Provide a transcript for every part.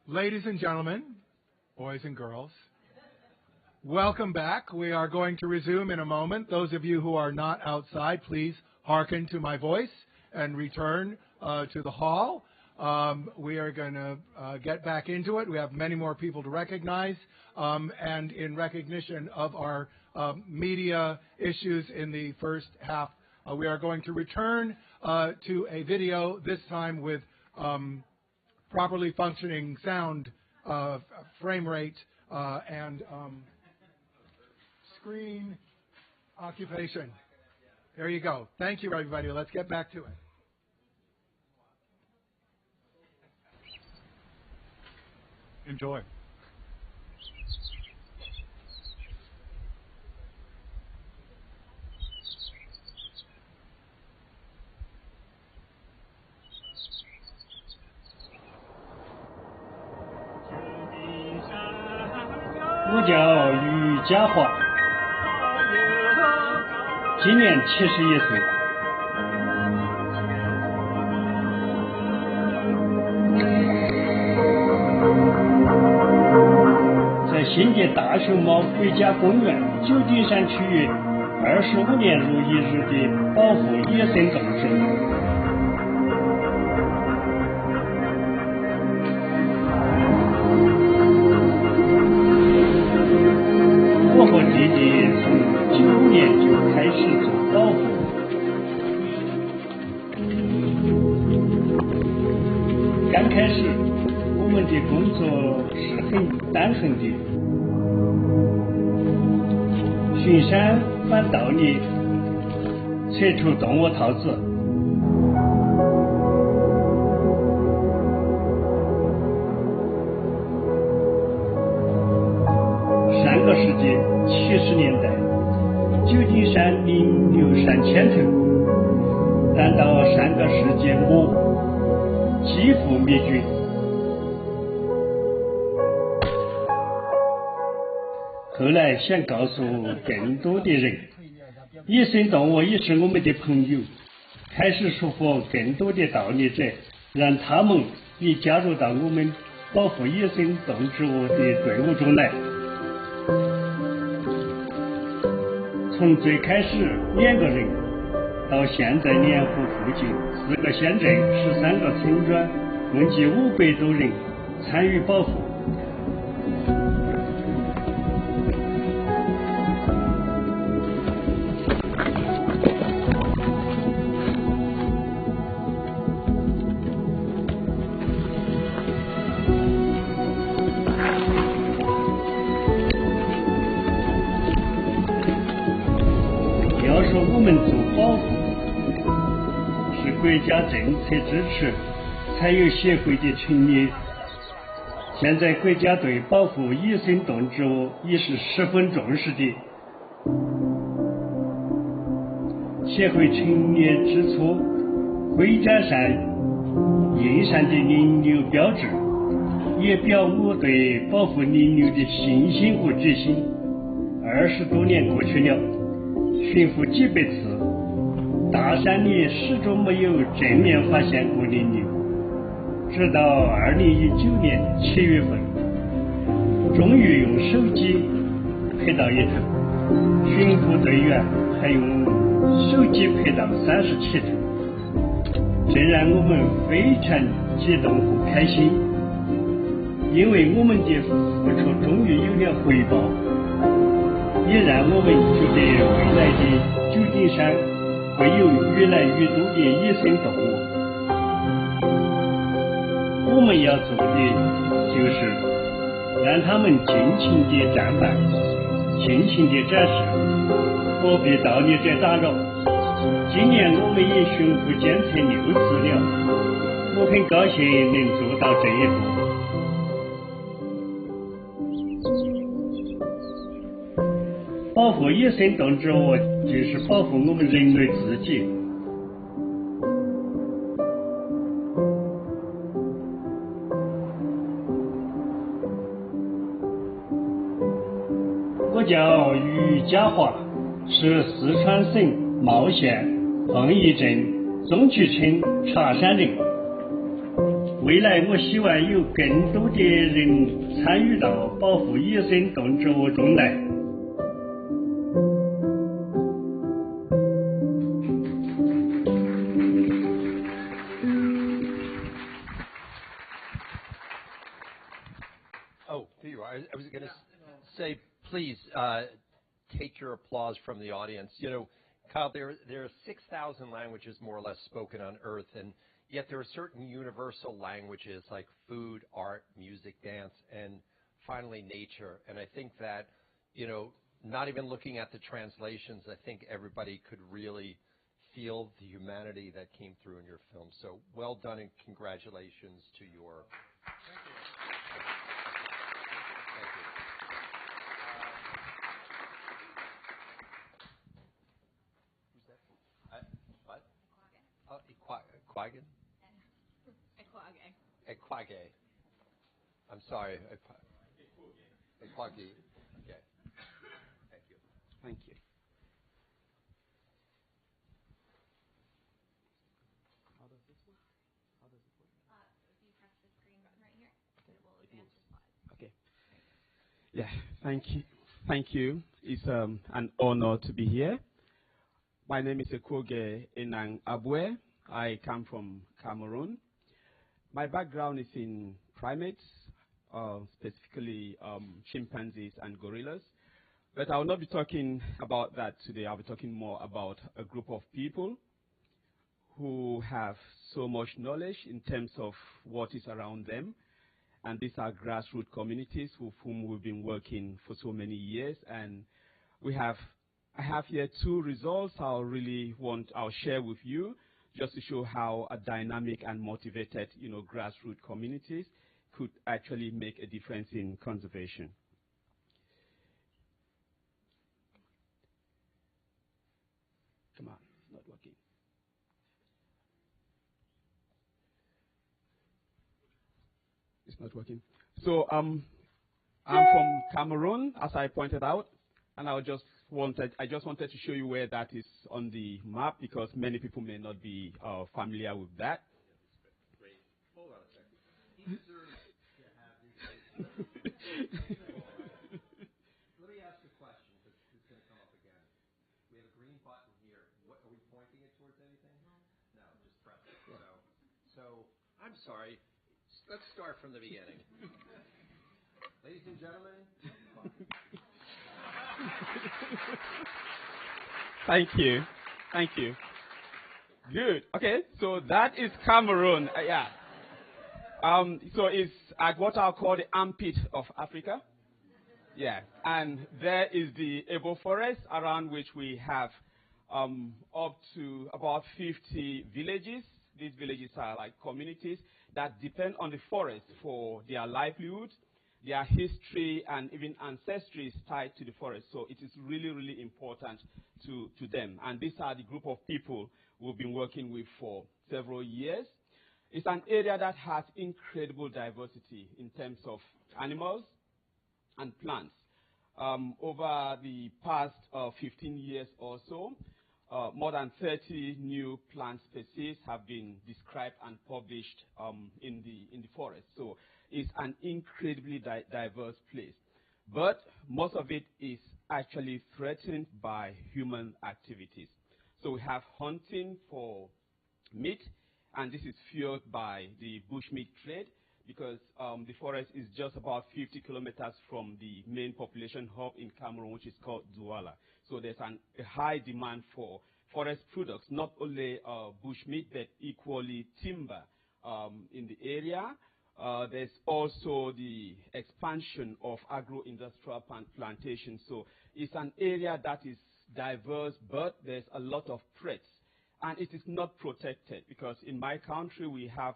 Ladies and gentlemen, boys and girls, welcome back. We are going to resume in a moment. Those of you who are not outside, please hearken to my voice and return to the hall. We are going to get back into it. We have many more people to recognize, and in recognition of our media issues in the first half, we are going to return to a video, this time with properly functioning sound, frame rate, and screen occupation. There you go. Thank you, everybody. Let's get back to it. Enjoy.我叫于家华，今年71岁。在新界大熊猫国家公园旧金山区域25年如一日的保护野生动植物。我和弟弟从9年就开始做保护。刚开始，我们的工作是很单纯的，巡山、翻稻泥、拆除动物套子。上个世纪70年代，旧金山灵牛山牵头，但到上个世纪末几乎灭绝。后来想告诉更多的人，野生动物也是我们的朋友，开始说服更多的盗猎者，让他们也加入到我们保护野生动植物的队伍中来。从最开始2个人，到现在莲湖附近4个县镇、13个村庄，共计500多人参与保护。我们做保护是国家政策支持才有协会的成立。现在国家对保护野生动植物也是十分重视的。协会成立之初，徽章上印上的灵牛标志，也表我对保护灵牛的信心和决心。20多年过去了，巡抚几百次，大山里始终没有正面发现过灵牛，直到2019年7月份，终于用手机拍到一头，巡抚队员还用手机拍到37头，这让我们非常激动和开心，因为我们的付出终于有了回报，也让我们觉得未来的旧金山会有越来越多的野生动物。我们要做的就是让他们尽情地绽放，尽情地展示，不被盗猎者打扰。今年我们也巡抚监测6次了，我很高兴能做到这一步。保护野生动植物就是保护我们人类自己。我叫于家华，是四川省茂县凤仪镇中渠村茶山人。未来我希望有更多的人参与到保护野生动植物中来。Oh, there you are. I was going to say, please take your applause from the audience. You know, Kyle, there are 6,000 languages more or less spoken on Earth, and yet there are certain universal languages like food, art, music, dance, and finally nature. And I think that, you know, not even looking at the translations, I think everybody could really feel the humanity that came through in your film. So well done and congratulations to your. Thank you. Who's that? What? Oh, Equagen? Equage. I'm sorry. Equage. Okay. Thank you. Thank you. How does this work? How does it work? If you press the screen button right here, it will advance the slides. Okay. Yeah, thank you. Thank you. It's an honor to be here. My name is Ekoge Enang Abwe. I come from Cameroon. My background is in primates, specifically chimpanzees and gorillas. But I will not be talking about that today. I'll be talking more about a group of people who have so much knowledge in terms of what is around them. And these are grassroots communities with whom we've been working for so many years. And I have here two results I'll share with you, just to show how a dynamic and motivated, grassroots communities could actually make a difference in conservation. Come on, it's not working. It's not working. So I'm from Cameroon, as I pointed out, and I just wanted to show you where that is on the map, because many people may not be familiar with that. Great. Hold on a second. He deserves to have these. Let me ask you a question, because it's going to come up again. We have a green button here. What, are we pointing it towards anything? No, just press it. So I'm sorry. Let's start from the beginning. Ladies and gentlemen. Thank you. Thank you. Good. Okay, so that is Cameroon. Yeah. So it's at what I'll call the armpit of Africa. Yeah. And there is the Ebo Forest, around which we have up to about 50 villages. These villages are like communities that depend on the forest for their livelihood, their history, and even ancestry is tied to the forest. So it is really, really important to them. And these are the group of people we've been working with for several years. It's an area that has incredible diversity in terms of animals and plants. Over the past 15 years or so, more than 30 new plant species have been described and published in the forest. So it's an incredibly diverse place. But most of it is actually threatened by human activities. So we have hunting for meat, and this is fueled by the bushmeat trade, because the forest is just about 50 kilometers from the main population hub in Cameroon, which is called Douala. So there's a high demand for forest products, not only bushmeat, but equally timber in the area. There's also the expansion of agro-industrial plantations. So it's an area that is diverse, but there's a lot of threats. And it is not protected, because in my country we have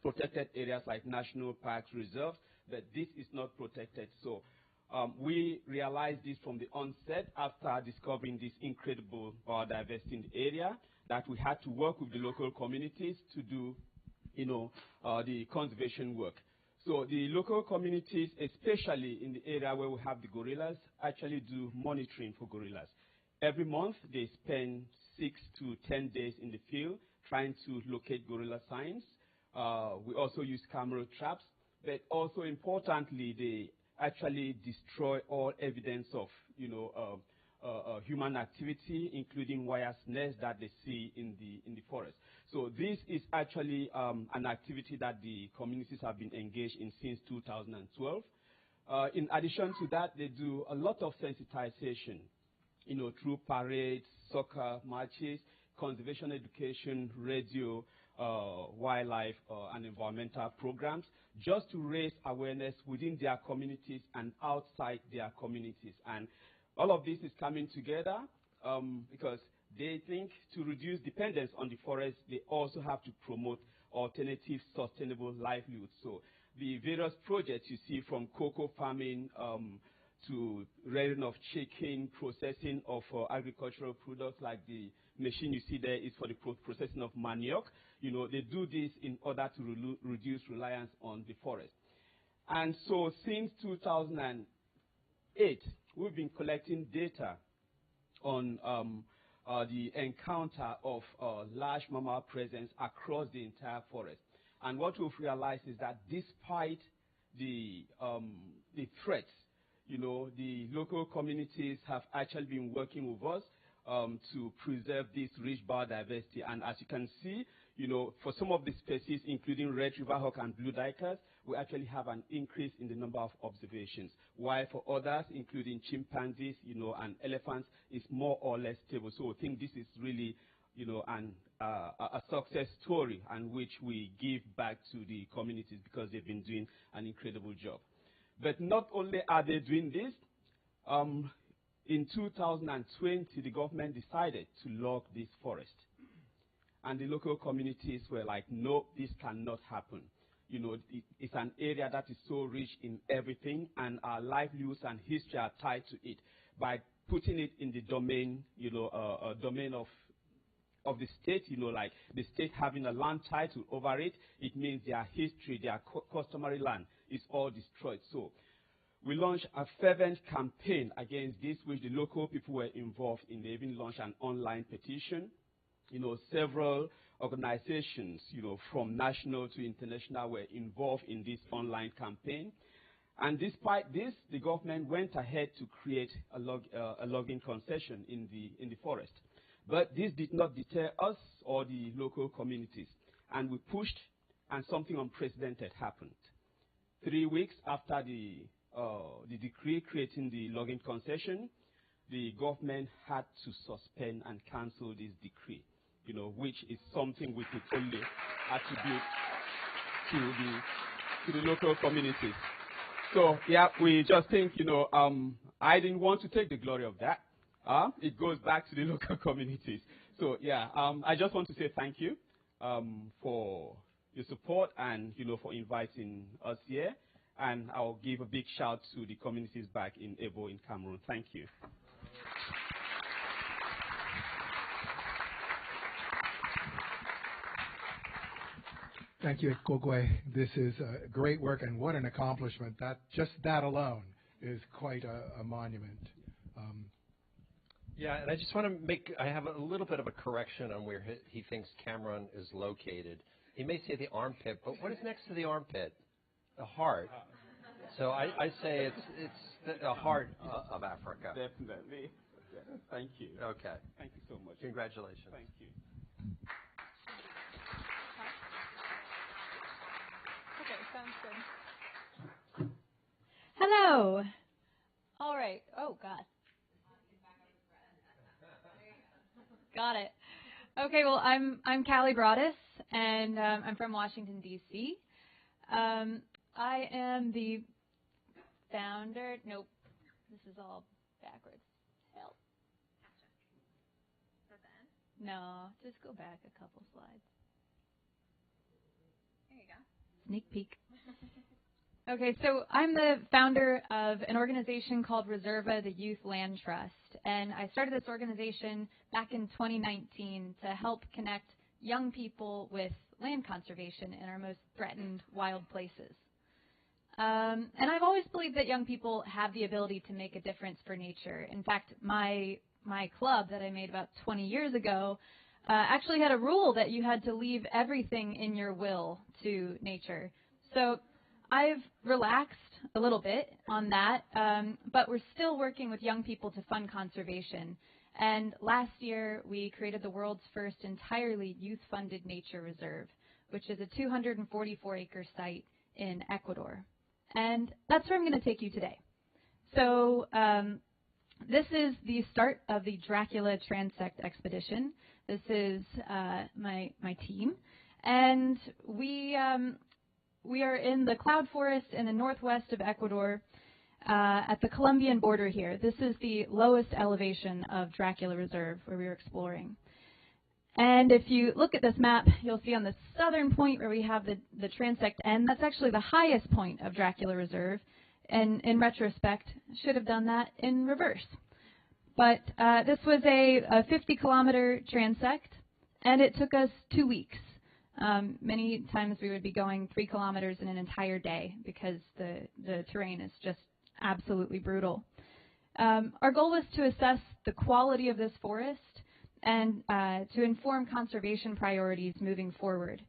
protected areas like national parks, reserves, but this is not protected. So we realized this from the onset after discovering this incredible biodiversity in the area, that we had to work with the local communities to do the conservation work. So the local communities, especially in the area where we have the gorillas, actually do monitoring for gorillas. Every month they spend 6 to 10 days in the field trying to locate gorilla signs. We also use camera traps, but also importantly, they actually destroy all evidence of, human activity, including wire snares that they see in the forest. So this is actually an activity that the communities have been engaged in since 2012. In addition to that, they do a lot of sensitization, through parades, soccer matches, conservation education, radio, wildlife, and environmental programs, just to raise awareness within their communities and outside their communities. And all of this is coming together because they think to reduce dependence on the forest, they also have to promote alternative sustainable livelihoods. So the various projects you see, from cocoa farming to rearing of chicken, processing of agricultural products, like the machine you see there is for the processing of manioc. They do this in order to reduce reliance on the forest. And so since 2008, we've been collecting data on the encounter of large mammal presence across the entire forest. And what we've realized is that despite the threats, the local communities have actually been working with us to preserve this rich biodiversity. And as you can see, for some of the species, including red river hawk and blue duikers, we actually have an increase in the number of observations, while for others, including chimpanzees, and elephants, is more or less stable. So I think this is really, a success story, and which we give back to the communities because they've been doing an incredible job. But not only are they doing this, in 2020, the government decided to log this forest. And the local communities were like, no, this cannot happen. It's an area that is so rich in everything, and our livelihoods and history are tied to it. By putting it in the domain, domain of the state, like the state having a land title over it, it means their history, their customary land is all destroyed. So we launched a fervent campaign against this, which the local people were involved in. They even launched an online petition. Several organizations, from national to international, were involved in this online campaign. And despite this, the government went ahead to create a logging concession in the forest. But this did not deter us or the local communities. And we pushed, and something unprecedented happened. 3 weeks after the decree creating the logging concession, the government had to suspend and cancel this decree, which is something we could only attribute to the local communities. So, yeah, we just think, I didn't want to take the glory of that. It goes back to the local communities. So, yeah, I just want to say thank you for your support and, for inviting us here. And I'll give a big shout to the communities back in Ebo in Cameroon. Thank you. Thank you, Kogwe. This is great work, and what an accomplishment. Just that alone is quite a monument. Yeah, and I just want to I have a little bit of a correction on where he thinks Cameroon is located. He may say the armpit, but what is next to the armpit? The heart. So I say it's the heart of Africa. Definitely. Thank you. Okay. Thank you so much. Congratulations. Thank you. Okay, sounds good. Hello. All right. Oh, God. Got it. Okay, well, I'm Callie Broadus, and I'm from Washington, D.C. I am the founder. Nope, this is all backwards. Help. No, just go back a couple slides. There you go. Sneak peek. Okay, so I'm the founder of an organization called Reserva, the Youth Land Trust, and I started this organization back in 2019 to help connect young people with land conservation in our most threatened wild places. And I've always believed that young people have the ability to make a difference for nature. In fact, my club that I made about 20 years ago actually had a rule that you had to leave everything in your will to nature. So I've relaxed a little bit on that, but we're still working with young people to fund conservation. And last year, we created the world's first entirely youth-funded nature reserve, which is a 244-acre site in Ecuador. And that's where I'm going to take you today. So this is the start of the Dracula transect expedition. This is my team. And we are in the cloud forest in the northwest of Ecuador at the Colombian border here. This is the lowest elevation of Dracula Reserve where we were exploring. And if you look at this map, you'll see on the southern point where we have the transect end, that's actually the highest point of Dracula Reserve. And in retrospect, should have done that in reverse. But this was a 50-kilometer transect, and it took us 2 weeks. Many times we would be going 3 kilometers in an entire day because the terrain is just absolutely brutal. Our goal was to assess the quality of this forest and to inform conservation priorities moving forward.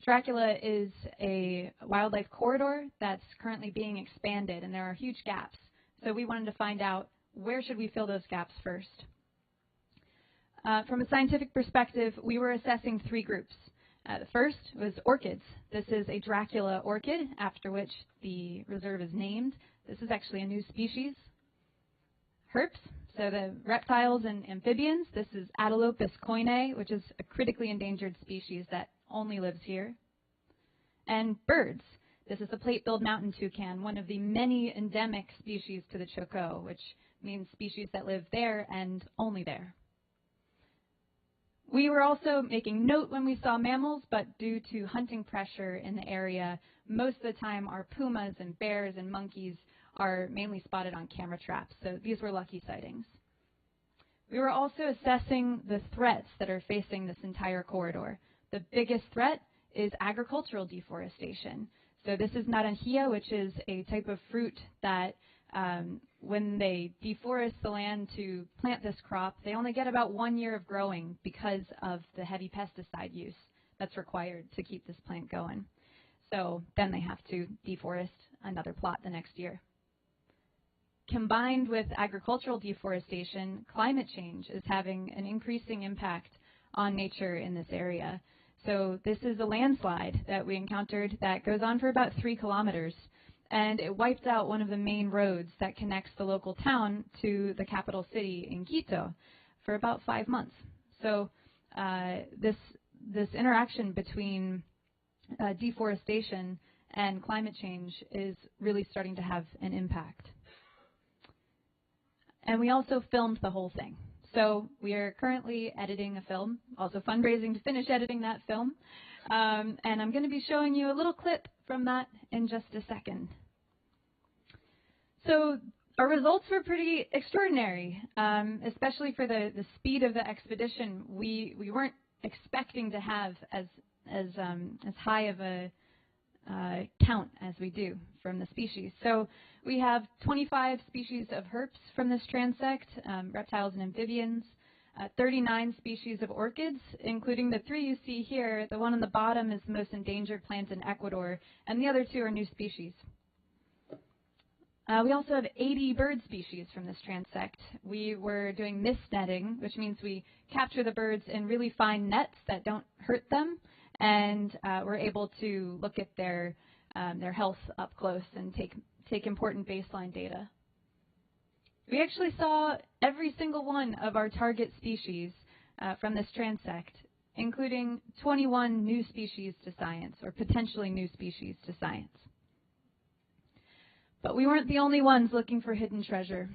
Dracula is a wildlife corridor that's currently being expanded, and there are huge gaps. So we wanted to find out where should we fill those gaps first. From a scientific perspective, we were assessing 3 groups. The first was orchids. This is a Dracula orchid, after which the reserve is named. This is actually a new species. Herps, so the reptiles and amphibians. This is Atelopus koine, which is a critically endangered species that only lives here. And birds. This is the plate-billed mountain toucan, one of the many endemic species to the Chocó, which means species that live there and only there. We were also making note when we saw mammals, but due to hunting pressure in the area, most of the time our pumas and bears and monkeys are mainly spotted on camera traps, so these were lucky sightings. We were also assessing the threats that are facing this entire corridor. The biggest threat is agricultural deforestation. So this is naranjilla, which is a type of fruit that when they deforest the land to plant this crop, they only get about 1 year of growing because of the heavy pesticide use that's required to keep this plant going. So then they have to deforest another plot the next year. Combined with agricultural deforestation, climate change is having an increasing impact on nature in this area. So this is a landslide that we encountered that goes on for about 3 kilometers. And it wiped out one of the main roads that connects the local town to the capital city in Quito for about 5 months. So this interaction between deforestation and climate change is really starting to have an impact. And we also filmed the whole thing. So we are currently editing a film, also fundraising to finish editing that film. And I'm going to be showing you a little clip from that in just a second. So our results were pretty extraordinary, especially for the speed of the expedition. We weren't expecting to have as high of a count as we do from the species. So we have 25 species of herps from this transect, reptiles and amphibians, 39 species of orchids, including the 3 you see here. The one on the bottom is the most endangered plant in Ecuador, and the other 2 are new species. We also have 80 bird species from this transect. We were doing mist netting, which means we capture the birds in really fine nets that don't hurt them, and we're able to look at their health up close and take important baseline data. We actually saw every single one of our target species from this transect, including 21 new species to science, or potentially new species to science. But we weren't the only ones looking for hidden treasure.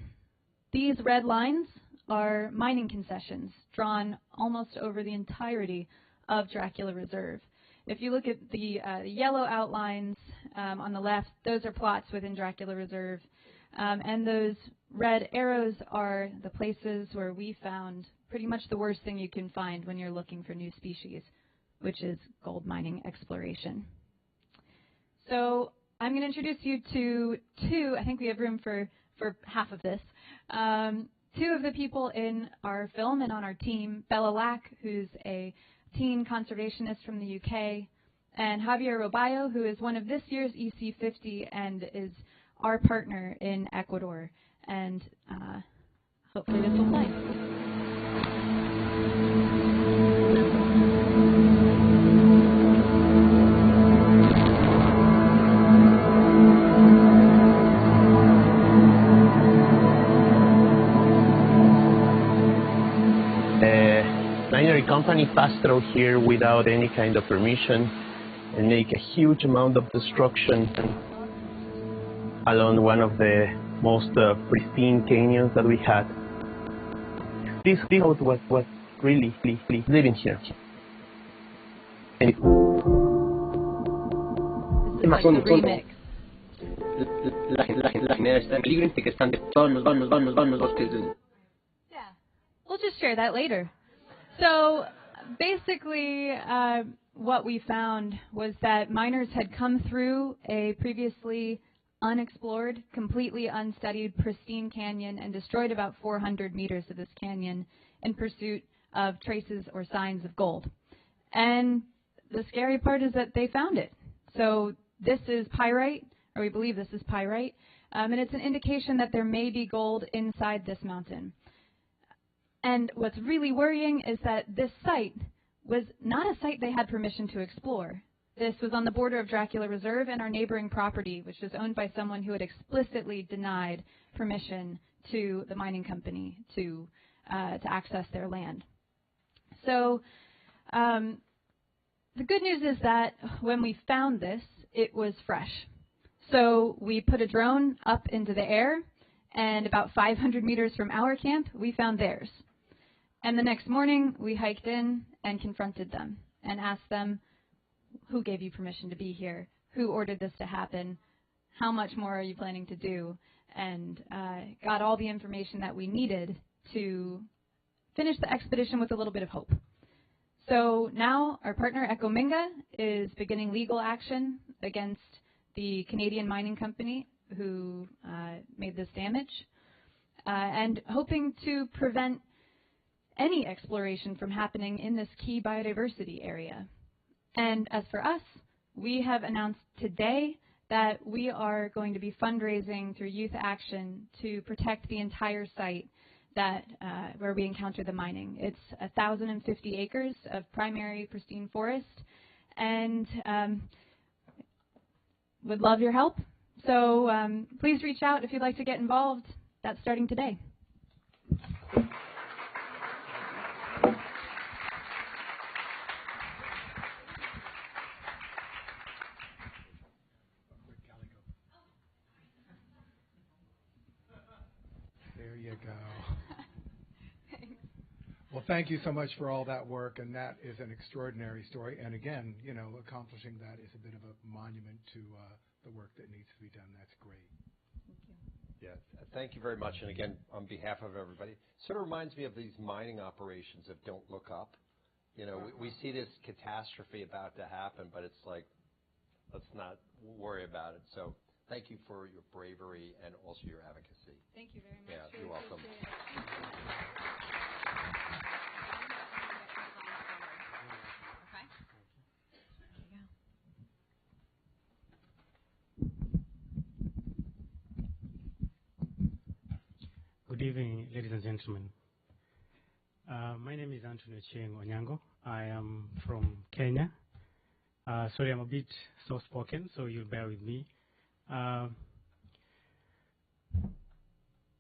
These red lines are mining concessions drawn almost over the entirety of Dracula Reserve. If you look at the yellow outlines on the left, those are plots within Dracula Reserve. And those red arrows are the places where we found pretty much the worst thing you can find when you're looking for new species, which is gold mining exploration. So I'm going to introduce you to 2, I think we have room for half of this, two of the people in our film and on our team, Bella Lack, who's a teen conservationist from the UK, and Javier Roballo, who is one of this year's EC50 and is our partner in Ecuador. And hopefully this will play. Minery company passed through here without any kind of permission and make a huge amount of destruction along one of the most pristine canyons that we had. This was really living here. And This is like the remix. Yeah, we'll just share that later. So basically what we found was that miners had come through a previously unexplored, completely unstudied, pristine canyon and destroyed about 400 meters of this canyon in pursuit of traces or signs of gold. And the scary part is that they found it. So this is pyrite, or we believe this is pyrite, and it's an indication that there may be gold inside this mountain. And what's really worrying is that this site was not a site they had permission to explore. This was on the border of Dracula Reserve and our neighboring property, which was owned by someone who had explicitly denied permission to the mining company to access their land. So the good news is that when we found this, it was fresh. So we put a drone up into the air, and about 500 meters from our camp, we found theirs. And the next morning, we hiked in and confronted them and asked them, who gave you permission to be here? Who ordered this to happen? How much more are you planning to do? And got all the information that we needed to finish the expedition with a little bit of hope. So now our partner Ecominga is beginning legal action against the Canadian mining company who made this damage and hoping to prevent any exploration from happening in this key biodiversity area. And as for us, we have announced today that we are going to be fundraising through Youth Action to protect the entire site that where we encounter the mining. It's 1,050 acres of primary pristine forest, and would love your help. So please reach out if you'd like to get involved. That's starting today. There you go. Well, thank you so much for all that work, and that is an extraordinary story. And again, you know, accomplishing that is a bit of a monument to the work that needs to be done. That's great. Thank you. Yeah, thank you very much. And again, on behalf of everybody, sort of reminds me of these mining operations of Don't Look Up. You know, we see this catastrophe about to happen, but it's like, let's not worry about it. So thank you for your bravery and also your advocacy. Thank you very much. Yeah, you're welcome. Good evening, ladies and gentlemen. My name is Anthony Cheng Onyango. I am from Kenya. Sorry, I'm a bit soft-spoken, so you'll bear with me.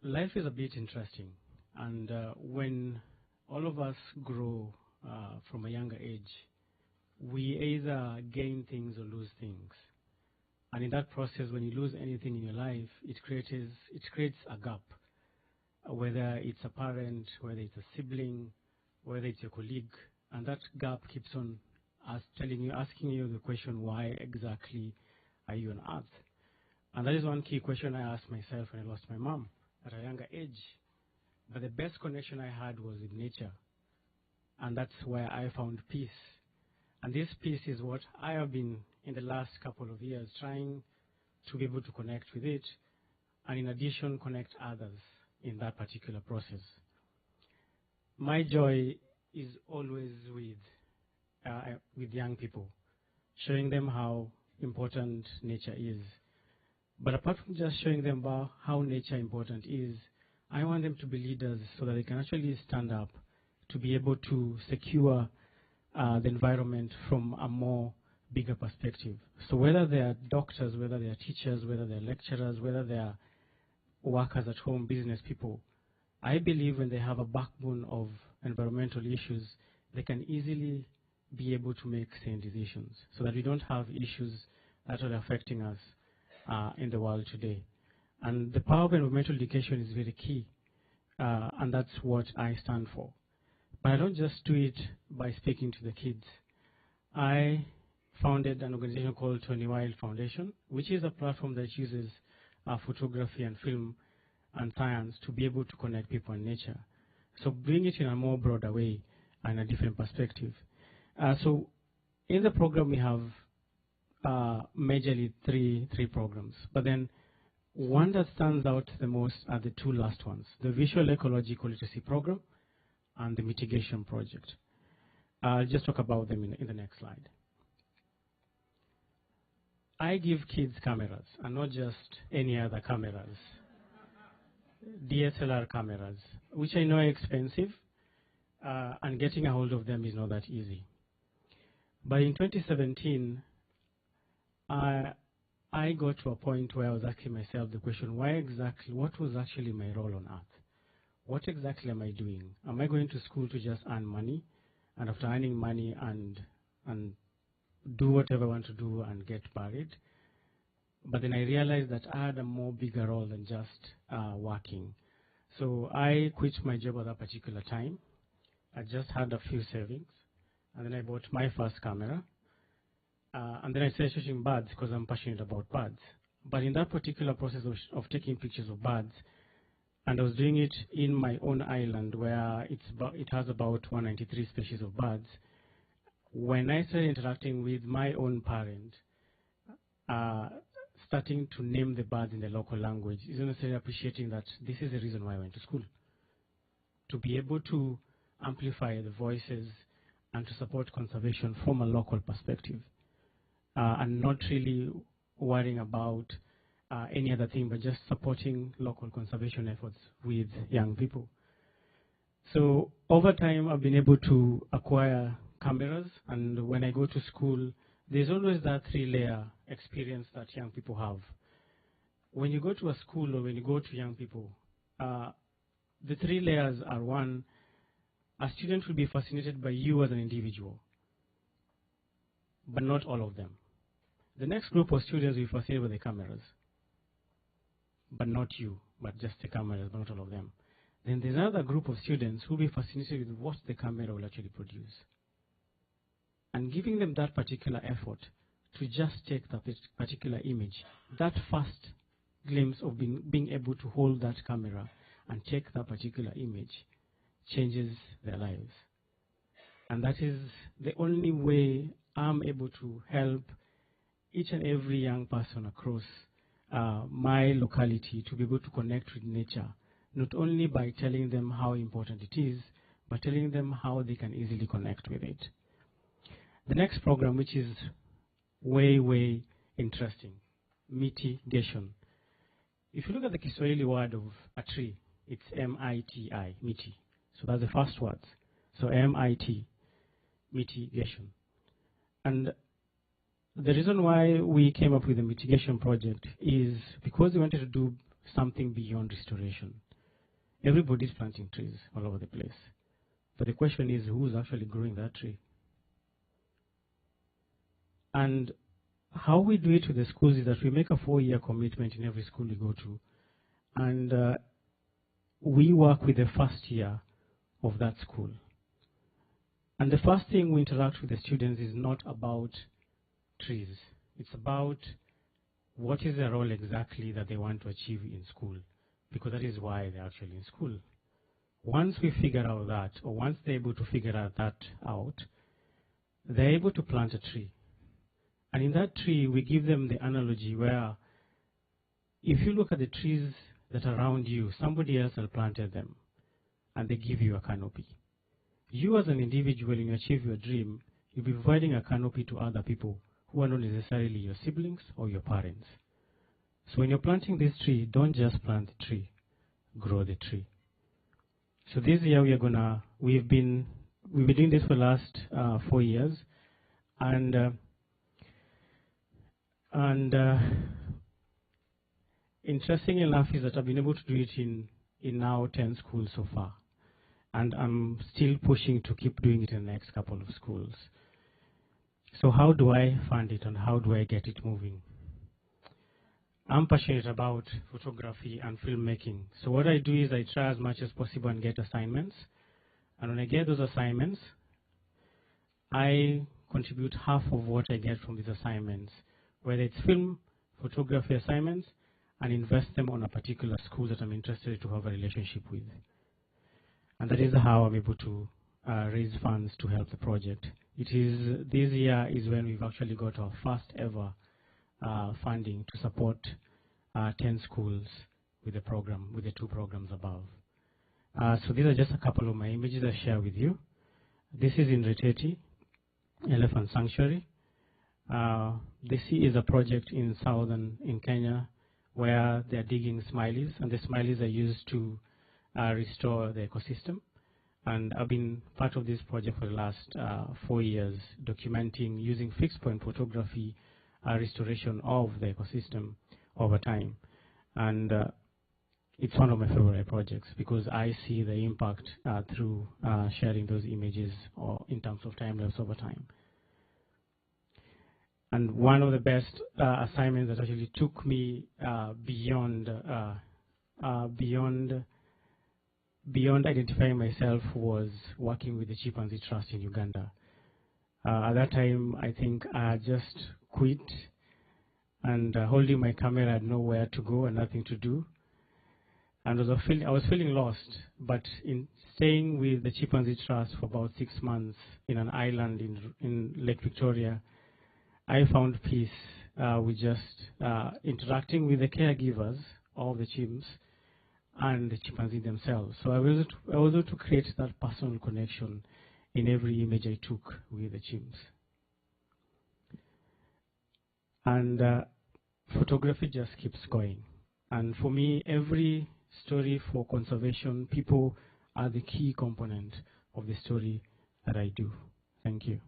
Life is a bit interesting, and when all of us grow from a younger age, we either gain things or lose things. And in that process, when you lose anything in your life, it creates a gap. Whether it's a parent, whether it's a sibling, whether it's your colleague, and that gap keeps on asking you the question, why exactly are you on earth? And that is one key question I asked myself when I lost my mom at a younger age. But the best connection I had was with nature, and that's where I found peace. And this peace is what I have been, in the last couple of years, trying to be able to connect with it, and in addition, connect others. in that particular process. My joy is always with young people, showing them how important nature is. But apart from just showing them about how nature important is, I want them to be leaders so that they can actually stand up to be able to secure the environment from a more bigger perspective. So whether they are doctors, whether they are teachers, whether they are lecturers, whether they are workers at home, business people, I believe when they have a backbone of environmental issues, they can easily be able to make sane decisions so that we don't have issues that are affecting us in the world today. And the power of environmental education is very key, and that's what I stand for. But I don't just do it by speaking to the kids. I founded an organization called Tony Wilde Foundation, which is a platform that uses photography and film and science to be able to connect people and nature. So bring it in a more broader way and a different perspective. So in the program we have majorly three programs, but then one that stands out the most are the two last ones, the Visual Ecological Literacy Program and the Mitigation Project. I'll just talk about them in the next slide. I give kids cameras, and not just any other cameras, DSLR cameras, which I know are expensive, and getting a hold of them is not that easy. But in 2017, I got to a point where I was asking myself the question, what was actually my role on Earth? What exactly am I doing? Am I going to school to just earn money, and after earning money and do whatever I want to do and get married? But then I realized that I had a more bigger role than just working. So I quit my job at that particular time. I just had a few savings, and then I bought my first camera. And then I started shooting birds because I'm passionate about birds. But in that particular process of taking pictures of birds, and I was doing it in my own island where it has about 193 species of birds, when I started interacting with my own parent, starting to name the birds in the local language, is necessarily appreciating that this is the reason why I went to school. To be able to amplify the voices and to support conservation from a local perspective. And not really worrying about any other thing, but just supporting local conservation efforts with young people. So over time, I've been able to acquire cameras, and when I go to school, there's always that three-layer experience that young people have. When you go to a school or when you go to young people, the three layers are: one, a student will be fascinated by you as an individual, but not all of them. The next group of students will be fascinated with the cameras, but not you, but just the cameras, but not all of them. Then there's another group of students who will be fascinated with what the camera will actually produce. And giving them that particular effort to just take that particular image, that first glimpse of being able to hold that camera and take that particular image changes their lives. And that is the only way I'm able to help each and every young person across my locality to be able to connect with nature, not only by telling them how important it is, but telling them how they can easily connect with it. The next program, which is way, way interesting, mitigation. If you look at the Kiswahili word of a tree, it's M-I-T-I, miti. So that's the first word. So M-I-T, mitigation. And the reason why we came up with the mitigation project is because we wanted to do something beyond restoration. Everybody's planting trees all over the place. But the question is, who's actually growing that tree? And how we do it with the schools is that we make a 4-year commitment in every school we go to. And we work with the first year of that school. And the first thing we interact with the students is not about trees. It's about what is the role exactly that they want to achieve in school, because that is why they're actually in school. Once we figure out that, or once they're able to figure that out, they're able to plant a tree. And in that tree, we give them the analogy where if you look at the trees that around you, somebody else has planted them, and they give you a canopy. You as an individual, when you achieve your dream, you'll be providing a canopy to other people who are not necessarily your siblings or your parents. So when you're planting this tree, don't just plant the tree, grow the tree. So this year we've been doing this for the last 4 years, and interesting enough is that I've been able to do it in now 10 schools so far, and I'm still pushing to keep doing it in the next couple of schools. So how do I fund it, and how do I get it moving? I'm passionate about photography and filmmaking. So what I do is I try as much as possible and get assignments. And when I get those assignments, I contribute half of what I get from these assignments, whether it's film, photography assignments, and invest them on a particular school that I'm interested to have a relationship with. And that is how I'm able to raise funds to help the project. This year is when we've actually got our first ever funding to support 10 schools with the program, with the 2 programs above. So these are just a couple of my images I share with you. This is in Reteti, Elephant Sanctuary. This is a project in Kenya where they're digging smileys, and the smileys are used to restore the ecosystem. And I've been part of this project for the last 4 years, documenting using fixed point photography restoration of the ecosystem over time. And it's one of my favorite projects because I see the impact through sharing those images or in terms of time lapse over time. And one of the best assignments that actually took me beyond identifying myself was working with the Chimpanzee Trust in Uganda. At that time, I think I had just quit, and holding my camera, I had nowhere to go and nothing to do. And I was feeling lost, but in staying with the Chimpanzee Trust for about 6 months in an island in Lake Victoria, I found peace with just interacting with the caregivers of the chimps and the chimpanzee themselves. So I was able to create that personal connection in every image I took with the chimps. And photography just keeps going. And for me, every story for conservation, people are the key component of the story that I do. Thank you.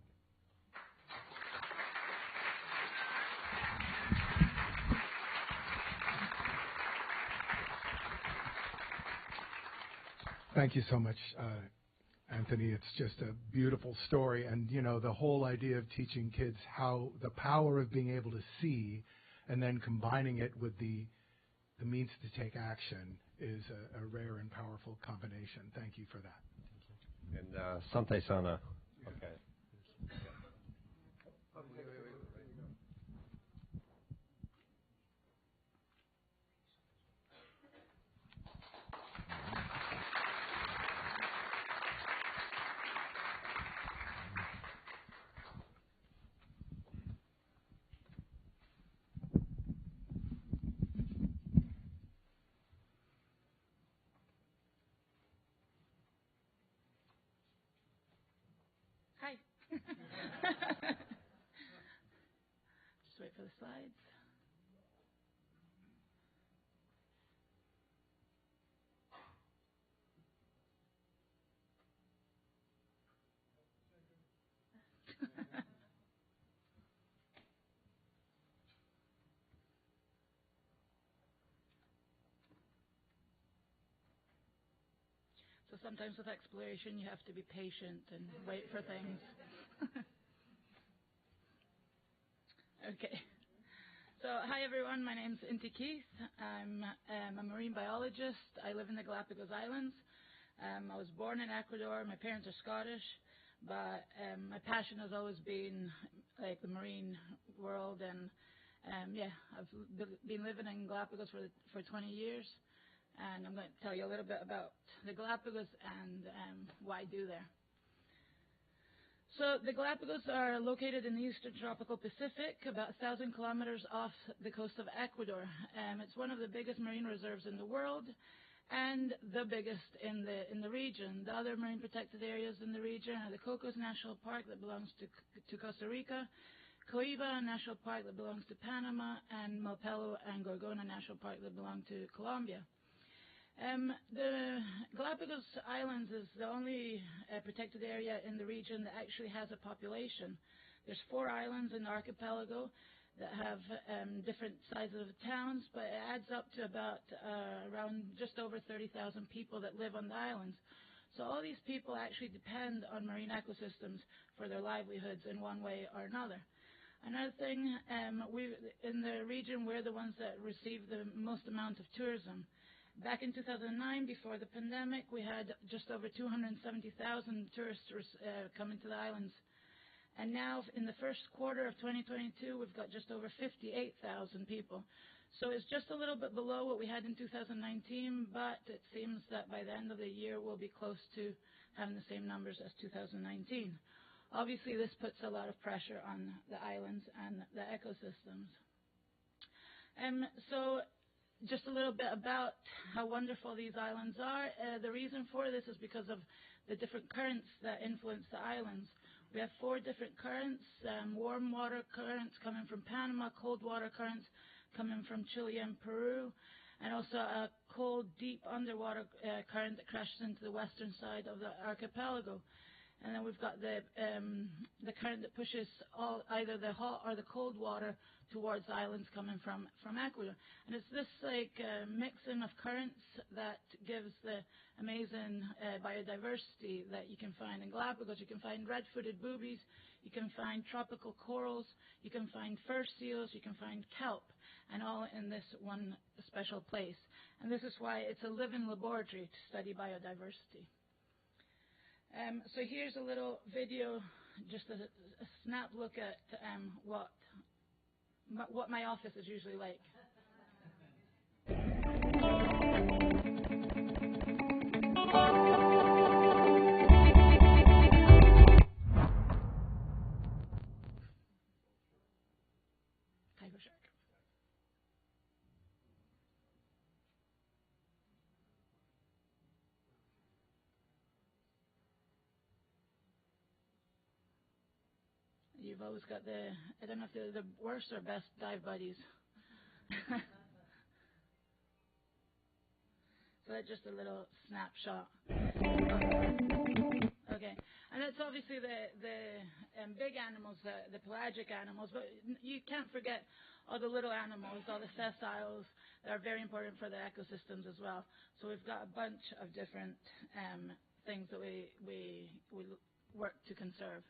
Thank you so much, Anthony. It's just a beautiful story. And, you know, the whole idea of teaching kids how the power of being able to see and then combining it with the means to take action is a rare and powerful combination. Thank you for that. And Sante Sana. Okay. Hi. Just wait for the slides. So sometimes with exploration, you have to be patient and wait for things. Okay. So hi, everyone. My name's Inti Keith. I'm a marine biologist. I live in the Galapagos Islands. I was born in Ecuador. My parents are Scottish. But my passion has always been like the marine world. And yeah, I've been living in Galapagos for 20 years. And I'm going to tell you a little bit about the Galapagos and what I do there. So the Galapagos are located in the eastern tropical Pacific, about 1,000 kilometers off the coast of Ecuador. It's one of the biggest marine reserves in the world and the biggest in the region. The other marine protected areas in the region are the Cocos National Park that belongs to Costa Rica, Coiba National Park that belongs to Panama, and Malpelo and Gorgona National Park that belong to Colombia. The Galapagos Islands is the only protected area in the region that actually has a population. There's 4 islands in the archipelago that have different sizes of towns, but it adds up to about around just over 30,000 people that live on the islands. So all these people actually depend on marine ecosystems for their livelihoods in one way or another. Another thing, in the region, we're the ones that receive the most amount of tourism. Back in 2009, before the pandemic, we had just over 270,000 tourists coming to the islands. And now, in the first quarter of 2022, we've got just over 58,000 people. So it's just a little bit below what we had in 2019, but it seems that by the end of the year, we'll be close to having the same numbers as 2019. Obviously, this puts a lot of pressure on the islands and the ecosystems. So just a little bit about how wonderful these islands are. The reason for this is because of the different currents that influence the islands. We have 4 different currents, warm water currents coming from Panama, cold water currents coming from Chile and Peru, and also a cold, deep underwater current that crashes into the western side of the archipelago. And then we've got the current that pushes either the hot or the cold water towards the islands coming from Ecuador. And it's this mixing of currents that gives the amazing biodiversity that you can find in Galapagos. You can find red-footed boobies, you can find tropical corals, you can find fur seals, you can find kelp, and all in this one special place. And this is why it's a living laboratory to study biodiversity. So here's a little video, just a snap look at what my office is usually like. Tiger shark. You've always got I don't know if they're the worst or best dive buddies. So that's just a little snapshot. Okay, and that's obviously the big animals, the pelagic animals, but you can't forget all the little animals, all the sessiles that are very important for the ecosystems as well. So we've got a bunch of different things that we work to conserve.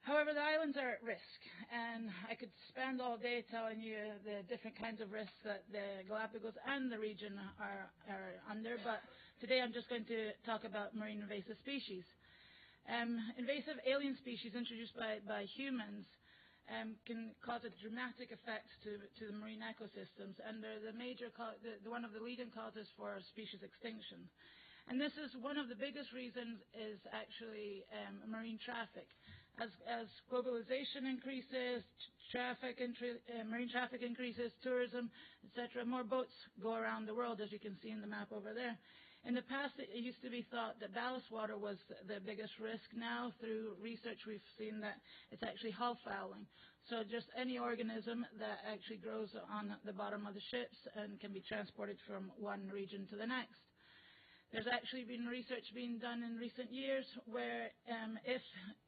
However, the islands are at risk, and I could spend all day telling you the different kinds of risks that the Galapagos and the region are under, but today I'm just going to talk about marine invasive species. Invasive alien species introduced by humans can cause a dramatic effect to the marine ecosystems, and they're one of the leading causes for species extinction. And this is one of the biggest reasons is actually marine traffic. As globalization increases, marine traffic increases, tourism, etc., more boats go around the world, as you can see in the map over there. In the past, it used to be thought that ballast water was the biggest risk. Now, through research, we've seen that it's actually hull fouling. So just any organism that actually grows on the bottom of the ships and can be transported from one region to the next. There's actually been research being done in recent years where if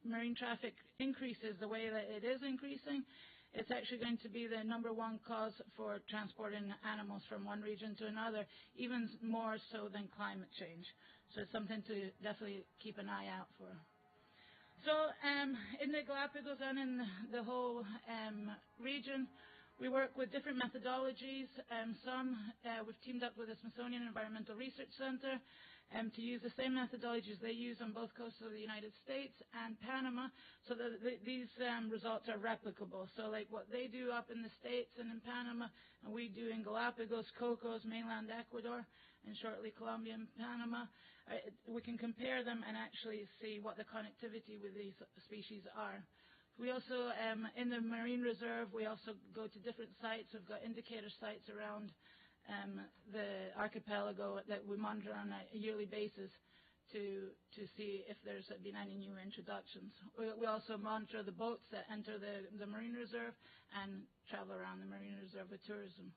marine traffic increases the way that it is increasing, it's actually going to be the #1 cause for transporting animals from one region to another, even more so than climate change. So it's something to definitely keep an eye out for. So in the Galapagos and in the whole region, we work with different methodologies. We've teamed up with the Smithsonian Environmental Research Center, to use the same methodologies they use on both coasts of the United States and Panama, so that these results are replicable. So like what they do up in the States and in Panama, and we do in Galapagos, Cocos, mainland Ecuador, and shortly Colombia and Panama, we can compare them and actually see what the connectivity with these species are. We also, in the marine reserve, we also go to different sites. We've got indicator sites around the archipelago that we monitor on a yearly basis to see if there's been any new introductions. We also monitor the boats that enter the marine reserve and travel around the marine reserve with tourism.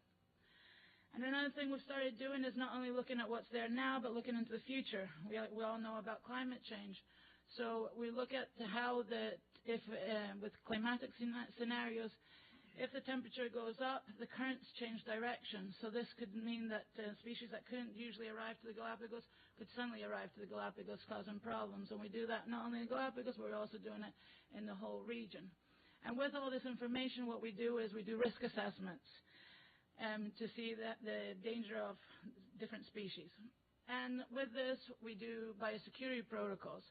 And another thing we've started doing is not only looking at what's there now, but looking into the future. We all know about climate change. So we look at how with climatic scenarios, if the temperature goes up, the currents change direction. So this could mean that species that couldn't usually arrive to the Galapagos could suddenly arrive to the Galapagos, causing problems. And we do that not only in the Galapagos, but we're also doing it in the whole region. And with all this information, what we do is we do risk assessments to see the danger of different species. And with this, we do biosecurity protocols.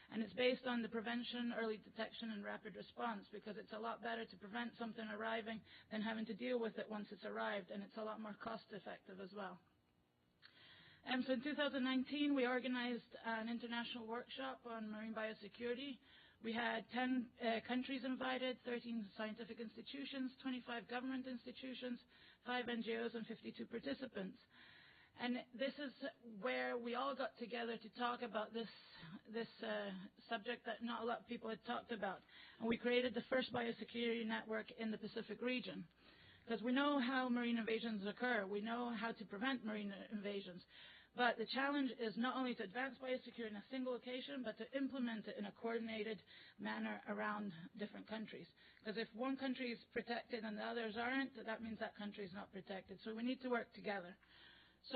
And it's based on the prevention, early detection, and rapid response, because it's a lot better to prevent something arriving than having to deal with it once it's arrived, and it's a lot more cost-effective as well. So in 2019, we organized an international workshop on marine biosecurity. We had 10 countries invited, 13 scientific institutions, 25 government institutions, 5 NGOs, and 52 participants. And this is where we all got together to talk about this subject that not a lot of people had talked about. And we created the first biosecurity network in the Pacific region. Because we know how marine invasions occur. We know how to prevent marine invasions. But the challenge is not only to advance biosecurity in a single location, but to implement it in a coordinated manner around different countries. Because if one country is protected and the others aren't, that means that country is not protected. So we need to work together.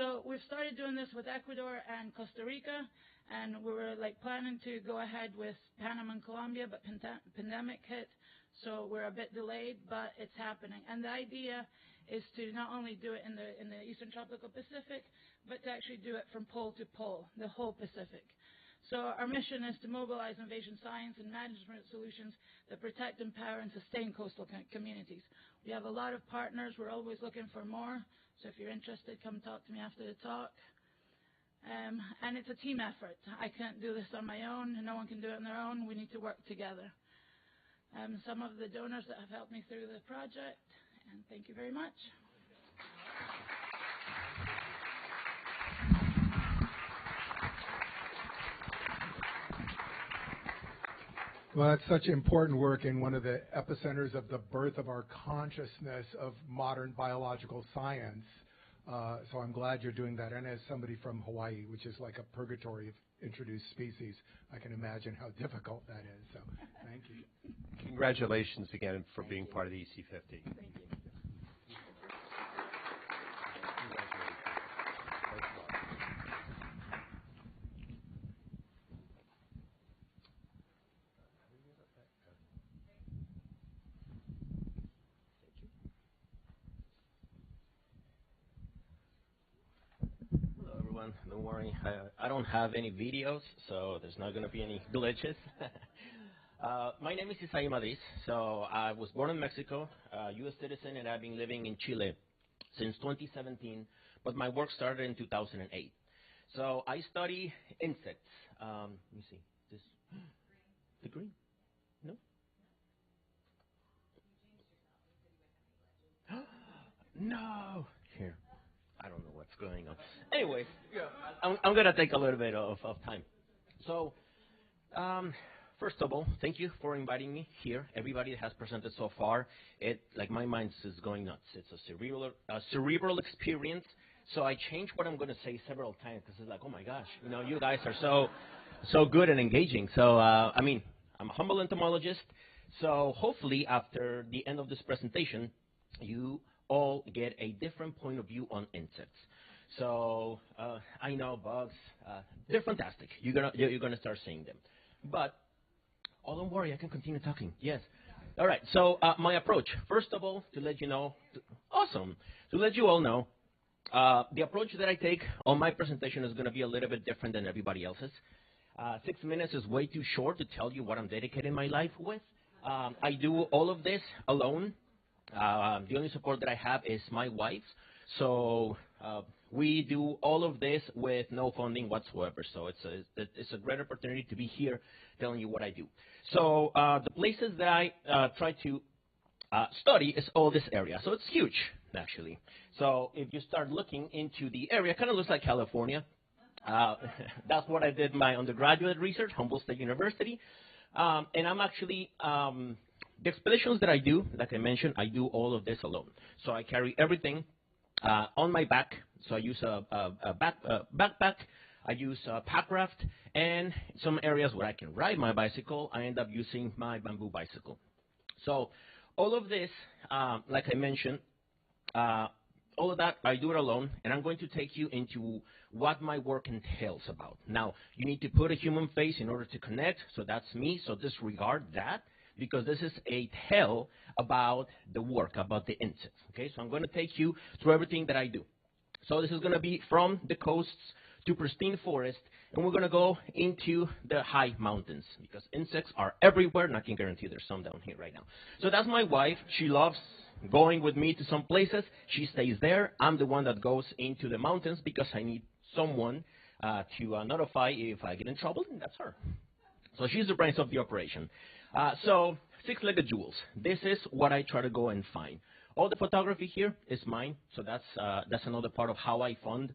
So we've started doing this with Ecuador and Costa Rica, and we were planning to go ahead with Panama and Colombia, but pandemic hit, so we're a bit delayed, but it's happening. And the idea is to not only do it in the Eastern Tropical Pacific, but to actually do it from pole to pole, the whole Pacific. So our mission is to mobilize invasion science and management solutions that protect, empower, and sustain coastal communities. We have a lot of partners. We're always looking for more. So if you're interested, come talk to me after the talk. And it's a team effort. I can't do this on my own, and no one can do it on their own. We need to work together. Some of the donors that have helped me through the project, and thank you very much. Well, that's such important work in one of the epicenters of the birth of our consciousness of modern biological science. So I'm glad you're doing that. And as somebody from Hawaii, which is like a purgatory of introduced species, I can imagine how difficult that is. So thank you. Congratulations again for being part of the EC50. Thank you. Don't worry, I don't have any videos, so there's not going to be any glitches. My name is Isai Madriz. So I was born in Mexico, U.S. citizen, and I've been living in Chile since 2017, but my work started in 2008. So I study insects. Let me see. This, the green? No? No! Here. I don't know what's going on. Anyways, I'm going to take a little bit of time. So, first of all, thank you for inviting me here. Everybody that has presented so far, my mind is going nuts. It's a cerebral experience. So I changed what I'm going to say several times because it's like, oh my gosh, you guys are so good and engaging. So, I'm a humble entomologist. So hopefully after the end of this presentation, you all get a different point of view on insects. So I know bugs, they're fantastic. You're gonna start seeing them. But don't worry, I can continue talking. Yes. All right. So my approach, first of all, to let you know, awesome, to let you all know The approach that I take on my presentation is going to be a little bit different than everybody else's. 6 minutes is way too short to tell you what I'm dedicating my life with. I do all of this alone. The only support that I have is my wife's. So we do all of this with no funding whatsoever. So it's a great opportunity to be here telling you what I do. So the places that I try to study is all this area. So it's huge, actually. So if you start looking into the area, it kind of looks like California. That's what I did my undergraduate research, Humboldt State University. And I'm actually, the expeditions that I do, like I mentioned, I do all of this alone. So I carry everything on my back. So I use a backpack. I use a pack raft. And some areas where I can ride my bicycle, I end up using my bamboo bicycle. So all of this, like I mentioned, all of that, I do it alone, and I'm going to take you into what my work entails about. Now, you need to put a human face in order to connect, so that's me, so disregard that, because this is a tale about the work, about the insects, okay? So I'm going to take you through everything that I do. So this is going to be from the coasts to pristine forest, and we're going to go into the high mountains, because insects are everywhere, and I can guarantee there's some down here right now. So that's my wife. She loves going with me to some places. She stays there. I'm the one that goes into the mountains because I need someone to notify if I get in trouble, and that's her. So she's the brains of the operation. So six-legged jewels. This is what I try to go and find. All the photography here is mine, so that's another part of how I fund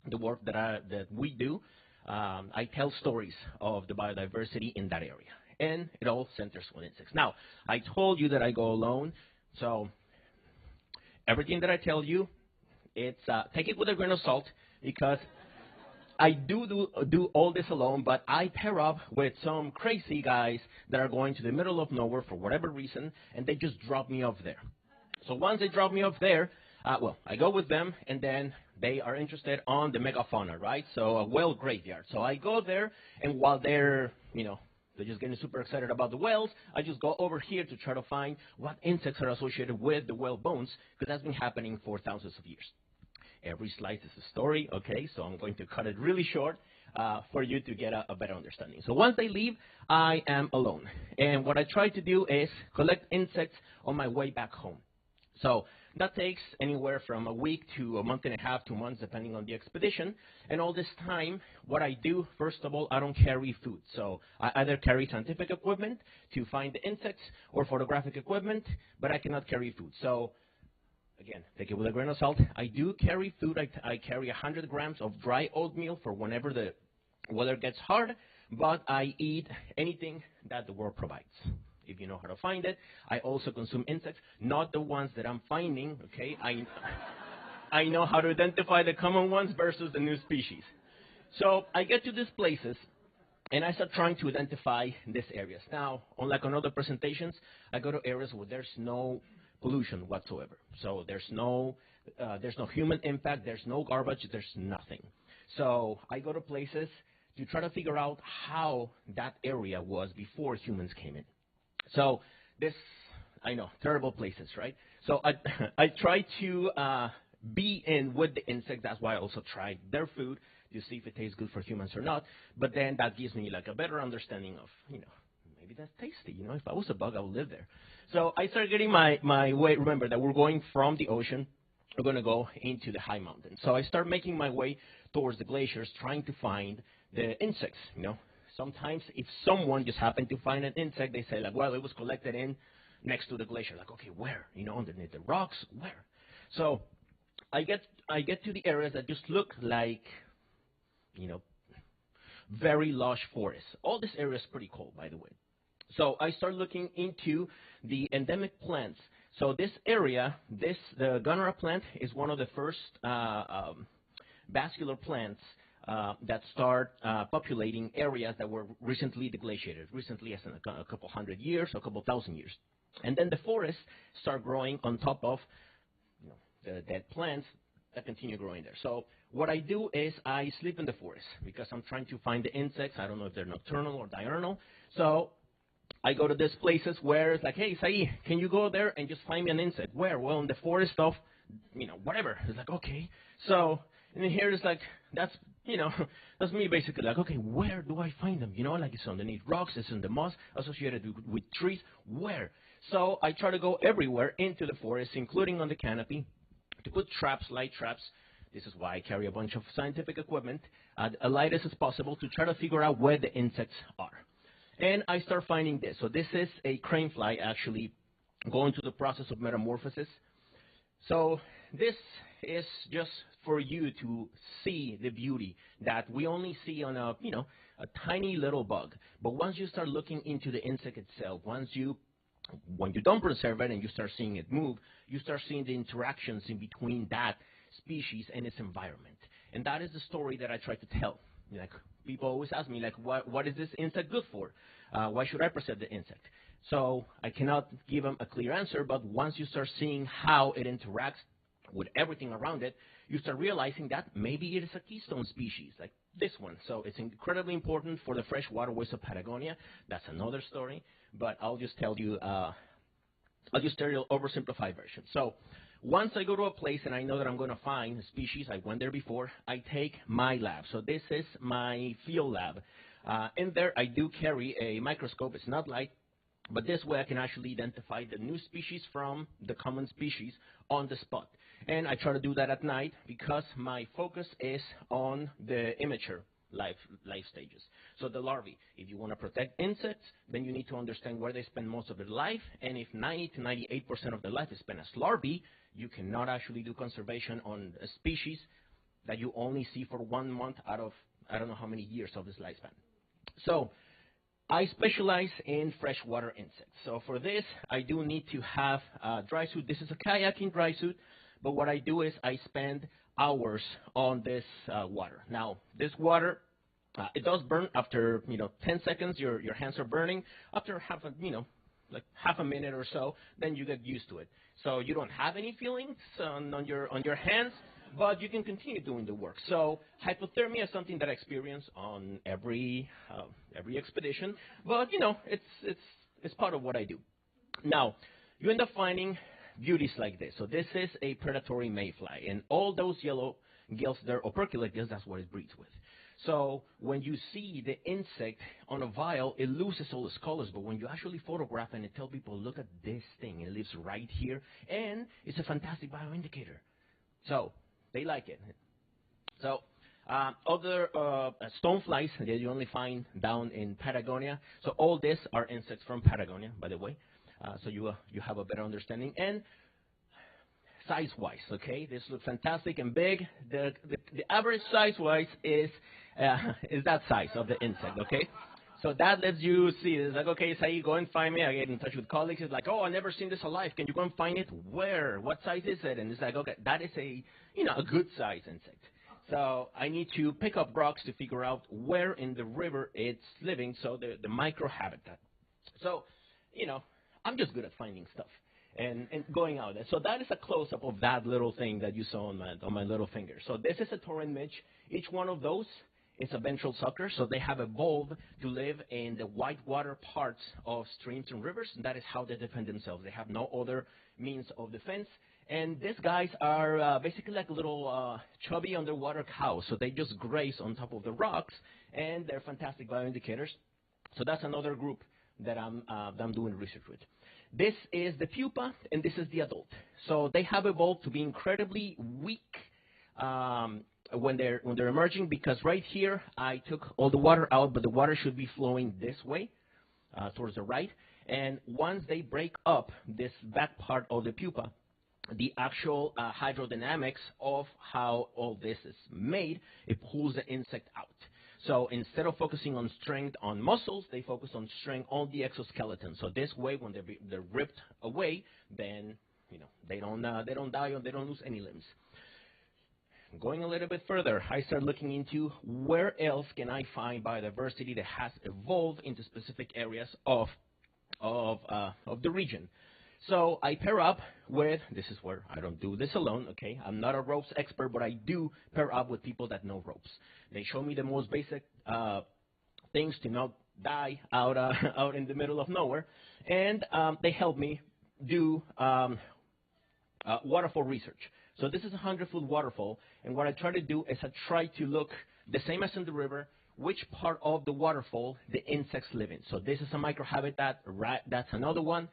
the work that we do. I tell stories of the biodiversity in that area, and it all centers on insects. Now, I told you that I go alone, so everything that I tell you, it's take it with a grain of salt, because I do all this alone, but I pair up with some crazy guys that are going to the middle of nowhere for whatever reason, and they just drop me off there. So once they drop me off there, well, I go with them, and then they are interested on the megafauna, right? So a whale graveyard. So I go there, and while they're just getting super excited about the whales, I just go over here to try to find what insects are associated with the whale bones, because that's been happening for thousands of years. Every slice is a story, okay? So I'm going to cut it really short for you to get a better understanding. So once they leave, I am alone. And what I try to do is collect insects on my way back home. So that takes anywhere from a week to a month and a half, 2 months, depending on the expedition. And all this time, what I do, first of all, I don't carry food. So I either carry scientific equipment to find the insects or photographic equipment, but I cannot carry food. So again, take it with a grain of salt. I do carry food. I carry 100 grams of dry oatmeal for whenever the weather gets hard, but I eat anything that the world provides. If you know how to find it. I also consume insects, not the ones that I'm finding, okay? I know how to identify the common ones versus the new species. So I get to these places, and I start trying to identify these areas. Now, unlike on other presentations, I go to areas where there's no pollution whatsoever. So there's no human impact, there's no garbage, there's nothing. So I go to places to try to figure out how that area was before humans came in. So this, I know, terrible places, right? So I try to be in with the insects. That's why I also try their food to see if it tastes good for humans or not. But then that gives me like a better understanding of, maybe that's tasty. If I was a bug, I would live there. So I started getting my way. Remember that we're going from the ocean. We're going to go into the high mountains. So I start making my way towards the glaciers, trying to find the insects, Sometimes if someone just happened to find an insect, they say, like, well, it was collected in next to the glacier. Like, okay, where? Underneath the rocks? Where? So I get to the areas that just look like, very lush forests. All this area is pretty cold, by the way. So I start looking into the endemic plants. So this area, the Gunnera plant is one of the first vascular plants that start populating areas that were recently deglaciated, recently as in a couple hundred years, a couple thousand years. And then the forests start growing on top of the dead plants that continue growing there. So what I do is I sleep in the forest because I'm trying to find the insects. I don't know if they're nocturnal or diurnal. So I go to these places where it's like, hey, Saeed, can you go there and just find me an insect? Where? Well, in the forest of whatever. It's like, okay. So, and then here it's like, that's me basically like, okay, where do I find them? Like it's underneath rocks, it's in the moss, associated with trees. Where? So I try to go everywhere into the forest, including on the canopy, to put traps, light traps. This is why I carry a bunch of scientific equipment, as light as possible, to try to figure out where the insects are. And I start finding this. So this is a crane fly actually going through the process of metamorphosis. So this is just for you to see the beauty that we only see on a tiny little bug. But once you start looking into the insect itself, when you don't preserve it and you start seeing it move, you start seeing the interactions in between that species and its environment. And that is the story that I try to tell. Like, people always ask me, like, what is this insect good for? Why should I preserve the insect? So I cannot give them a clear answer, but once you start seeing how it interacts with everything around it, you start realizing that maybe it is a keystone species, like this one. So it's incredibly important for the fresh waterways of Patagonia. That's another story, but I'll just tell you oversimplified version. So once I go to a place and I know that I'm going to find a species, I went there before, I take my lab. So this is my field lab. In there, I do carry a microscope. It's not light, but this way I can actually identify the new species from the common species on the spot. And I try to do that at night because my focus is on the immature life stages. So the larvae, if you want to protect insects, then you need to understand where they spend most of their life. And if 90 to 98% of their life is spent as larvae, you cannot actually do conservation on a species that you only see for 1 month out of I don't know how many years of its lifespan. So I specialize in freshwater insects. So for this, I do need to have a dry suit. This is a kayaking dry suit, but what I do is I spend hours on this water. Now, this water, it does burn after 10 seconds. Your hands are burning. After half a minute or so, then you get used to it. So you don't have any feelings on your hands, but you can continue doing the work. So hypothermia is something that I experience on every expedition, but it's part of what I do. Now, you end up finding beauties like this. So this is a predatory mayfly, and all those yellow gills, they're operculate gills. That's what it breeds with. So when you see the insect on a vial, it loses all its colors. But when you actually photograph and tell people, look at this thing, it lives right here, and it's a fantastic bioindicator. So they like it. So other stoneflies that you only find down in Patagonia. So all these are insects from Patagonia, by the way. So you have a better understanding. And size-wise, okay, this looks fantastic and big. The average size-wise is that size of the insect, okay? So that lets you see. It's like, okay, Saeed, go and find me. I get in touch with colleagues. It's like, oh, I've never seen this alive. Can you go and find it? Where? What size is it? And it's like, okay, that is a good size insect. So I need to pick up rocks to figure out where in the river it's living, so the microhabitat. So, I'm just good at finding stuff and going out there. So that is a close-up of that little thing that you saw on my little finger. So this is a torrent midge. Each one of those is a ventral sucker, so they have evolved to live in the whitewater parts of streams and rivers, and that is how they defend themselves. They have no other means of defense. And these guys are basically like little chubby underwater cows, so they just graze on top of the rocks, and they're fantastic bioindicators. So that's another group that I'm doing research with. This is the pupa, and this is the adult. So they have evolved to be incredibly weak when they're emerging, because right here I took all the water out, but the water should be flowing this way towards the right. And once they break up this back part of the pupa, the actual hydrodynamics of how all this is made, it pulls the insect out. So instead of focusing on strength on muscles, they focus on strength on the exoskeleton. So this way, when they're ripped away, then they don't die or they don't lose any limbs. Going a little bit further, I start looking into where else can I find biodiversity that has evolved into specific areas of the region. So I pair up with, this is where I don't do this alone, okay? I'm not a ropes expert, but I do pair up with people that know ropes. They show me the most basic things to not die out in the middle of nowhere, and they help me do waterfall research. So this is a 100-foot waterfall, and what I try to do is I try to look the same as in the river, which part of the waterfall the insects live in. So this is a microhabitat, that's another one,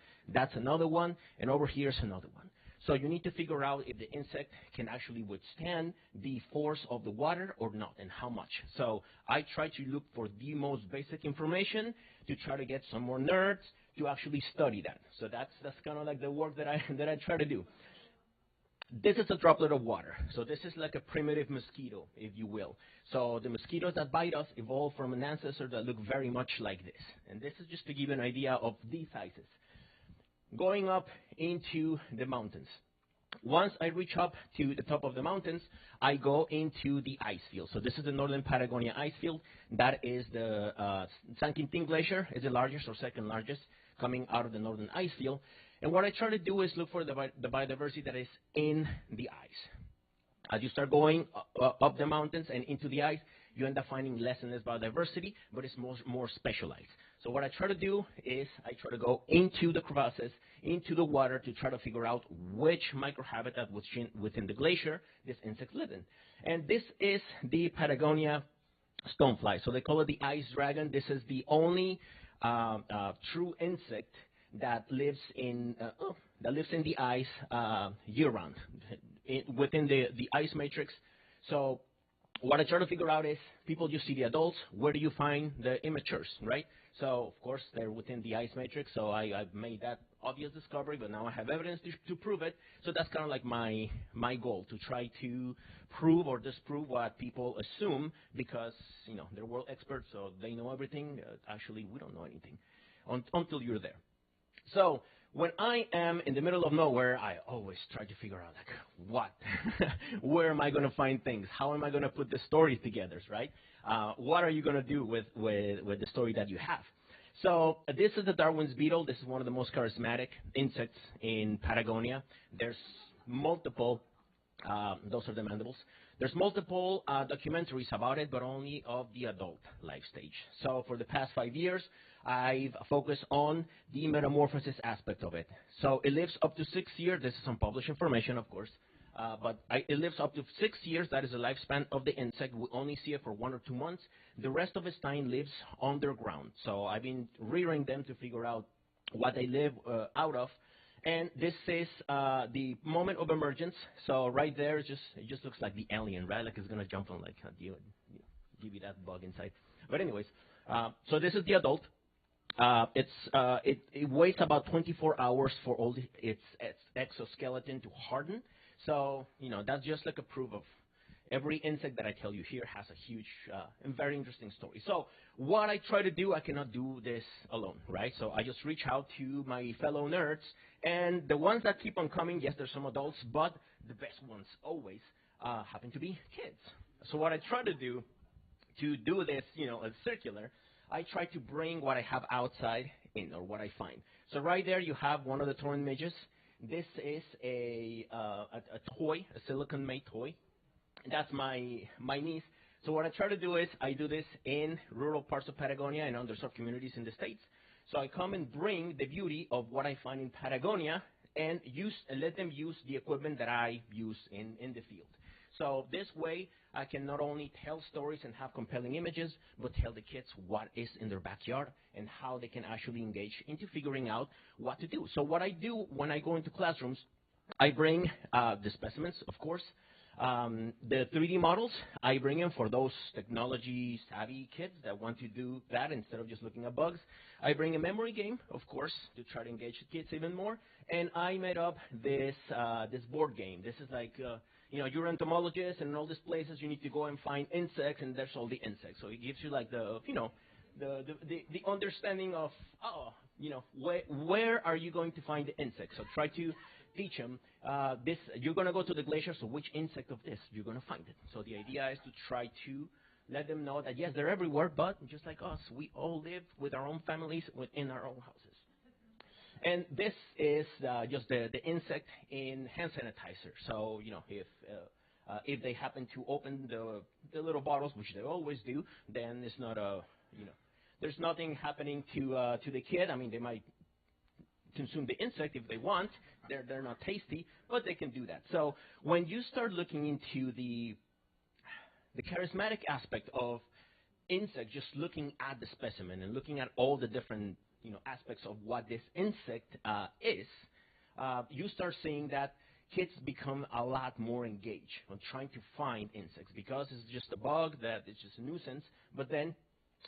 and over here is another one. So you need to figure out if the insect can actually withstand the force of the water or not, and how much. So I try to look for the most basic information to try to get some more nerds to actually study that. So that's kind of like the work that I try to do. This is a droplet of water. So this is like a primitive mosquito, if you will. So the mosquitoes that bite us evolved from an ancestor that look very much like this. And this is just to give you an idea of these sizes. Going up into the mountains. Once I reach up to the top of the mountains, I go into the ice field. So this is the northern Patagonia ice field. That is the San Quintin Glacier, is the largest or second largest, coming out of the northern ice field. And what I try to do is look for the biodiversity that is in the ice. As you start going up the mountains and into the ice, you end up finding less and less biodiversity, but it's more specialized. So what I try to do is I try to go into the crevasses, into the water, to try to figure out which microhabitat within the glacier this insect lives in. And this is the Patagonia stonefly. So they call it the ice dragon. This is the only true insect that lives in the ice year-round within the ice matrix. So what I try to figure out is people just see the adults. Where do you find the immatures, right? So of course they're within the ice matrix. So I've made that obvious discovery, but now I have evidence to prove it. So that's kind of like my goal, to try to prove or disprove what people assume, because they're world experts, so they know everything. Actually, we don't know anything until you're there. So when I am in the middle of nowhere, I always try to figure out, what? Where am I going to find things? How am I going to put the stories together, right? What are you going to do with the story that you have? So this is the Darwin's beetle. This is one of the most charismatic insects in Patagonia. There's multiple, those are the mandibles. There's multiple documentaries about it, but only of the adult life stage. So for the past 5 years, I've focused on the metamorphosis aspect of it. So it lives up to 6 years. This is some published information, of course. But it lives up to 6 years. That is the lifespan of the insect. We only see it for 1 or 2 months. The rest of its time lives underground. So I've been rearing them to figure out what they live out of. And this is the moment of emergence. So right there, it just looks like the alien, right? Like it's going to jump on, give you that bug inside. But anyways, so this is the adult. It waits about 24 hours for all its exoskeleton to harden. So, that's just like a proof of every insect that I tell you here has a huge and very interesting story. So what I try to do, I cannot do this alone, right? So I just reach out to my fellow nerds, and the ones that keep on coming, yes, there's some adults, but the best ones always happen to be kids. So what I try to do this, as circular, I try to bring what I have outside in, or what I find. So right there you have one of the thorn midges. This is a toy, a silicon-made toy. That's my niece. So what I try to do is I do this in rural parts of Patagonia and underserved communities in the States. So I come and bring the beauty of what I find in Patagonia and let them use the equipment that I use in the field. So this way, I can not only tell stories and have compelling images, but tell the kids what is in their backyard and how they can actually engage into figuring out what to do. So what I do when I go into classrooms, I bring the specimens, of course. The 3D models, I bring in for those technology-savvy kids that want to do that instead of just looking at bugs. I bring a memory game, of course, to try to engage the kids even more. And I made up this board game. This is like... you're an entomologist, and in all these places you need to go and find insects, and there's all the insects. So it gives you like the understanding of, where are you going to find the insects? So try to teach them you're going to go to the glacier, so which insect of this you're going to find it. So the idea is to try to let them know that, yes, they're everywhere, but just like us, we all live with our own families within our own houses. And this is just the insect in hand sanitizer. So, if they happen to open the little bottles, which they always do, then it's not there's nothing happening to the kid. I mean, they might consume the insect if they want. They're not tasty, but they can do that. So when you start looking into the charismatic aspect of insect, just looking at the specimen and looking at all the different aspects of what this insect is, you start seeing that kids become a lot more engaged on trying to find insects because it's just a bug that it's just a nuisance, but then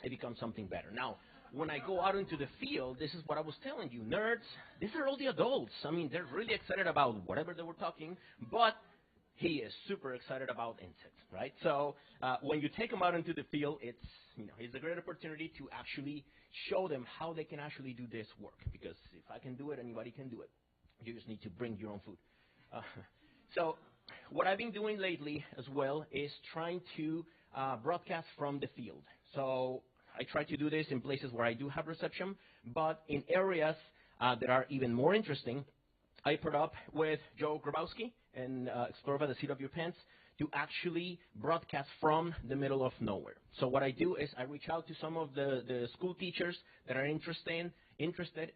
it becomes something better. Now, when I go out into the field, this is what I was telling you, nerds, these are all the adults. I mean, they're really excited about whatever they were talking, but he is super excited about insects, right? So when you take them out into the field, it's a great opportunity to actually show them how they can actually do this work. Because if I can do it, anybody can do it. You just need to bring your own food. So what I've been doing lately as well is trying to broadcast from the field. So I try to do this in places where I do have reception, but in areas that are even more interesting, I put up with Joe Grabowski and Explore by the Seat of Your Pants to actually broadcast from the middle of nowhere. So what I do is I reach out to some of the school teachers that are interested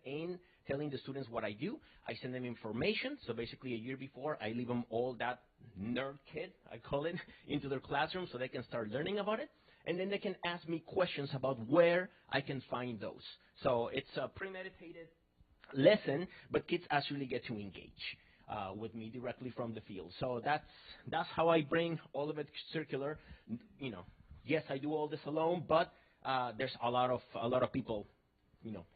in telling the students what I do. I send them information. So basically a year before, I leave them all that nerd kid, I call it, into their classroom so they can start learning about it. And then they can ask me questions about where I can find those. So it's a premeditated lesson, but kids actually get to engage with me directly from the field. So that's how I bring all of it circular. Yes, I do all this alone, but there's a lot of people,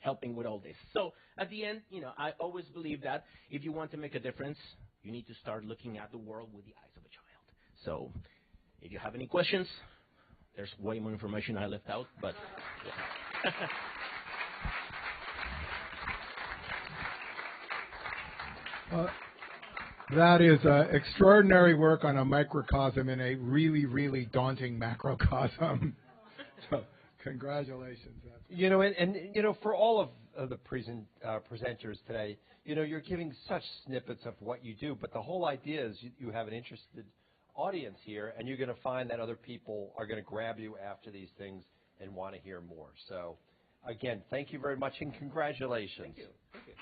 helping with all this. So at the end, I always believe that if you want to make a difference, you need to start looking at the world with the eyes of a child. So if you have any questions, there's way more information I left out, but yeah. That is extraordinary work on a microcosm in a really, really daunting macrocosm. So, congratulations. For all of the presenters today, you're giving such snippets of what you do, but the whole idea is you have an interested audience here, and you're going to find that other people are going to grab you after these things and want to hear more. So, again, thank you very much, and congratulations. Thank you. Thank you.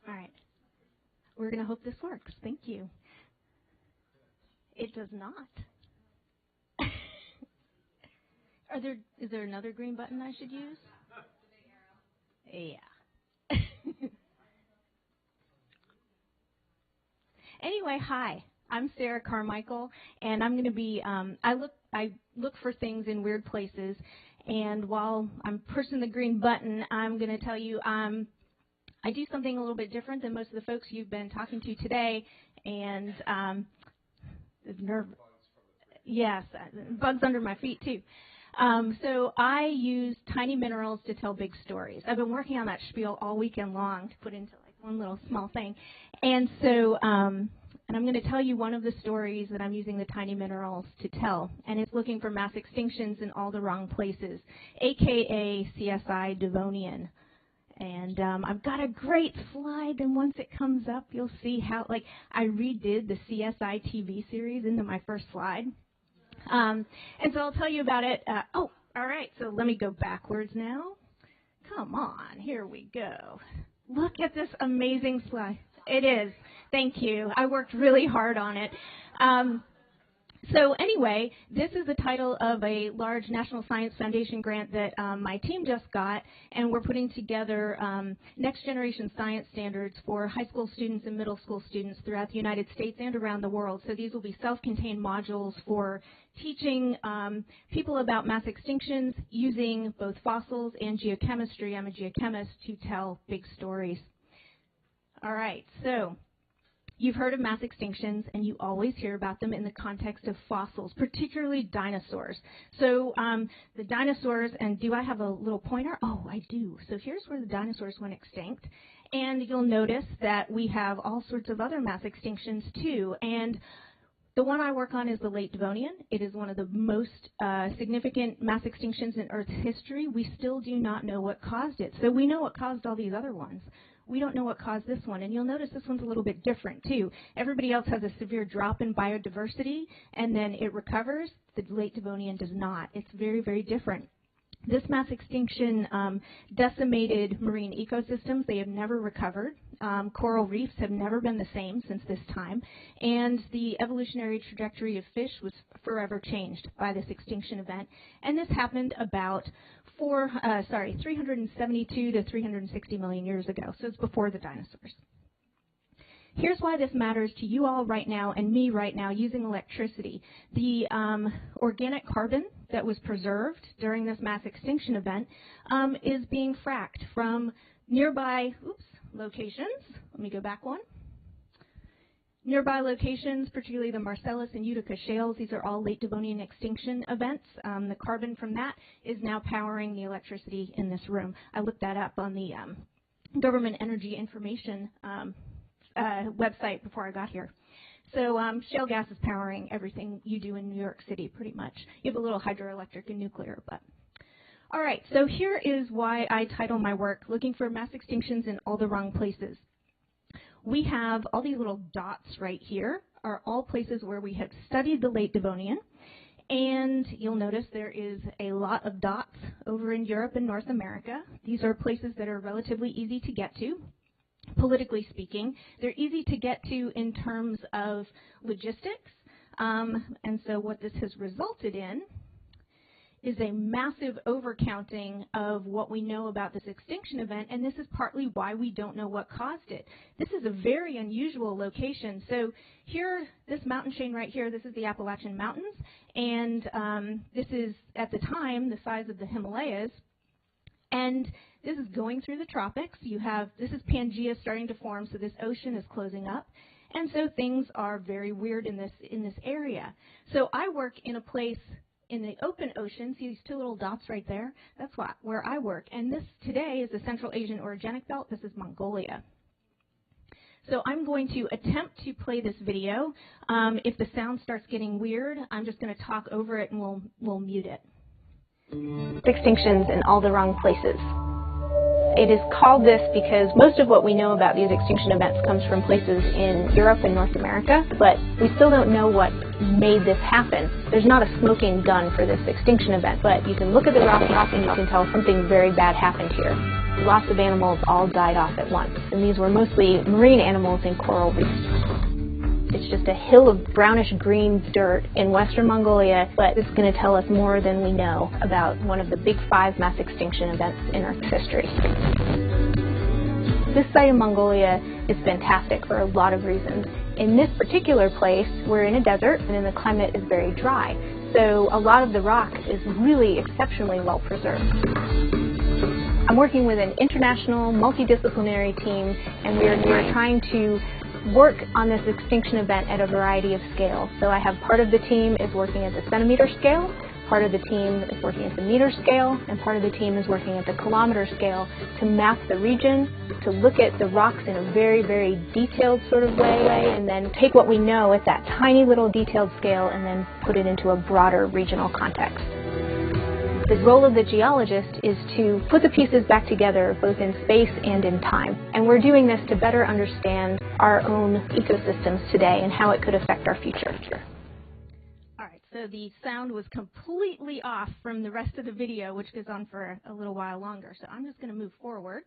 All right. We're going to hope this works. Thank you. It does not. Is there another green button I should use? Yeah. Anyway, hi. I'm Sarah Carmichael, and I'm going to be. I look for things in weird places, and while I'm pushing the green button, I'm going to tell you I do something a little bit different than most of the folks you've been talking to today, and yes, bugs under my feet too. So I use tiny minerals to tell big stories. I've been working on that spiel all weekend long to put into like one little small thing, and so and I'm going to tell you one of the stories that I'm using the tiny minerals to tell, and it's looking for mass extinctions in all the wrong places, aka CSI Devonian. And I've got a great slide, and once it comes up, you'll see how, I redid the CSI TV series into my first slide. And so I'll tell you about it. All right, so let me go backwards now. Come on, here we go. Look at this amazing slide. It is. Thank you. I worked really hard on it. So anyway, this is the title of a large National Science Foundation grant that my team just got, and we're putting together next generation science standards for high school students and middle school students throughout the United States and around the world. So these will be self-contained modules for teaching people about mass extinctions using both fossils and geochemistry. I'm a geochemist to tell big stories. All right, so you've heard of mass extinctions, and you always hear about them in the context of fossils, particularly dinosaurs. So the dinosaurs, and do I have a little pointer? Oh, I do. So here's where the dinosaurs went extinct. And you'll notice that we have all sorts of other mass extinctions, too. And The one I work on is the late Devonian. It is one of the most significant mass extinctions in Earth's history. We still do not know what caused it. So we know what caused all these other ones. We don't know what caused this one. And you'll notice this one's a little bit different, too. Everybody else has a severe drop in biodiversity, and then it recovers. The late Devonian does not. It's very, very different. This mass extinction decimated marine ecosystems. They have never recovered. Coral reefs have never been the same since this time. And the evolutionary trajectory of fish was forever changed by this extinction event. And this happened about 372 to 360 million years ago. So it's before the dinosaurs. Here's why this matters to you all right now and me right now using electricity. The organic carbon that was preserved during this mass extinction event is being fracked from nearby locations. Let me go back one. Nearby locations, particularly the Marcellus and Utica shales, these are all late Devonian extinction events. The carbon from that is now powering the electricity in this room. I looked that up on the Government Energy Information website before I got here. So shale gas is powering everything you do in New York City, pretty much. You have a little hydroelectric and nuclear, but. All right, so here is why I title my work, Looking for Mass Extinctions in All the Wrong Places. We have all these little dots right here are all places where we have studied the late Devonian. And you'll notice there is a lot of dots over in Europe and North America. These are places that are relatively easy to get to. Politically speaking, they're easy to get to in terms of logistics. And so what this has resulted in is a massive overcounting of what we know about this extinction event, and this is partly why we don't know what caused it. This is a very unusual location. So here, this mountain chain right here, this is the Appalachian Mountains, and this is, at the time, the size of the Himalayas. And this is going through the tropics. This is Pangea starting to form, so this ocean is closing up. And so things are very weird in this area. So I work in a place in the open ocean. See these two little dots right there? That's where I work. And this today is the Central Asian Orogenic Belt. This is Mongolia. So I'm going to attempt to play this video. If the sound starts getting weird, I'm just going to talk over it and we'll mute it. Extinctions in all the wrong places. It is called this because most of what we know about these extinction events comes from places in Europe and North America, but we still don't know what made this happen. There's not a smoking gun for this extinction event, but you can look at the rock and you can tell something very bad happened here. Lots of animals all died off at once, and these were mostly marine animals in coral reefs. It's just a hill of brownish-green dirt in western Mongolia, but it's going to tell us more than we know about one of the big 5 mass extinction events in Earth's history. This site in Mongolia is fantastic for a lot of reasons. In this particular place, we're in a desert, and then the climate is very dry. So a lot of the rock is really exceptionally well preserved. I'm working with an international, multidisciplinary team, and we're trying to work on this extinction event at a variety of scales. So I have part of the team is working at the centimeter scale, part of the team is working at the meter scale, and part of the team is working at the kilometer scale to map the region, to look at the rocks in a very, very detailed sort of way, and then take what we know at that tiny little detailed scale and then put it into a broader regional context. The role of the geologist is to put the pieces back together both in space and in time. And we're doing this to better understand our own ecosystems today and how it could affect our future. All right, so the sound was completely off from the rest of the video, which goes on for a little while longer. So I'm just going to move forward.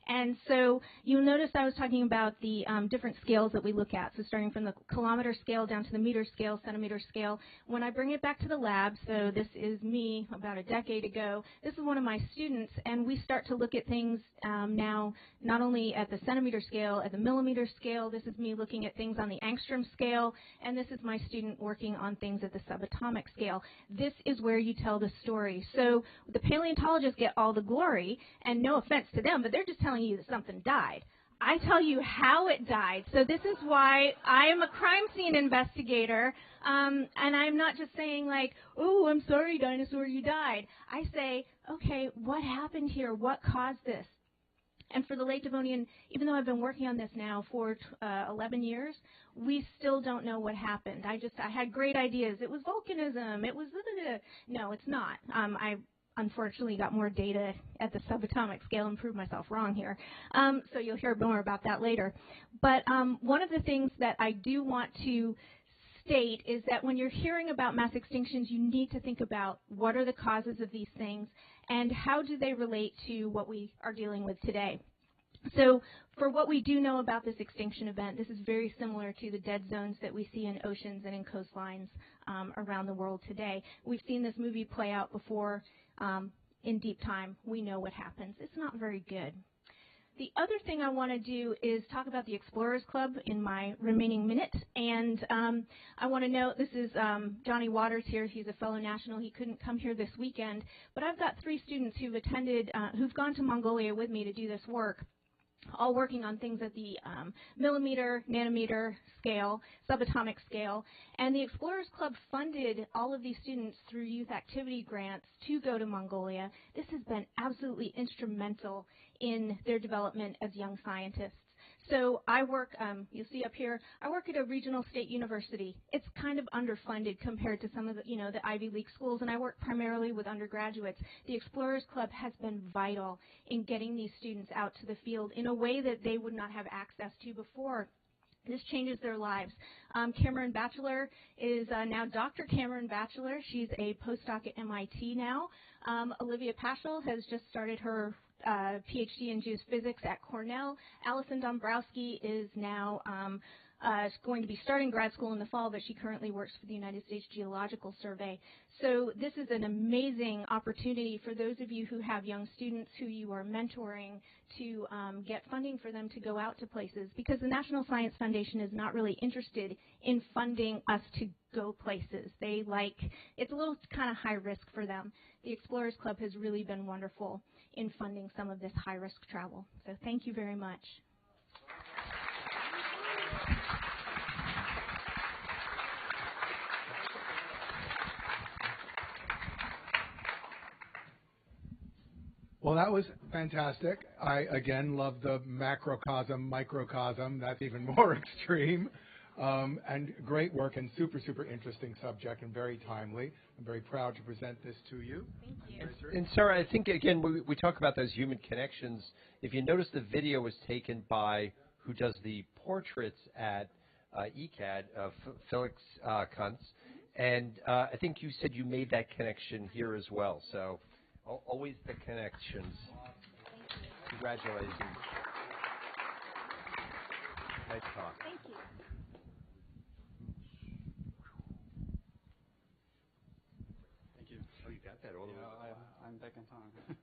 And so you'll notice I was talking about the different scales that we look at. So starting from the kilometer scale down to the meter scale, centimeter scale. When I bring it back to the lab, so this is me about a decade ago, this is one of my students, and we start to look at things now not only at the centimeter scale, at the millimeter scale. This is me looking at things on the angstrom scale, and this is my student working on things at the subatomic scale. This is where you tell the story. So the paleontologists get all the glory, and no offense to them, but they're just telling you that something died. I tell you how it died. So this is why I am a crime scene investigator, and I'm not just saying like, oh, I'm sorry, dinosaur, you died. I say, okay, what happened here? What caused this? And for the late Devonian, even though I've been working on this now for 11 years, we still don't know what happened. I had great ideas. It was volcanism. It was no, it's not. I unfortunately got more data at the subatomic scale and proved myself wrong here. So you'll hear more about that later. But one of the things that I do want to state is that when you're hearing about mass extinctions, you need to think about what are the causes of these things and how do they relate to what we are dealing with today. So for what we do know about this extinction event, this is very similar to the dead zones that we see in oceans and in coastlines around the world today. We've seen this movie play out before in deep time. We know what happens. It's not very good. The other thing I want to do is talk about the Explorers Club in my remaining minute. And I want to note, this is Johnny Waters here. He's a fellow national. He couldn't come here this weekend. But I've got 3 students who've attended, who've gone to Mongolia with me to do this work, all working on things at the millimeter, nanometer scale, subatomic scale. And the Explorers Club funded all of these students through youth activity grants to go to Mongolia. This has been absolutely instrumental in their development as young scientists. So I work, you'll see up here, I work at a regional state university. It's kind of underfunded compared to some of the, the Ivy League schools, and I work primarily with undergraduates. The Explorers Club has been vital in getting these students out to the field in a way that they would not have access to before. This changes their lives. Cameron Batchelor is now Dr. Cameron Batchelor. She's a postdoc at MIT now. Olivia Paschal has just started her PhD in geophysics at Cornell. Allison Dombrowski is now going to be starting grad school in the fall, but she currently works for the United States Geological Survey. So this is an amazing opportunity for those of you who have young students who you are mentoring to get funding for them to go out to places, because the National Science Foundation is not really interested in funding us to go places. It's a little kind of high risk for them. The Explorers Club has really been wonderful in funding some of this high-risk travel. So thank you very much. Well, that was fantastic. I, again, love the macrocosm, microcosm. That's even more extreme. And great work and super, super interesting subject and very timely. I'm very proud to present this to you. Thank you. And Sarah, I think, again, we talk about those human connections. If you notice, the video was taken by who does the portraits at ECAD, Felix Kuntz. And I think you said you made that connection here as well. So always the connections. Congratulations. Nice talk. Thank you. Thank you. Oh, you got that all the way. I'm back in time.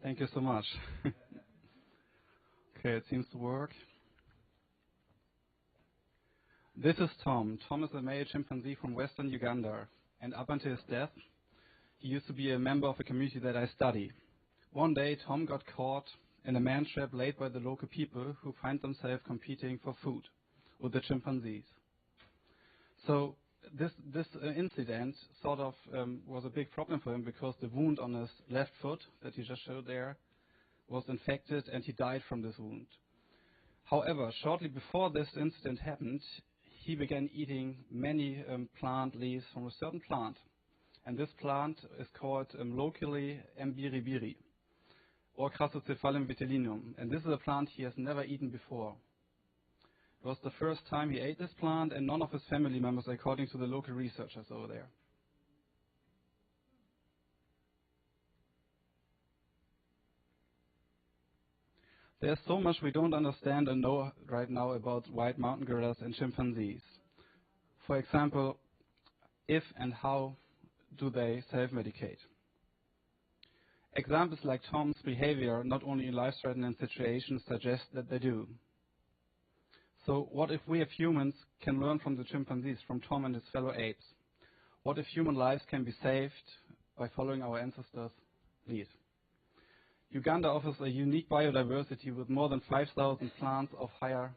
Thank you so much. Okay, it seems to work. This is Tom. Tom is a male chimpanzee from western Uganda, and up until his death, he used to be a member of a community that I study. One day, Tom got caught in a man trap laid by the local people who find themselves competing for food with the chimpanzees. So this incident sort of was a big problem for him, because the wound on his left foot that you just showed there was infected, and he died from this wound. However, shortly before this incident happened, he began eating many plant leaves from a certain plant. And this plant is called locally mbiribiri, or Crassophyllum vitellinum. And this is a plant he has never eaten before. It was the first time he ate this plant, and none of his family members, according to the local researchers over there. There's so much we don't understand and know right now about white mountain gorillas and chimpanzees. For example, if and how do they self-medicate? Examples like Tom's behavior, not only in life-threatening situations, suggest that they do. So what if we as humans can learn from the chimpanzees, from Tom and his fellow apes? What if human lives can be saved by following our ancestors' lead? Uganda offers a unique biodiversity with more than 5,000 plants of higher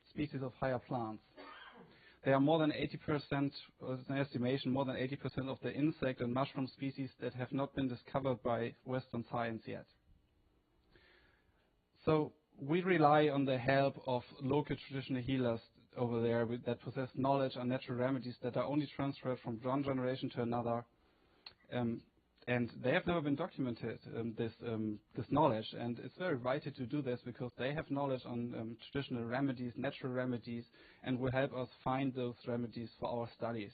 species of higher plants. There are more than 80%, or it's an estimation, more than 80% of the insect and mushroom species that have not been discovered by Western science yet. So we rely on the help of local traditional healers over there that possess knowledge on natural remedies that are only transferred from one generation to another. And they have never been documented, this knowledge. And it's very vital to do this because they have knowledge on traditional remedies, natural remedies, and will help us find those remedies for our studies.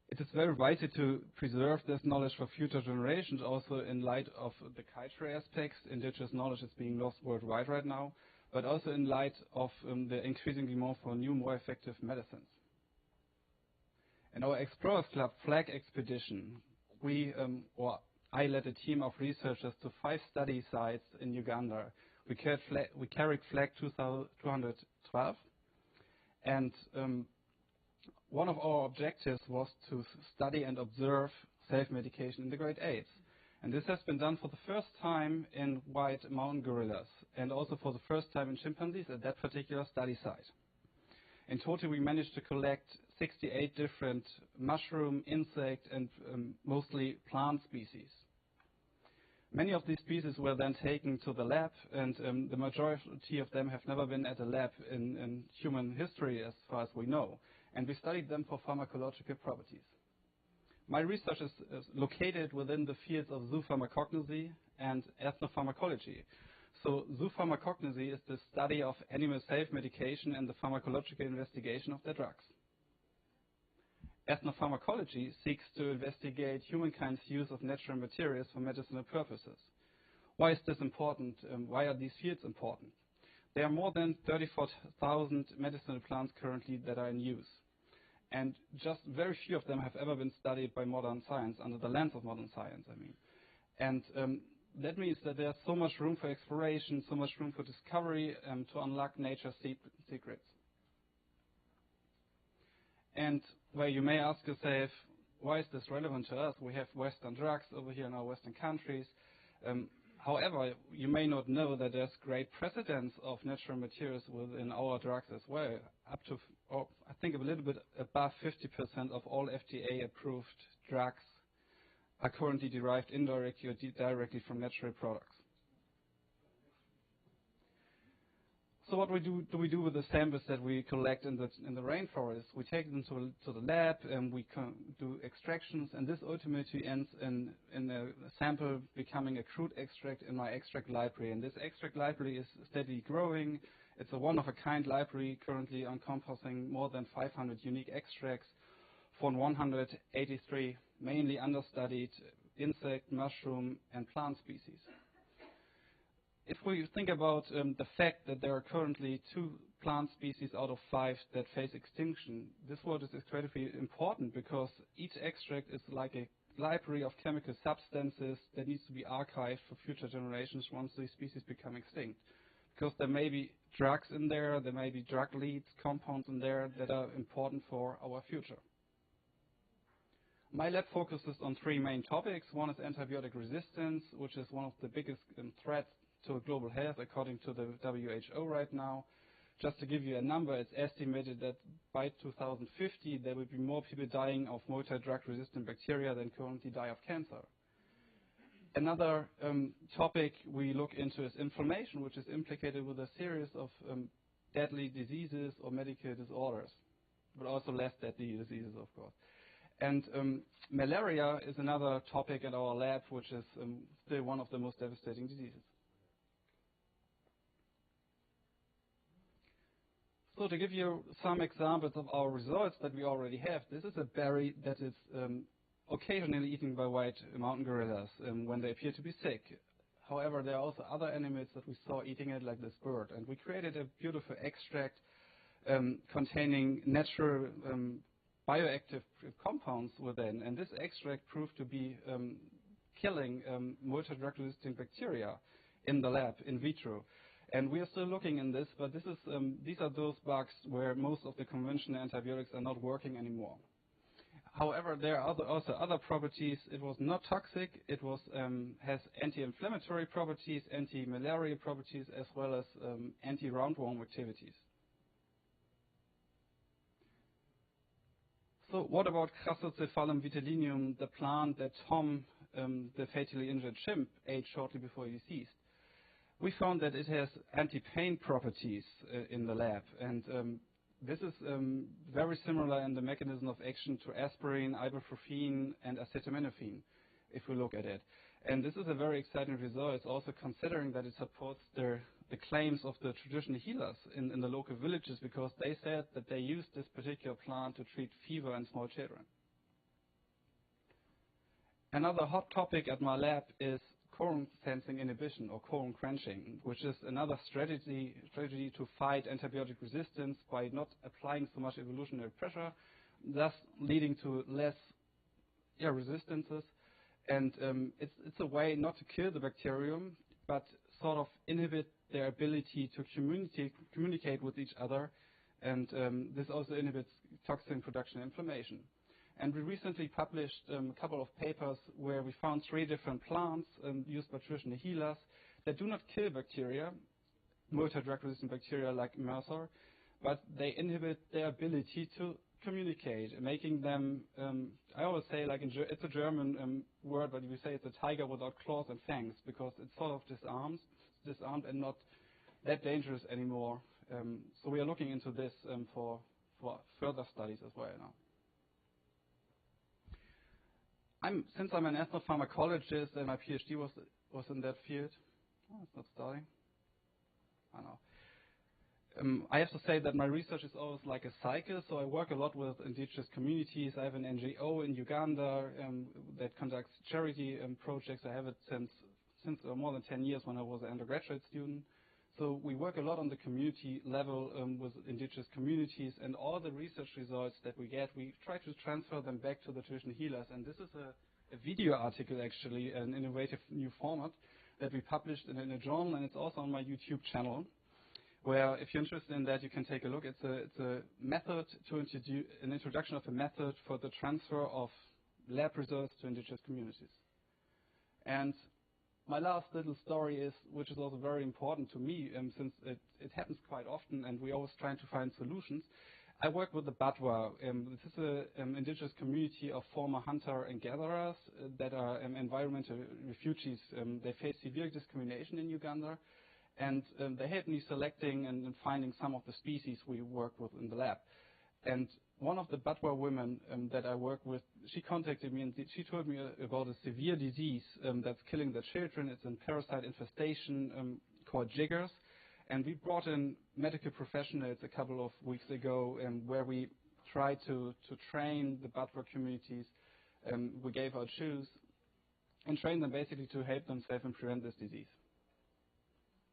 It is very vital to preserve this knowledge for future generations, also in light of the cultural aspects. Indigenous knowledge is being lost worldwide right now, but also in light of the increasing demand for new, more effective medicines. In our Explorers Club flag expedition, I led a team of researchers to 5 study sites in Uganda. We carried flag 212, and one of our objectives was to study and observe self-medication in the Great Apes. And this has been done for the first time in white mountain gorillas, and also for the first time in chimpanzees at that particular study site. In total, we managed to collect 68 different mushroom, insect, and mostly plant species. Many of these species were then taken to the lab, and the majority of them have never been at a lab in human history as far as we know. And we studied them for pharmacological properties. My research is located within the fields of zoopharmacognosy and ethnopharmacology. So zoopharmacognosy is the study of animal self-medication and the pharmacological investigation of their drugs. Ethnopharmacology seeks to investigate humankind's use of natural materials for medicinal purposes. Why is this important? Why are these fields important? There are more than 34,000 medicinal plants currently that are in use. And just very few of them have ever been studied by modern science, under the lens of modern science, I mean. And that means that there's so much room for exploration, so much room for discovery to unlock nature's secrets. And where you may ask yourself, why is this relevant to us? We have Western drugs over here in our Western countries. However, you may not know that there's great precedence of natural materials within our drugs as well. Up to, I think a little bit above 50% of all FDA-approved drugs are currently derived indirectly or directly from natural products. So what do we do with the samples that we collect in the rainforest? We take them to the lab and we do extractions, and this ultimately ends in a sample becoming a crude extract in my extract library. And this extract library is steadily growing. It's a one-of-a-kind library currently encompassing more than 500 unique extracts from 183 mainly understudied insect, mushroom, and plant species. If we think about the fact that there are currently 2 plant species out of 5 that face extinction, this word is incredibly important because each extract is like a library of chemical substances that needs to be archived for future generations once these species become extinct. Because there may be drugs in there may be drug leads, compounds in there that are important for our future. My lab focuses on 3 main topics. One is antibiotic resistance, which is one of the biggest threats to global health according to the WHO right now. Just to give you a number, it's estimated that by 2050 there will be more people dying of multi-drug resistant bacteria than currently die of cancer. Another topic we look into is inflammation, which is implicated with a series of deadly diseases or medical disorders, but also less deadly diseases, of course. And malaria is another topic in our lab, which is still one of the most devastating diseases. So to give you some examples of our results that we already have, this is a berry that is occasionally eaten by white mountain gorillas when they appear to be sick. However, there are also other animals that we saw eating it, like this bird. And we created a beautiful extract containing natural bioactive compounds within. And this extract proved to be killing multi-drug resistant bacteria in the lab, in vitro. And we are still looking in this, but these are those bugs where most of the conventional antibiotics are not working anymore. However, there are also other properties. It was not toxic. It has anti-inflammatory properties, anti-malaria properties, as well as anti-roundworm activities. So what about Crassophyllum vitellinum, the plant that Tom, the fatally injured chimp, ate shortly before he deceased? We found that it has anti-pain properties in the lab, and this is very similar in the mechanism of action to aspirin, ibuprofen, and acetaminophen, if we look at it. And this is a very exciting result, also considering that it supports the claims of the traditional healers in the local villages, because they said that they used this particular plant to treat fever in small children. Another hot topic at my lab is coron sensing inhibition, or coron quenching, which is another strategy to fight antibiotic resistance by not applying so much evolutionary pressure, thus leading to less resistances. And it's a way not to kill the bacterium, but sort of inhibit their ability to communicate with each other. And this also inhibits toxin production and inflammation. And we recently published a couple of papers where we found 3 different plants used by traditional healers that do not kill bacteria, multi-drug resistant bacteria like MRSA, but they inhibit their ability to communicate, making them, I always say, like it's a German word, but we say it's a tiger without claws and fangs, because it's sort of disarmed and not that dangerous anymore. So we are looking into this for further studies as well now. Since I'm an ethnopharmacologist and my PhD was in that field. Oh, it's not starting. I know. I have to say that my research is always like a cycle, so I work a lot with indigenous communities. I have an NGO in Uganda that conducts charity projects. I have it since more than 10 years when I was an undergraduate student. So we work a lot on the community level with indigenous communities, and all the research results that we get, we try to transfer them back to the traditional healers. And this is a video article, actually, an innovative new format that we published in a journal, and it's also on my YouTube channel, where if you're interested in that, you can take a look. It's a method to introduce an introduction of a method for the transfer of lab results to indigenous communities. And my last little story is, which is also very important to me, since it happens quite often, and we're always trying to find solutions. I work with the Batwa. This is an indigenous community of former hunter and gatherers that are environmental refugees. They face severe discrimination in Uganda, and they helped me selecting and finding some of the species we work with in the lab. And one of the Batwa women that I work with, she contacted me and she told me about a severe disease that's killing the children. It's a parasite infestation called jiggers. And we brought in medical professionals a couple of weeks ago where we tried to train the Batwa communities. We gave out shoes and trained them basically to help themselves and prevent this disease.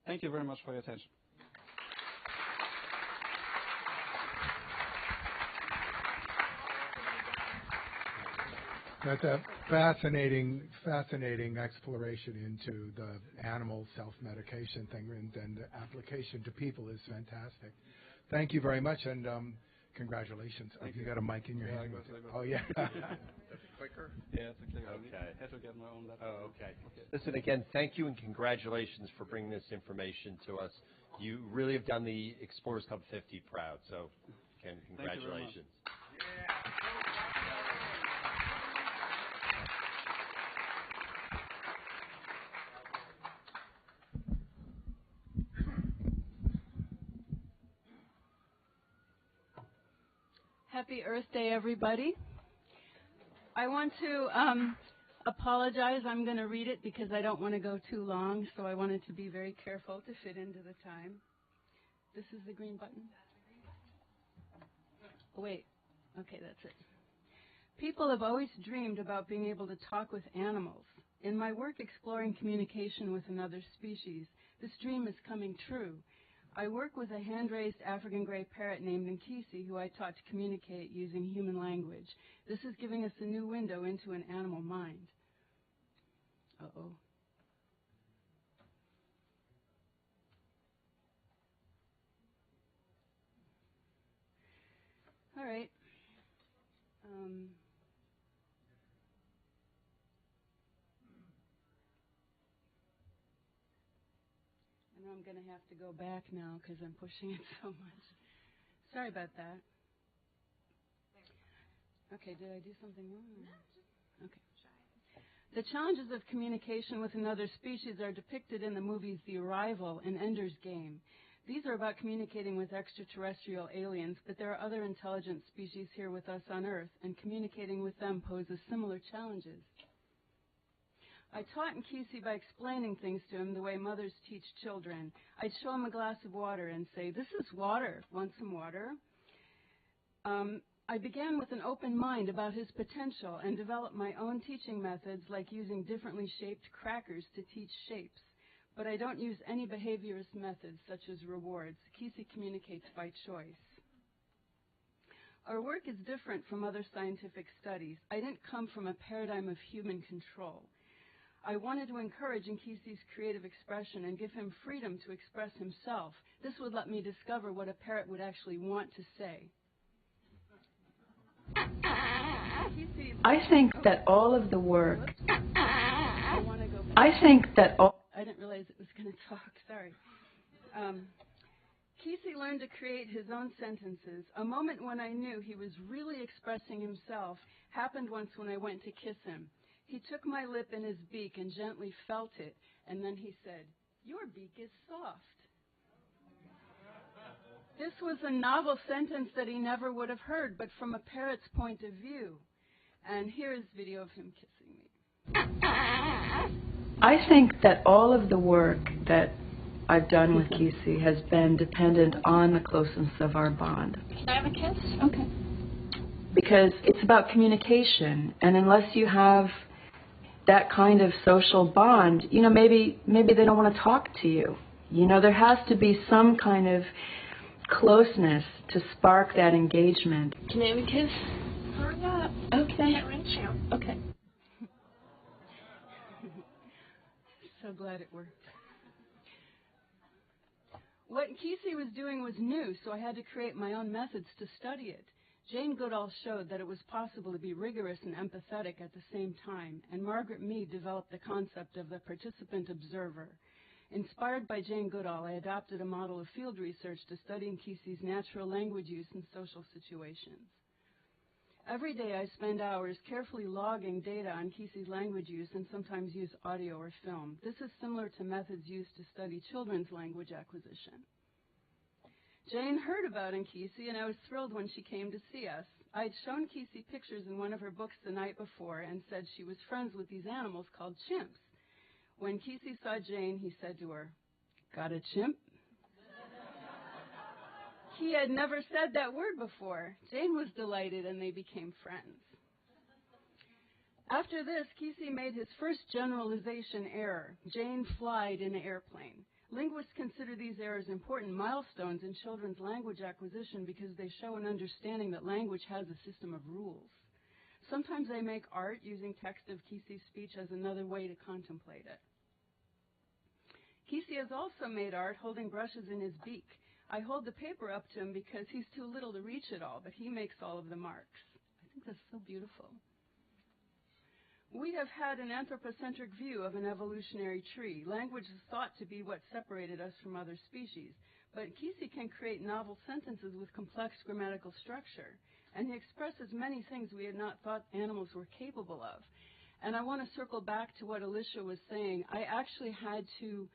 Thank you very much for your attention. That's a fascinating exploration into the animal self-medication thing, and the application to people is fantastic. Thank you very much, and congratulations. Thank you got a mic in your hand. Oh, yeah. That's clicker? Yeah, it's a clicker. Okay. I had to get my own laptop. Oh, okay. Listen, again, thank you and congratulations for bringing this information to us. You really have done the Explorers Club 50 proud, so again, congratulations. Happy Earth Day, everybody. I want to apologize. I'm going to read it because I don't want to go too long, so I wanted to be very careful to fit into the time. This is the green button? Oh, wait. Okay, that's it. People have always dreamed about being able to talk with animals. In my work exploring communication with another species, this dream is coming true. I work with a hand-raised African gray parrot named Nkisi, who I taught to communicate using human language. This is giving us a new window into an animal mind. Uh-oh. All right. I'm going to have to go back now because I'm pushing it so much. Sorry about that. Okay, did I do something wrong? Okay. The challenges of communication with another species are depicted in the movies The Arrival and Ender's Game. These are about communicating with extraterrestrial aliens, but there are other intelligent species here with us on Earth, and communicating with them poses similar challenges. I taught Nkisi by explaining things to him the way mothers teach children. I'd show him a glass of water and say, "This is water. Want some water?" I began with an open mind about his potential and developed my own teaching methods, like using differently shaped crackers to teach shapes. But I don't use any behaviorist methods such as rewards. Nkisi communicates by choice. Our work is different from other scientific studies. I didn't come from a paradigm of human control. I wanted to encourage Nkisi's creative expression and give him freedom to express himself. This would let me discover what a parrot would actually want to say. I think that all of the work, I didn't realize it was going to talk, sorry. Nkisi learned to create his own sentences. A moment when I knew he was really expressing himself happened once when I went to kiss him. He took my lip in his beak and gently felt it, and then he said, "Your beak is soft." This was a novel sentence that he never would have heard, but from a parrot's point of view. And here is video of him kissing me. I think that all of the work that I've done with Nkisi has been dependent on the closeness of our bond. Can I have a kiss? Okay. Because it's about communication, and unless you have that kind of social bond, you know, maybe they don't want to talk to you. You know, there has to be some kind of closeness to spark that engagement. Can I have a kiss? Hurry up. Okay. I can't reach you. Okay. So glad it worked. What Nkisi was doing was new, so I had to create my own methods to study it. Jane Goodall showed that it was possible to be rigorous and empathetic at the same time, and Margaret Mead developed the concept of the participant observer. Inspired by Jane Goodall, I adopted a model of field research to study Nkisi's natural language use in social situations. Every day I spend hours carefully logging data on Nkisi's language use and sometimes use audio or film. This is similar to methods used to study children's language acquisition. Jane heard about Nkisi, and I was thrilled when she came to see us. I had shown Nkisi pictures in one of her books the night before and said she was friends with these animals called chimps. When Nkisi saw Jane, he said to her, "Got a chimp?" He had never said that word before. Jane was delighted, and they became friends. After this, Nkisi made his first generalization error. Jane flied in an airplane. Linguists consider these errors important milestones in children's language acquisition because they show an understanding that language has a system of rules. Sometimes they make art using text of Nkisi's speech as another way to contemplate it. Nkisi has also made art holding brushes in his beak. I hold the paper up to him because he's too little to reach it all, but he makes all of the marks. I think that's so beautiful. We have had an anthropocentric view of an evolutionary tree. Language is thought to be what separated us from other species, but Nkisi can create novel sentences with complex grammatical structure, and he expresses many things we had not thought animals were capable of. And I want to circle back to what Alicia was saying. I actually had to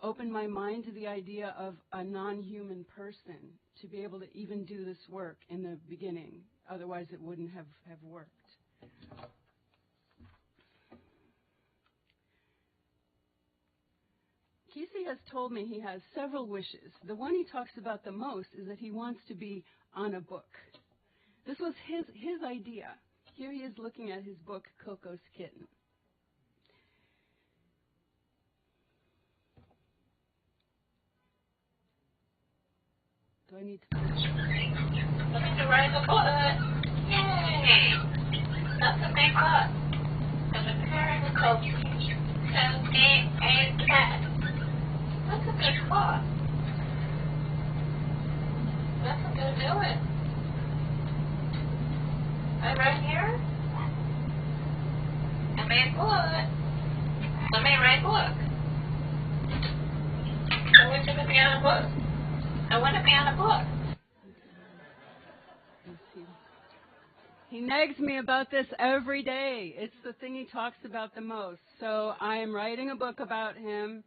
open my mind to the idea of a non-human person to be able to even do this work in the beginning. Otherwise, it wouldn't have worked. Nkisi has told me he has several wishes. The one he talks about the most is that he wants to be on a book. This was his idea. Here he is looking at his book, Coco's Kitten. Do I need to? Let me do right in the book. Yay! That's a big book. And a parent and coach. And a cat. That's a big book. That's a good do it. Right here? I made book. Let me write book. I want you to be on a book. I want to be on a book. He nags me about this every day. It's the thing he talks about the most. So I am writing a book about him,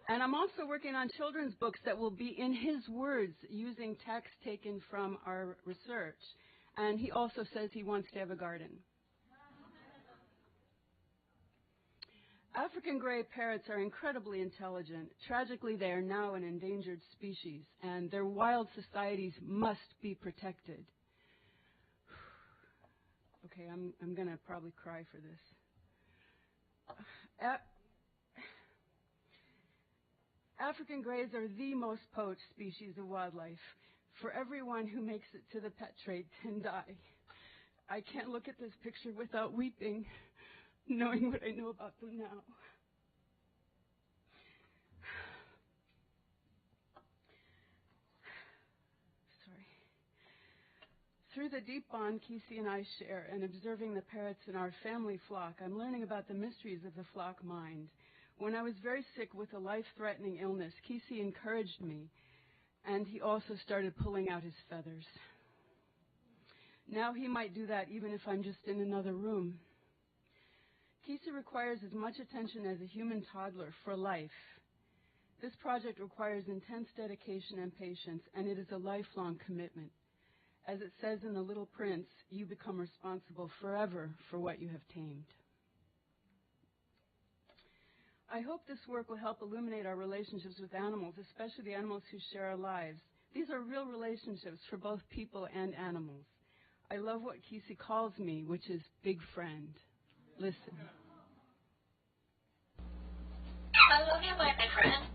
and I'm also working on children's books that will be in his words, using text taken from our research. And he also says he wants to have a garden. African gray parrots are incredibly intelligent. Tragically, they are now an endangered species, and their wild societies must be protected. Okay, I'm going to probably cry for this. African greys are the most poached species of wildlife. For everyone who makes it to the pet trait can die. I can't look at this picture without weeping, knowing what I know about them now. Through the deep bond Kesey and I share and observing the parrots in our family flock, I'm learning about the mysteries of the flock mind. When I was very sick with a life-threatening illness, Kesey encouraged me, and he also started pulling out his feathers. Now he might do that even if I'm just in another room. Kesey requires as much attention as a human toddler for life. This project requires intense dedication and patience, and it is a lifelong commitment. As it says in The Little Prince, you become responsible forever for what you have tamed. I hope this work will help illuminate our relationships with animals, especially the animals who share our lives. These are real relationships for both people and animals. I love what Kesey calls me, which is big friend. Listen. I love you, my big friend.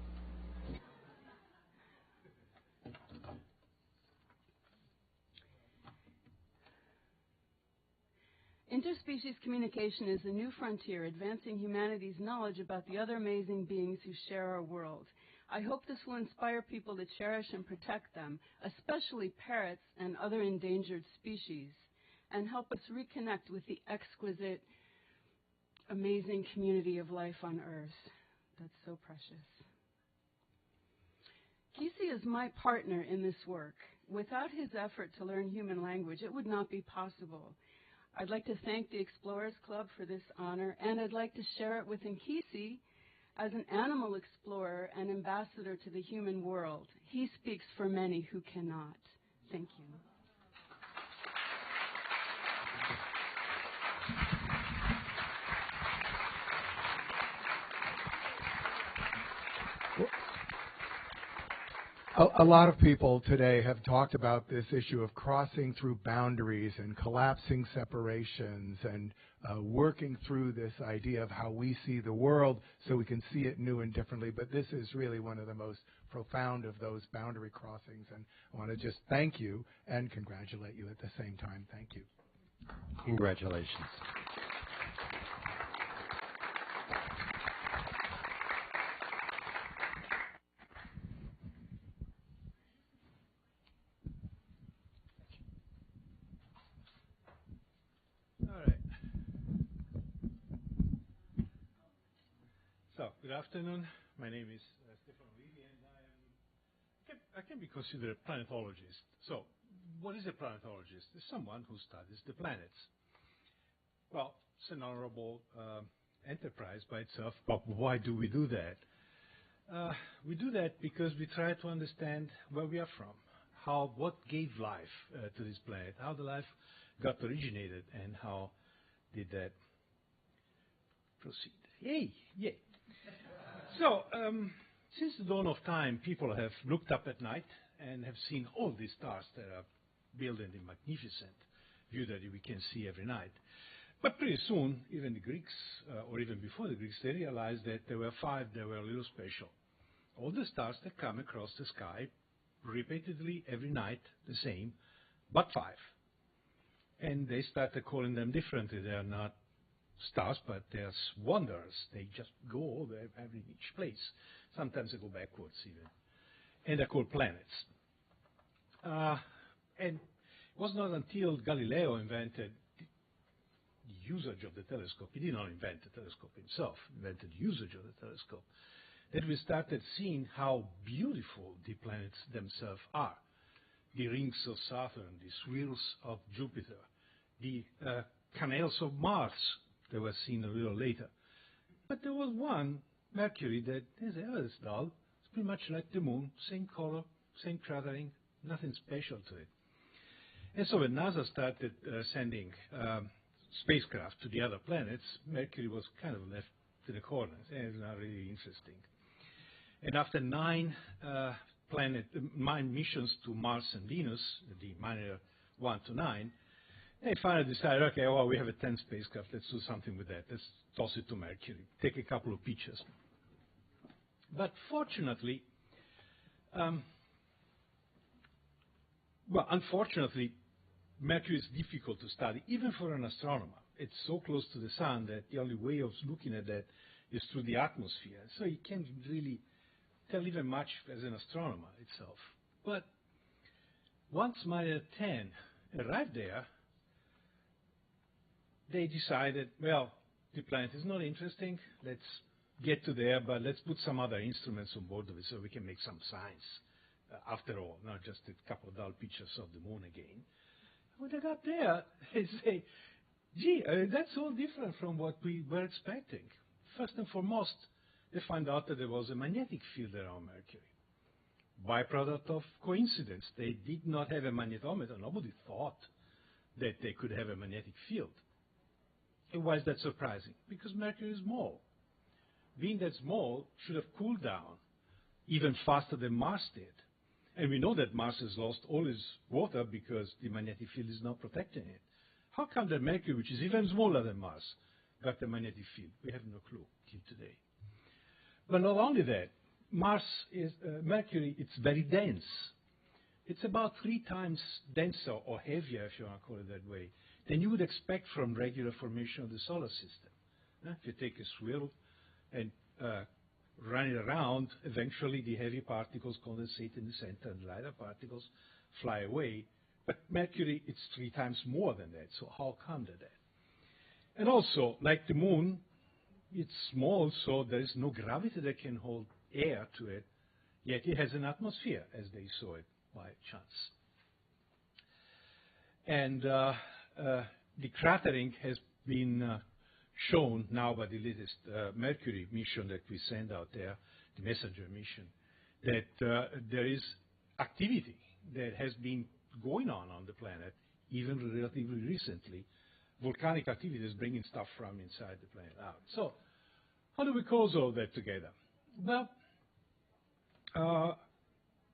Interspecies communication is the new frontier, advancing humanity's knowledge about the other amazing beings who share our world. I hope this will inspire people to cherish and protect them, especially parrots and other endangered species, and help us reconnect with the exquisite, amazing community of life on Earth. That's so precious. Kesey is my partner in this work. Without his effort to learn human language, it would not be possible. I'd like to thank the Explorers Club for this honor, and I'd like to share it with Kesey as an animal explorer and ambassador to the human world. He speaks for many who cannot. Thank you. A lot of people today have talked about this issue of crossing through boundaries and collapsing separations and working through this idea of how we see the world so we can see it new and differently. But this is really one of the most profound of those boundary crossings. And I want to just thank you and congratulate you at the same time. Thank you. Congratulations. Good afternoon. My name is Stefano Vivi, and I can be considered a planetologist. So, what is a planetologist? It's someone who studies the planets. Well, it's an honorable enterprise by itself, but why do we do that? We do that because we try to understand where we are from, what gave life to this planet, how the life got originated, and how did that proceed. Yay! So, since the dawn of time, people have looked up at night and have seen all these stars that are building the magnificent view that we can see every night. But pretty soon, even the Greeks, or even before the Greeks, they realized that there were five that were a little special. All the stars that come across the sky repeatedly every night, the same, but five. And they started calling them differently. They are not stars, but they're wanderers. They just go over every each place. Sometimes they go backwards even. And they're called planets. And it was not until Galileo invented the usage of the telescope. He did not invent the telescope himself, invented the usage of the telescope, that we started seeing how beautiful the planets themselves are. The rings of Saturn, the swirls of Jupiter, the canals of Mars that were seen a little later. But there was one, Mercury, that is dull. It's pretty much like the moon, same color, same cratering, nothing special to it. And so when NASA started sending spacecraft to the other planets, Mercury was kind of left to the corner. It's not really interesting. And after 9 missions to Mars and Venus, the minor 1 to 9, they finally decided, okay, well, we have a 10 spacecraft. Let's do something with that. Let's toss it to Mercury, take a couple of pictures. But fortunately, unfortunately, Mercury is difficult to study, even for an astronomer. It's so close to the sun that the only way of looking at that is through the atmosphere. So you can't really tell even much as an astronomer itself. But once Maya 10 arrived there, they decided, well, the planet is not interesting. Let's get to there, but let's put some other instruments on board of it so we can make some science after all, not just a couple of dull pictures of the moon again. When they got there, they say, gee, that's all different from what we were expecting. First and foremost, they found out that there was a magnetic field around Mercury. Byproduct of coincidence. They did not have a magnetometer. Nobody thought that they could have a magnetic field. And why is that surprising? Because Mercury is small. Being that small should have cooled down even faster than Mars did. And we know that Mars has lost all its water because the magnetic field is not protecting it. How come that Mercury, which is even smaller than Mars, got the magnetic field? We have no clue till today. But not only that, Mercury, it's very dense. It's about 3 times denser or heavier, if you want to call it that way, than you would expect from regular formation of the solar system. If you take a swirl and run it around, eventually the heavy particles condensate in the center and the lighter particles fly away. But Mercury, it's 3 times more than that. So how come that? And also, like the moon, it's small, so there is no gravity that can hold air to it, yet it has an atmosphere, as they saw it by chance. And the cratering has been shown now by the latest Mercury mission that we send out there, the Messenger mission, that there is activity that has been going on the planet, even relatively recently. Volcanic activity is bringing stuff from inside the planet out. So how do we cause all that together? Well,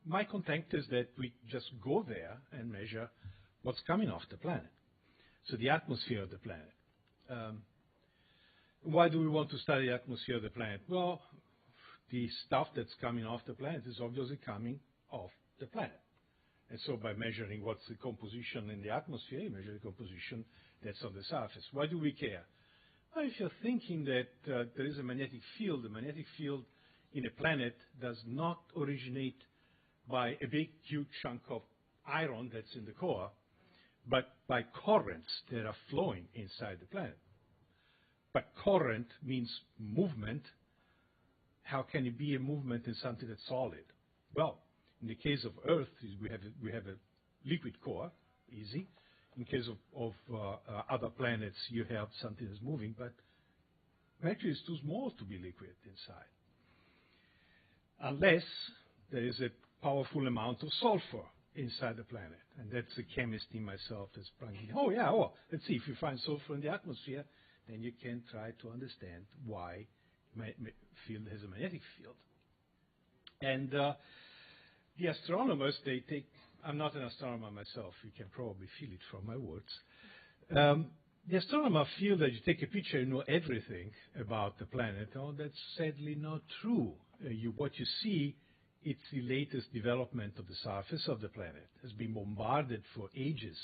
my contention is that we just go there and measure what's coming off the planet. So the atmosphere of the planet. Why do we want to study the atmosphere of the planet? Well, the stuff that's coming off the planet is obviously coming off the planet. And so by measuring what's the composition in the atmosphere, you measure the composition that's on the surface. Why do we care? Well, if you're thinking that there is a magnetic field, the magnetic field in a planet does not originate by a big, huge chunk of iron that's in the core, but by currents that are flowing inside the planet. But current means movement. How can it be a movement in something that's solid? Well, in the case of Earth, we have a liquid core, easy. In case of other planets, you have something that's moving, but Mercury is too small to be liquid inside. Unless there is a powerful amount of sulfur inside the planet. And that's the chemist in myself that's bringing, let's see, if you find sulfur in the atmosphere, then you can try to understand why field has a magnetic field. And the astronomers, they take, I'm not an astronomer myself, you can probably feel it from my words. The astronomers feel that you take a picture, you know everything about the planet. Oh, that's sadly not true. What you see, it's the latest development of the surface of the planet. It has been bombarded for ages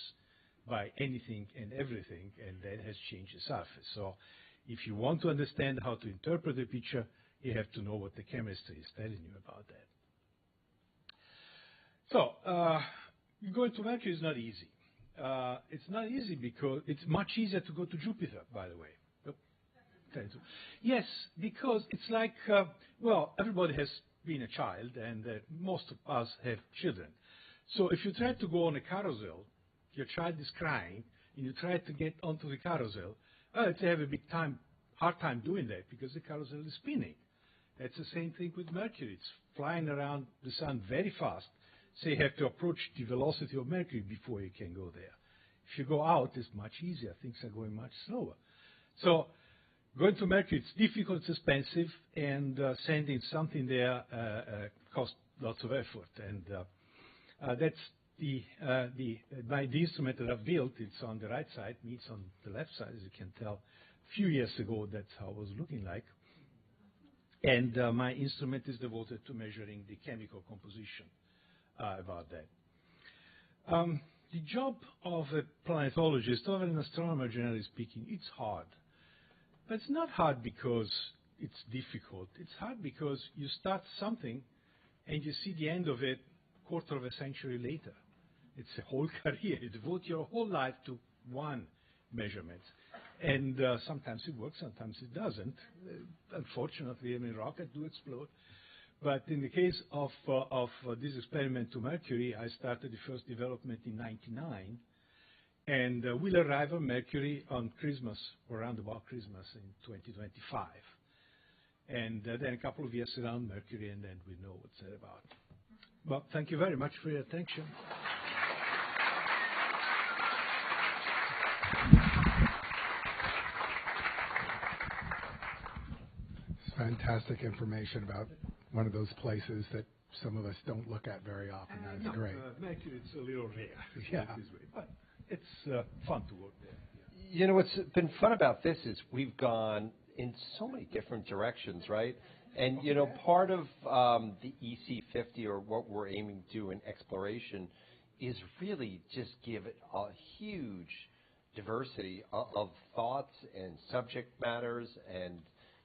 by anything and everything, and that has changed the surface. So if you want to understand how to interpret the picture, you have to know what the chemistry is telling you about that. So going to Mercury is not easy. It's not easy because it's much easier to go to Jupiter, by the way. Yes, because it's like, everybody has been a child, and most of us have children. So if you try to go on a carousel, your child is crying, and you try to get onto the carousel, they have a hard time doing that because the carousel is spinning. That's the same thing with Mercury. It's flying around the sun very fast, so you have to approach the velocity of Mercury before you can go there. If you go out, it's much easier. Things are going much slower. So going to Mercury, it's difficult, it's expensive, and sending something there costs lots of effort. And that's the instrument that I've built. It's on the right side, me it's on the left side, as you can tell. A few years ago, that's how it was looking like. And my instrument is devoted to measuring the chemical composition about that. The job of a planetologist, or an astronomer generally speaking, it's hard. But it's not hard because it's difficult. It's hard because you start something and you see the end of it a quarter of a century later. It's a whole career. You devote your whole life to one measurement. And sometimes it works, sometimes it doesn't. Unfortunately, I mean, rockets do explode. But in the case of this experiment to Mercury, I started the first development in '99, and we'll arrive on Mercury on Christmas, or around about Christmas in 2025. And then a couple of years around Mercury, and then we know what's that about. Well, thank you very much for your attention. Fantastic information about one of those places that some of us don't look at very often. That's great. Mercury, it's a little rare. Yeah. But it's fun to work there. Yeah. You know, what's been fun about this is we've gone in so many different directions, right? And, you know, part of the EC50, or what we're aiming to do in exploration, is really just give it a huge diversity of thoughts and subject matters and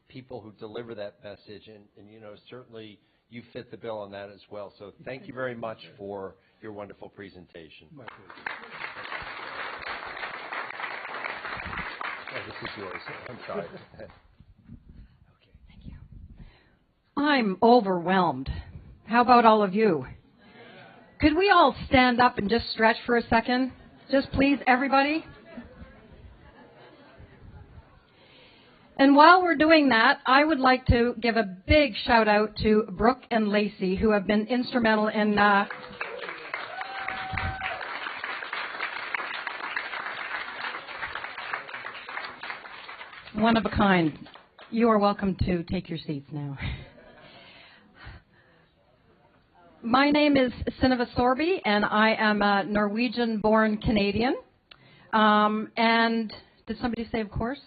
people who deliver that message, and you know, certainly you fit the bill on that as well. So thank you very much for your wonderful presentation. My pleasure. Oh, this is yours. I'm sorry. Okay, thank you. I'm overwhelmed. How about all of you? Could we all stand up and just stretch for a second? Just please, everybody. And while we're doing that, I would like to give a big shout out to Brooke and Lacey, who have been instrumental in one of a kind. You are welcome to take your seats now. My name is Synnøve Sorby, and I am a Norwegian-born Canadian. And did somebody say of course?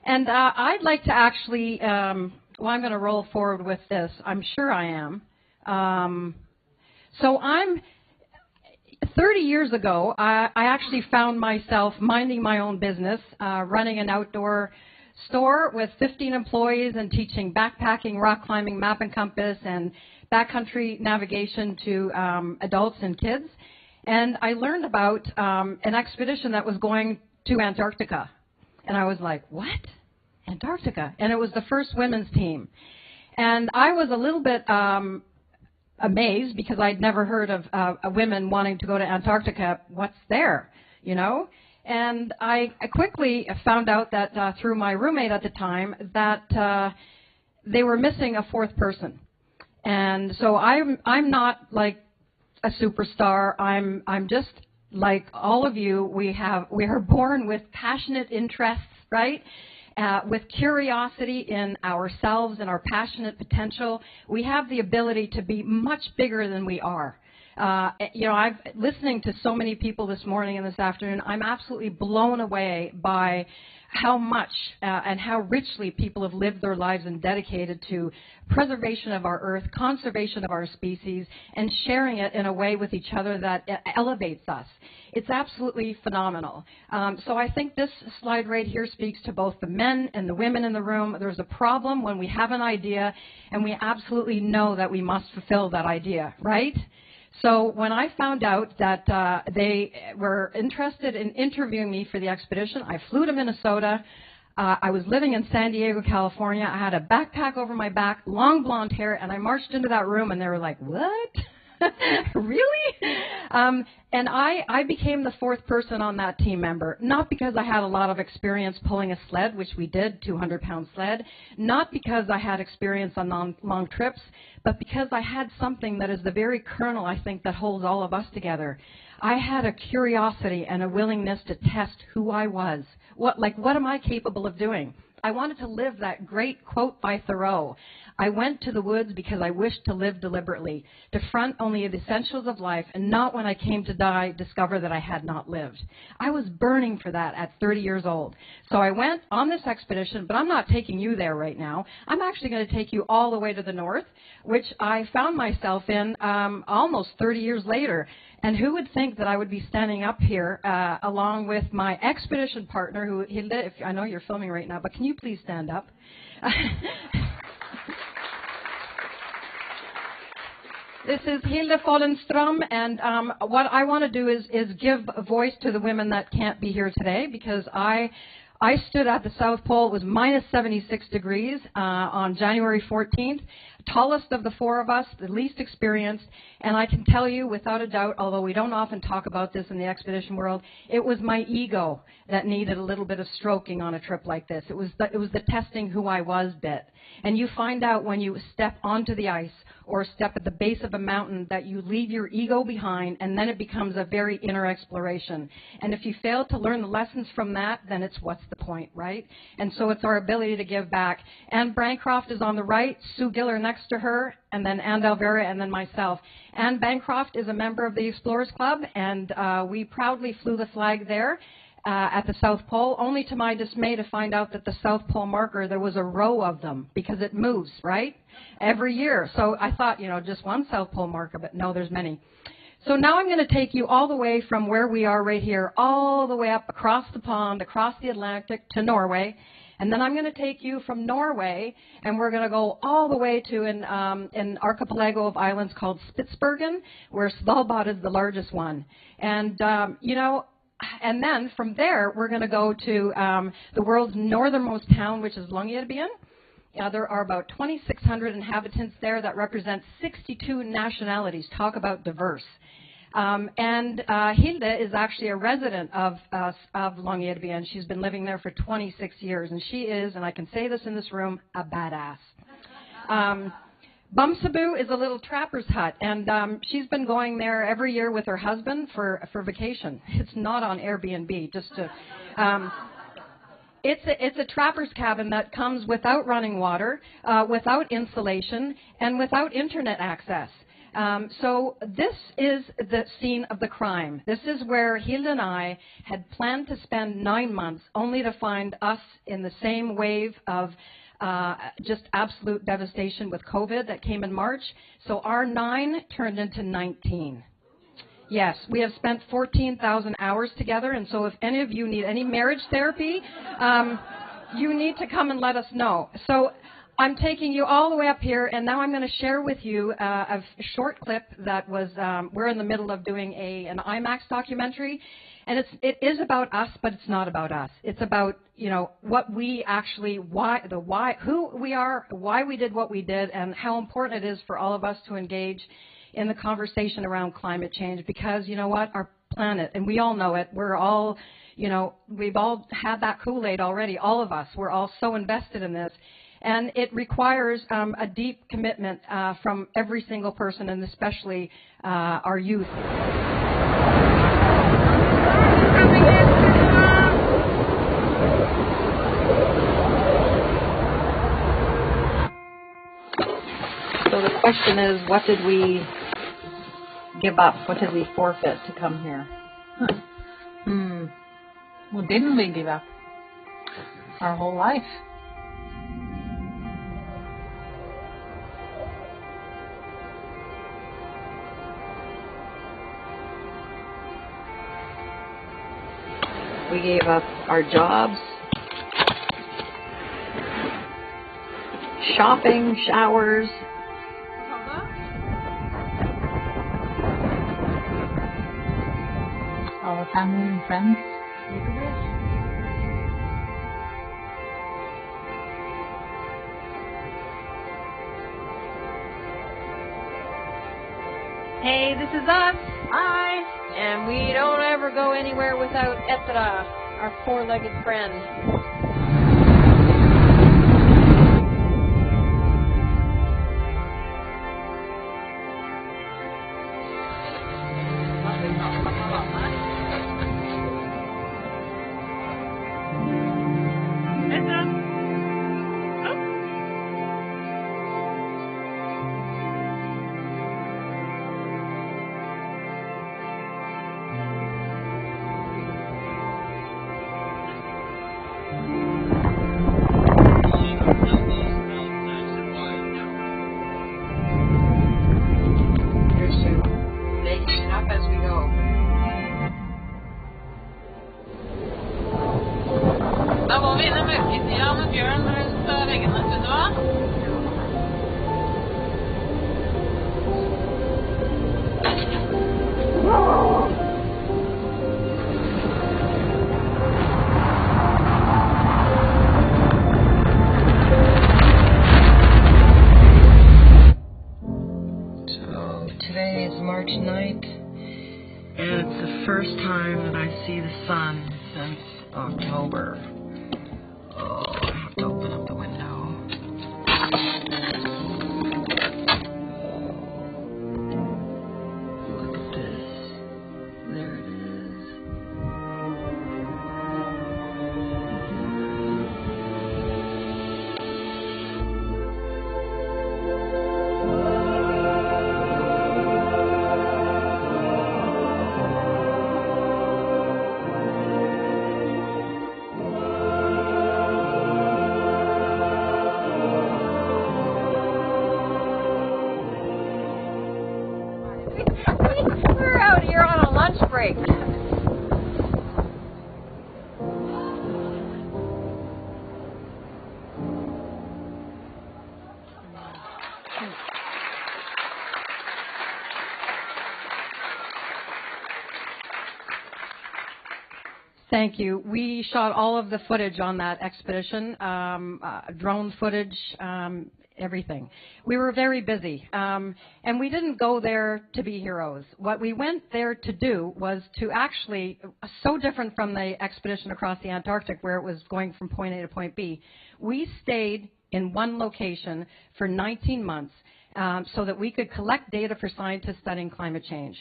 And I'd like to actually, well, I'm going to roll forward with this. I'm sure I am. So 30 years ago, I actually found myself minding my own business, running an outdoor store with 15 employees and teaching backpacking, rock climbing, map and compass, and backcountry navigation to adults and kids. And I learned about an expedition that was going to Antarctica. And I was like, what? Antarctica? And it was the first women's team. And I was a little bit amazed because I'd never heard of women wanting to go to Antarctica. What's there, you know? And I quickly found out that through my roommate at the time that they were missing a fourth person. And so I'm not like a superstar. I'm just like all of you. We are born with passionate interests, right? With curiosity in ourselves and our passionate potential. We have the ability to be much bigger than we are. You know, I've listening to so many people this morning and this afternoon. I'm absolutely blown away by how much and how richly people have lived their lives and dedicated to preservation of our earth, conservation of our species, and sharing it in a way with each other that elevates us. It's absolutely phenomenal. So I think this slide right here speaks to both the men and the women in the room. There's a problem when we have an idea and we absolutely know that we must fulfill that idea, right? So when I found out that they were interested in interviewing me for the expedition, I flew to Minnesota. I was living in San Diego, California. I had a backpack over my back, long blonde hair, and I marched into that room, and they were like, what? Really? And I became the fourth person on that team member, not because I had a lot of experience pulling a sled, which we did, 200-pound sled, not because I had experience on long trips, but because I had something that is the very kernel, I think, that holds all of us together. I had a curiosity and a willingness to test who I was. What am I capable of doing? I wanted to live that great quote by Thoreau. I went to the woods because I wished to live deliberately, to front only the essentials of life, and not when I came to die discover that I had not lived. I was burning for that at 30 years old. So I went on this expedition, but I'm not taking you there right now. I'm actually going to take you all the way to the north, which I found myself in almost 30 years later. And who would think that I would be standing up here along with my expedition partner, who Hilde, I know you're filming right now, but can you please stand up? This is Hilde Follenström, and what I want to do is give a voice to the women that can't be here today, because I stood at the South Pole. It was minus 76 degrees on January 14th. Tallest of the four of us, the least experienced, and I can tell you without a doubt, although we don't often talk about this in the expedition world, it was my ego that needed a little bit of stroking on a trip like this. It was the testing who I was bit. And you find out when you step onto the ice or step at the base of a mountain that you leave your ego behind, and then it becomes a very inner exploration. And if you fail to learn the lessons from that, then it's what's the point, right? And so it's our ability to give back. Anne Bancroft is on the right, Sue Giller next to her, and then Anne Delvera, and then myself. Anne Bancroft is a member of the Explorers Club, and we proudly flew the flag there at the South Pole, only to my dismay to find out that the South Pole marker, there was a row of them, because it moves, right, every year. So I thought, just one South Pole marker, but no, there's many. So now I'm going to take you all the way from where we are right here, all the way up across the pond, across the Atlantic to Norway. And then I'm going to take you from Norway, and we're going to go all the way to an archipelago of islands called Spitsbergen, where Svalbard is the largest one. And, and then from there, we're going to go to the world's northernmost town, which is Longyearbyen. There are about 2,600 inhabitants there that represent 62 nationalities. Talk about diverse. And Hilde is actually a resident of Longyearbyen. She's been living there for 26 years, and she is, and I can say this in this room, a badass. Bumsaboo is a little trapper's hut, and she's been going there every year with her husband for vacation. It's not on Airbnb, just to... It's a trapper's cabin that comes without running water, without insulation, and without internet access. So this is the scene of the crime. This is where Hilde and I had planned to spend 9 months, only to find us in the same wave of just absolute devastation with COVID that came in March. So our 9 turned into 19. Yes, we have spent 14,000 hours together, and so if any of you need any marriage therapy, you need to come and let us know. So I'm taking you all the way up here, and now I'm going to share with you a short clip that was, we're in the middle of doing an IMAX documentary, and it is about us, but it's not about us. It's about, what we actually, who we are, why we did what we did, and how important it is for all of us to engage in the conversation around climate change, because you know what, our planet, and we all know it, we're all, we've all had that Kool-Aid already, all of us, we're all so invested in this, and it requires a deep commitment from every single person, and especially our youth. So the question is, what did we give up? What did we forfeit to come here? What didn't we give up? Our whole life. We gave up our jobs, shopping, showers, Our family and friends. Hey, this is us. Hi. And we don't ever go anywhere without Etra, our four-legged friend. Today is March night, and it's the first time that I see the sun since October. Oh, I have to open up the window. Look at this. There it is. We're out here on a lunch break. Thank you. We shot all of the footage on that expedition, drone footage, everything. We were very busy, and we didn't go there to be heroes. What we went there to do was to actually, so different from the expedition across the Antarctic where it was going from point A to point B, we stayed in one location for 19 months so that we could collect data for scientists studying climate change.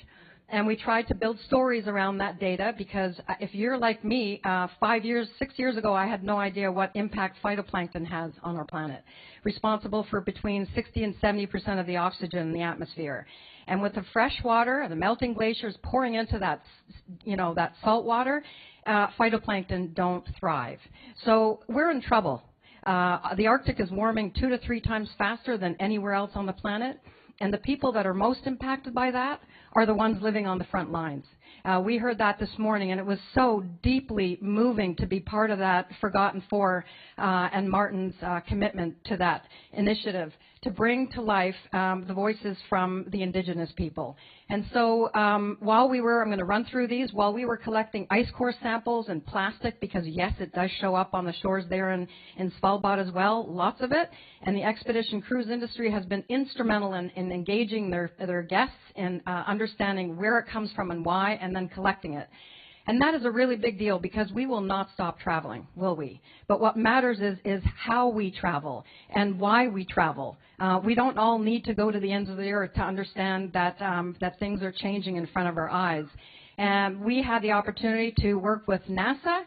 And we tried to build stories around that data because if you're like me, 6 years ago, I had no idea what impact phytoplankton has on our planet, responsible for between 60 and 70% of the oxygen in the atmosphere. And with the fresh water, the melting glaciers pouring into that, that salt water, phytoplankton don't thrive. So we're in trouble. The Arctic is warming 2 to 3 times faster than anywhere else on the planet. And the people that are most impacted by that are the ones living on the front lines. We heard that this morning, and it was so deeply moving to be part of that Forgotten Four and Martin's commitment to that initiative to bring to life the voices from the Indigenous people. And so while we were, I'm going to run through these, while we were collecting ice core samples and plastic, because yes, it does show up on the shores there in Svalbard as well, lots of it, and the expedition cruise industry has been instrumental in engaging their guests in understanding where it comes from and why, and then collecting it. And that is a really big deal because we will not stop traveling, will we? But what matters is how we travel and why we travel. We don't all need to go to the ends of the earth to understand that, that things are changing in front of our eyes. And we had the opportunity to work with NASA,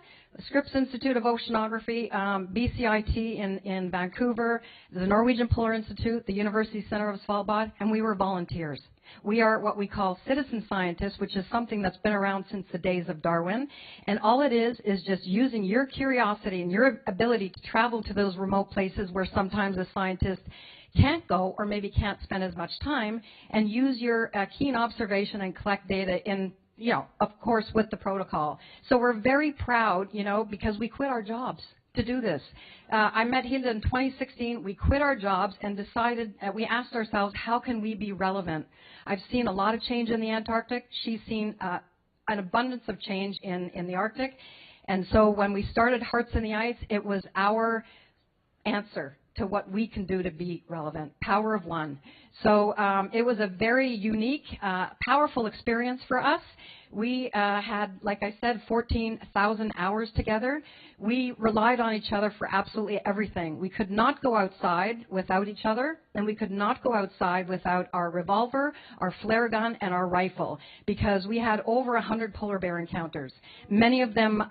Scripps Institute of Oceanography, BCIT in Vancouver, the Norwegian Polar Institute, the University Center of Svalbard, and we were volunteers. We are what we call citizen scientists, which is something that's been around since the days of Darwin. And all it is just using your curiosity and your ability to travel to those remote places where sometimes a scientist can't go or maybe can't spend as much time, and use your keen observation and collect data in, of course, with the protocol. So we're very proud, because we quit our jobs to do this. I met Hilda in 2016. We quit our jobs and decided, we asked ourselves, how can we be relevant? I've seen a lot of change in the Antarctic. She's seen an abundance of change in the Arctic. And so when we started Hearts in the Ice, it was our answer to what we can do to be relevant. Power of one. So it was a very unique, powerful experience for us. We had, like I said, 14,000 hours together. We relied on each other for absolutely everything. We could not go outside without each other, and we could not go outside without our revolver, our flare gun, and our rifle, because we had over 100 polar bear encounters. Many of them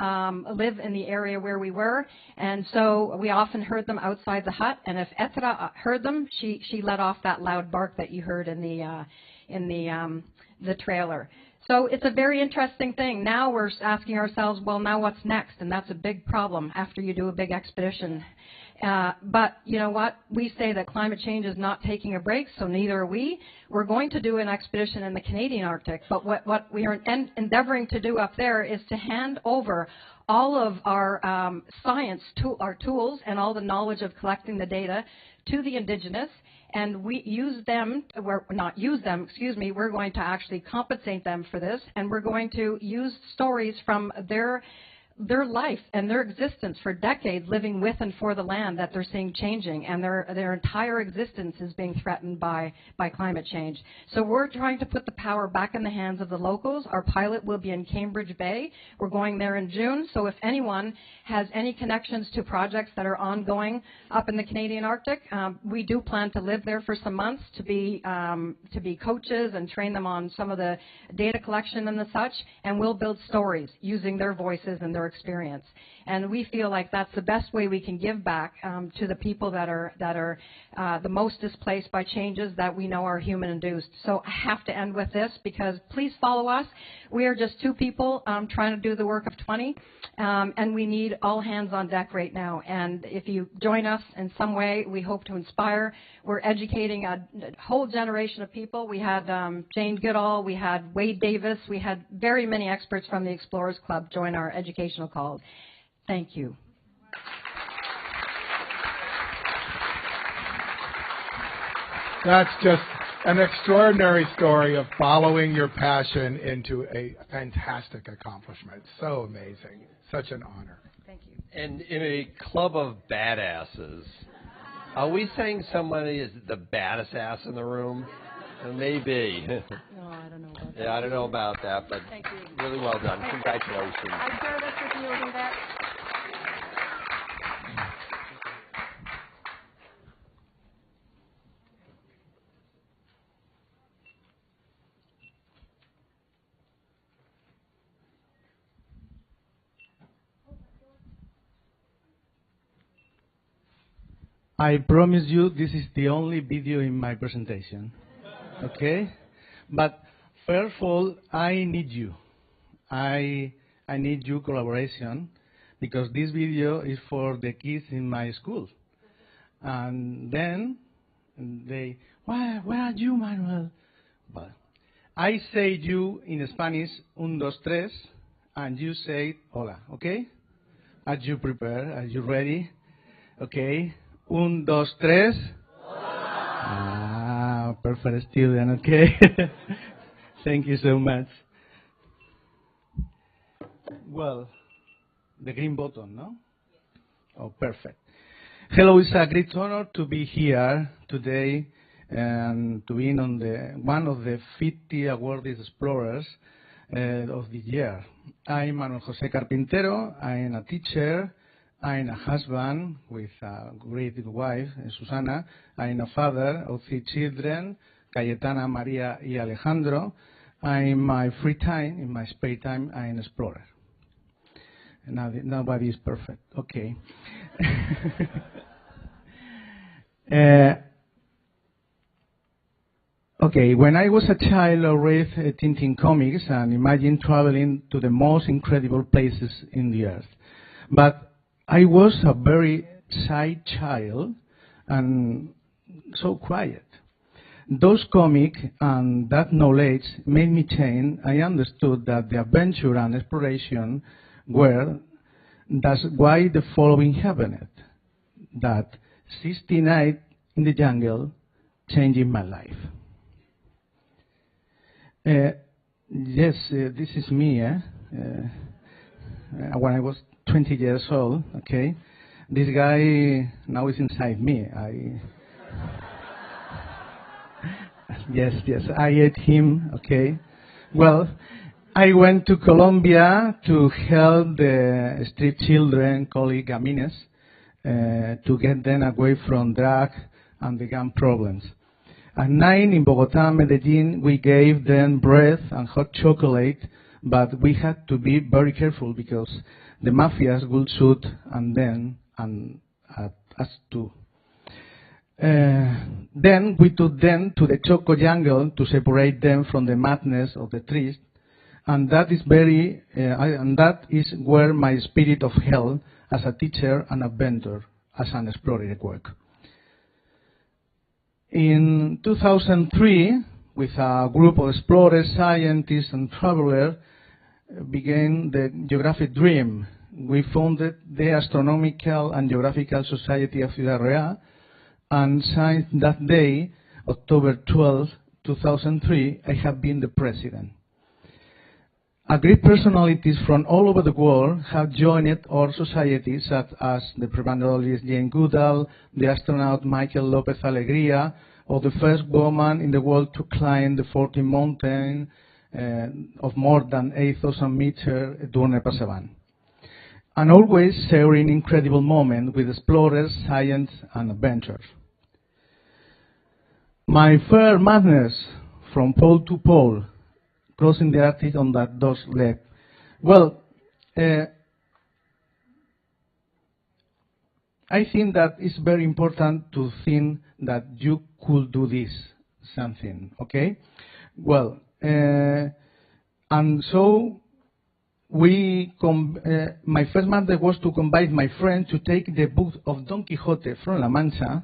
live in the area where we were, and so we often heard them outside the hut, and if Etra heard them, she let off that loud bark that you heard in the trailer. So it's a very interesting thing. Now we're asking ourselves, well, now what's next? And that's a big problem after you do a big expedition. But you know what? We say that climate change is not taking a break, so neither are we. We're going to do an expedition in the Canadian Arctic, but what we are endeavoring to do up there is to hand over all of our science, our tools, and all the knowledge of collecting the data to the Indigenous, and we use them, we're going to actually compensate them for this, and we're going to use stories from their life and their existence for decades living with and for the land that they're seeing changing, and their entire existence is being threatened by climate change. So we're trying to put the power back in the hands of the locals. Our pilot will be in Cambridge Bay. We're going there in June, so if anyone has any connections to projects that are ongoing up in the Canadian Arctic, we do plan to live there for some months to be coaches and train them on some of the data collection and the such, and we'll build stories using their voices and their experience. And we feel like that's the best way we can give back to the people that are the most displaced by changes that we know are human-induced. So I have to end with this, because please follow us. We are just two people trying to do the work of 20, and we need all hands on deck right now. And if you join us in some way, we hope to inspire. We're educating a whole generation of people. We had Jane Goodall, we had Wade Davis, we had very many experts from the Explorers Club join our educational call. Thank you. That's just an extraordinary story of following your passion into a fantastic accomplishment. So amazing. Such an honor. Thank you. And in a club of badasses, are we saying somebody is the baddest ass in the room? Maybe. No, I don't know about that. Yeah, I don't know about that, but thank you. Really well done. Congratulations. I share this with you over there. I promise you this is the only video in my presentation, okay? But first of all, I need you. I need your collaboration, because this video is for the kids in my school. And then they, where are you, Manuel? Well, I say you in Spanish, 1, 2, 3, and you say hola, okay? Are you prepared? Are you ready? Okay. 1, 2, 3. Ah, perfect student, okay. Thank you so much. Well, the green button, no? Oh, perfect. Hello, it's a great honor to be here today and to be on one of the 50 awarded explorers of the year. I'm Manuel José Carpintero. I'm a teacher. I'm a husband with a great wife, Susana. I'm a father of 3 children, Cayetana, Maria, y Alejandro. In my free time, in my spare time, I'm an explorer. Nobody is perfect. Okay. Okay, when I was a child, I read Tintin comics and imagined traveling to the most incredible places in the earth. But I was a very shy child and so quiet. Those comics and that knowledge made me change. I understood that the adventure and exploration were, that's why the following happened. That 60 nights in the jungle changing my life. Yes, this is me. When I was 20 years old, okay? This guy now is inside me. Yes, yes, I ate him, okay. Well, I went to Colombia to help the street children called gamines to get them away from drug and the gun problems. At night in Bogota, Medellin, we gave them bread and hot chocolate, but we had to be very careful because the mafias would shoot and us too. Then we took them to the Choco jungle to separate them from the madness of the trees, and that is where my spirit of hell as a teacher and adventurer, as an explorer work. In 2003, with a group of explorers, scientists, and travelers, began the geographic dream. We founded the Astronomical and Geographical Society of Ciudad Real, and since that day, October 12, 2003, I have been the president. Great personalities from all over the world have joined our society, such as the primatologist Jane Goodall, the astronaut Michael Lopez Alegria, or the first woman in the world to climb the 14 mountain of more than 8,000 meters, Edurne Pasaban. And always sharing incredible moments with explorers, science, and adventures. My first madness from pole to pole, crossing the Arctic on that dog's leg. Well, I think that it's very important to think that you could do this, something, okay? Well, and so my first mandate was to combine my friend to take the book of Don Quixote from La Mancha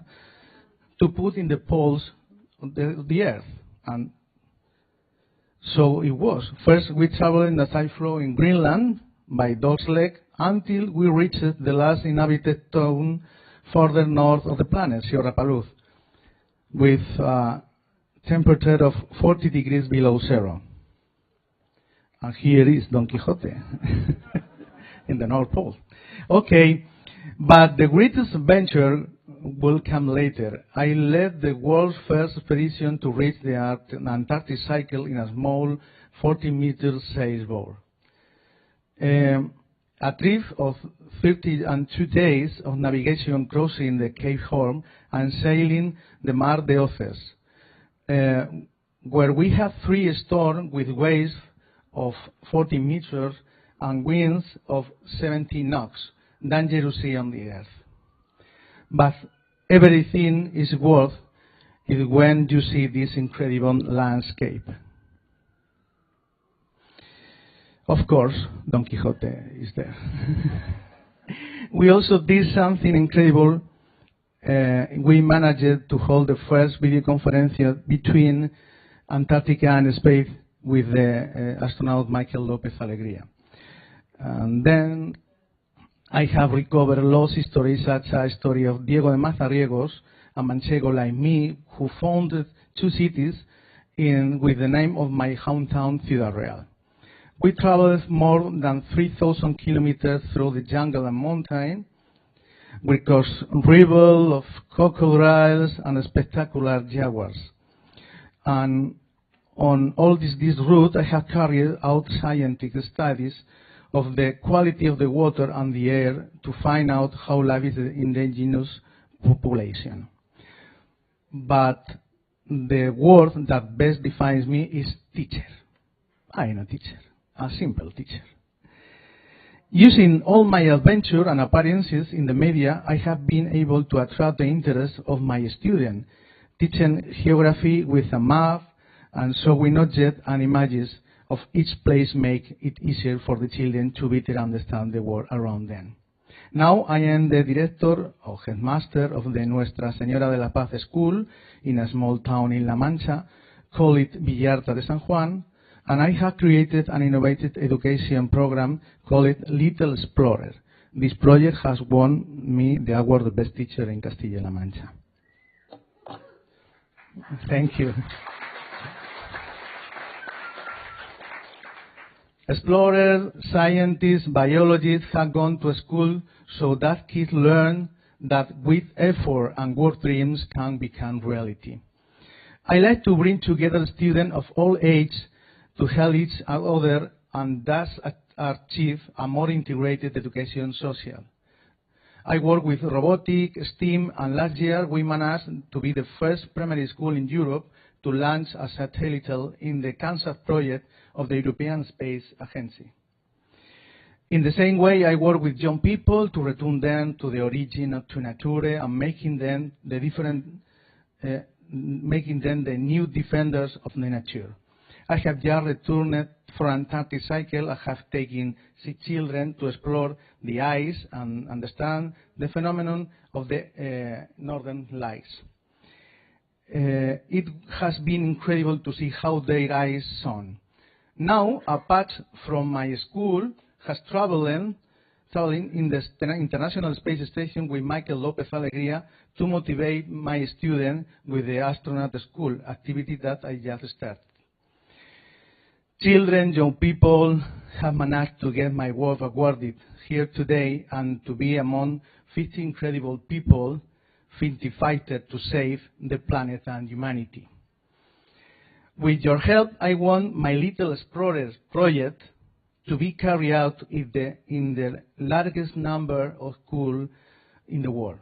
to put in the poles of the earth. And so it was. First, we traveled in the tide flow in Greenland by dog's leg until we reached the last inhabited town further north of the planet, Sierra Paluz, with a temperature of 40 degrees below zero. And here is Don Quixote in the North Pole. Okay, but the greatest adventure will come later. I led the world's first expedition to reach the Antarctic Cycle in a small 40-meter sailboat. A trip of 32 days of navigation crossing the Cape Horn and sailing the Mar de Oces, where we had 3 storms with waves of 40 meters and winds of 70 knots, dangerous sea on the earth. But everything is worth it when you see this incredible landscape. Of course, Don Quixote is there. We also did something incredible. We managed to hold the first video conference between Antarctica and space with the astronaut Michael Lopez Alegria. And then I have recovered lost histories, such as a story of Diego de Mazariegos, a Manchego like me, who founded 2 cities with the name of my hometown, Ciudad Real. We traveled more than 3,000 kilometers through the jungle and mountain. We crossed rivers of crocodiles and spectacular jaguars. And on all this route, I have carried out scientific studies of the quality of the water and the air to find out how life is the indigenous population. But the word that best defines me is teacher. I am a teacher, a simple teacher. Using all my adventure and appearances in the media, I have been able to attract the interest of my students, teaching geography with a map and showing objects and images of each place make it easier for the children to better understand the world around them. Now I am the director or headmaster of the Nuestra Señora de la Paz School in a small town in La Mancha, call it Villarta de San Juan, and I have created an innovative education program called Little Explorer. This project has won me the award of Best Teacher in Castilla-La Mancha. Thank you. Explorers, scientists, biologists have gone to school so that kids learn that with effort and work dreams can become reality. I like to bring together students of all ages to help each other and thus achieve a more integrated education social. I work with robotics, STEAM, and last year we managed to be the first primary school in Europe to launch a satellite in the CANSAT project of the European Space Agency. In the same way, I work with young people to return them to the origin of to nature and making them the new defenders of the nature. I have just returned from Antarctic cycle. I have taken 6 children to explore the ice and understand the phenomenon of the northern lights. It has been incredible to see how their eyes shone. Now, a patch from my school has traveling in the International Space Station with Michael Lopez Alegría to motivate my students with the astronaut school activity that I just started. Children, young people have managed to get my work awarded here today and to be among 50 incredible people 50 fighters to save the planet and humanity. With your help, I want my Little Explorers project to be carried out in the largest number of schools in the world.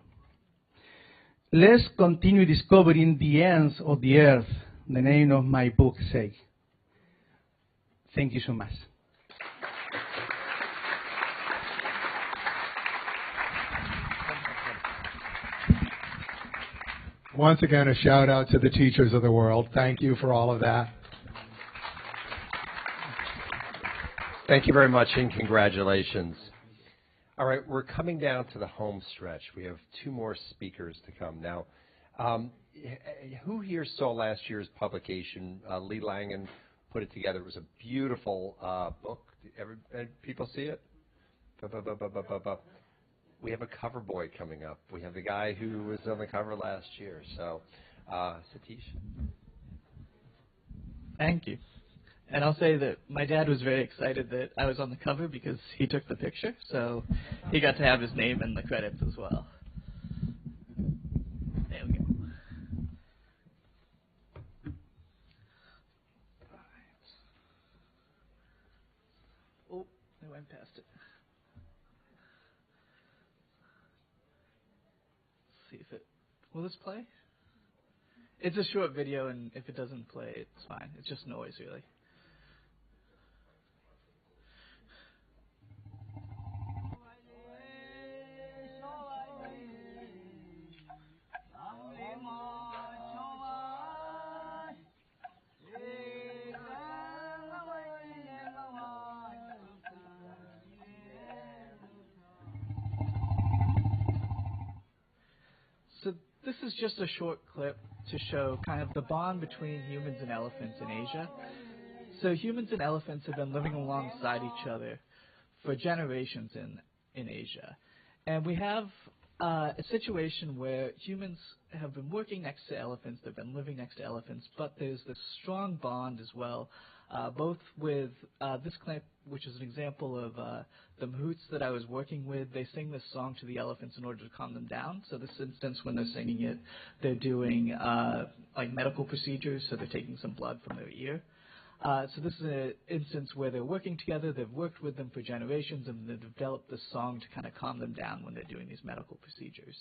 Let's continue discovering the ends of the earth, the name of my book says. Thank you so much. Once again, a shout out to the teachers of the world. Thank you for all of that. Thank you very much and congratulations. All right, we're coming down to the home stretch. We have 2 more speakers to come. Now, who here saw last year's publication? Lee Langen put it together. It was a beautiful book. People see it? We have a cover boy coming up. We have the guy who was on the cover last year. So, Satish. Thank you. And I'll say that my dad was very excited that I was on the cover because he took the picture, so he got to have his name in the credits as well. There we go. Oh, I went past it. Let's see if it... Will this play? It's a short video, and if it doesn't play, it's fine. It's just noise, really. So this is just a short clip to show kind of the bond between humans and elephants in Asia. So humans and elephants have been living alongside each other for generations in Asia. And we have a situation where humans have been working next to elephants, they've been living next to elephants, but there's this strong bond as well, both with this clip, which is an example of the mahouts that I was working with. They sing this song to the elephants in order to calm them down. So this instance, when they're singing it, they're doing like medical procedures, so they're taking some blood from their ear. So this is an instance where they're working together, they've worked with them for generations, and they've developed this song to kind of calm them down when they're doing these medical procedures.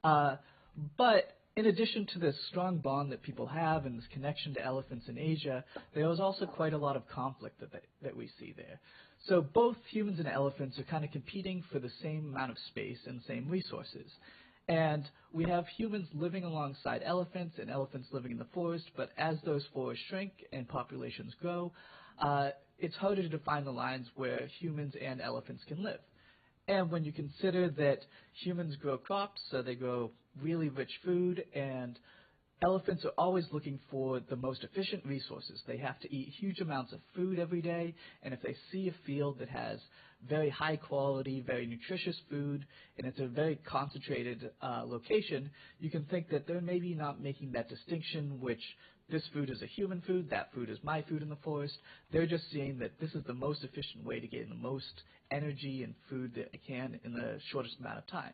But in addition to this strong bond that people have and this connection to elephants in Asia, there is also quite a lot of conflict that we see there. So both humans and elephants are kind of competing for the same amount of space and same resources. And we have humans living alongside elephants and elephants living in the forest, but as those forests shrink and populations grow, it's harder to define the lines where humans and elephants can live. And when you consider that humans grow crops, so they grow really rich food, and elephants are always looking for the most efficient resources. They have to eat huge amounts of food every day, and if they see a field that has very high quality, very nutritious food, and it's a very concentrated location, you can think that they're maybe not making that distinction, which this food is a human food, that food is my food in the forest. They're just seeing that this is the most efficient way to get the most energy and food that I can in the shortest amount of time.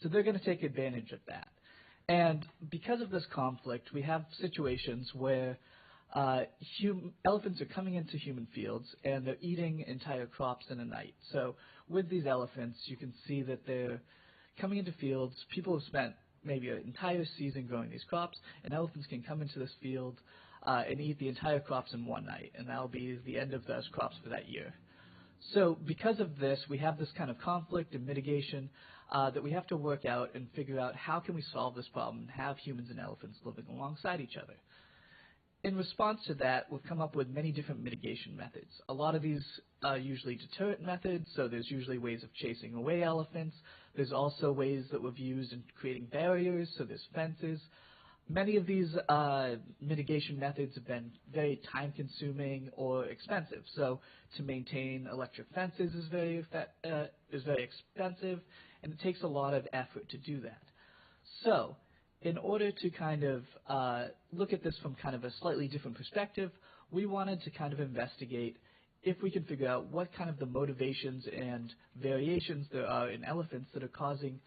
So they're going to take advantage of that. And because of this conflict, we have situations where elephants are coming into human fields and they're eating entire crops in a night. So with these elephants, you can see that they're coming into fields. People have spent maybe an entire season growing these crops, and elephants can come into this field and eat the entire crops in one night, and that'll be the end of those crops for that year. So because of this, we have this kind of conflict and mitigation that we have to work out and figure out how can we solve this problem and have humans and elephants living alongside each other. In response to that, we've come up with many different mitigation methods. A lot of these are usually deterrent methods, so there's usually ways of chasing away elephants. There's also ways that we've used in creating barriers, so there's fences. Many of these mitigation methods have been very time-consuming or expensive. So to maintain electric fences is very expensive, and it takes a lot of effort to do that. So in order to kind of look at this from kind of a slightly different perspective, we wanted to kind of investigate if we can figure out what kind of the motivations and variations there are in elephants that are causing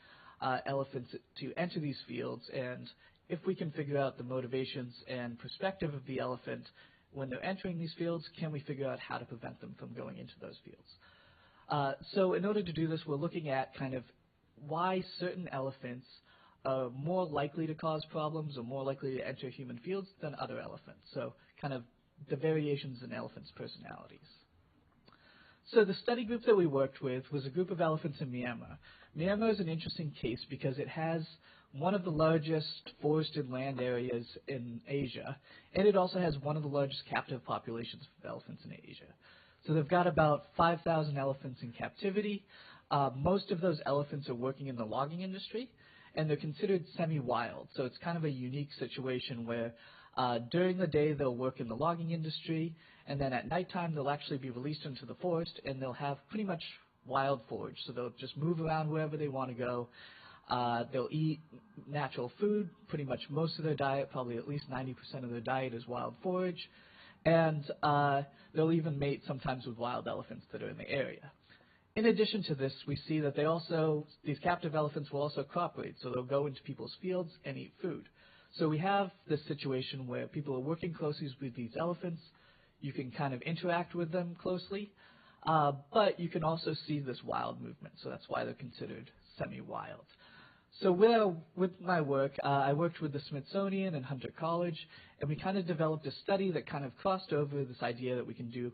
elephants to enter these fields, and if we can figure out the motivations and perspective of the elephant when they're entering these fields, can we figure out how to prevent them from going into those fields? So in order to do this, we're looking at kind of why certain elephants are more likely to cause problems or more likely to enter human fields than other elephants. So kind of the variations in elephants' personalities. So the study group that we worked with was a group of elephants in Myanmar. Myanmar is an interesting case because it has one of the largest forested land areas in Asia, and it also has one of the largest captive populations of elephants in Asia. So they've got about 5,000 elephants in captivity. Most of those elephants are working in the logging industry, and they're considered semi-wild. So it's kind of a unique situation where during the day they'll work in the logging industry, and then at nighttime they'll actually be released into the forest, and they'll have pretty much wild forage. So they'll just move around wherever they want to go. They'll eat natural food. Pretty much most of their diet, probably at least 90% of their diet, is wild forage. And they'll even mate sometimes with wild elephants that are in the area. In addition to this, we see that these captive elephants will also cooperate, so they'll go into people's fields and eat food. So we have this situation where people are working closely with these elephants. You can kind of interact with them closely, but you can also see this wild movement, so that's why they're considered semi-wild. So with my work, I worked with the Smithsonian and Hunter College, and we kind of developed a study that kind of crossed over this idea that we can do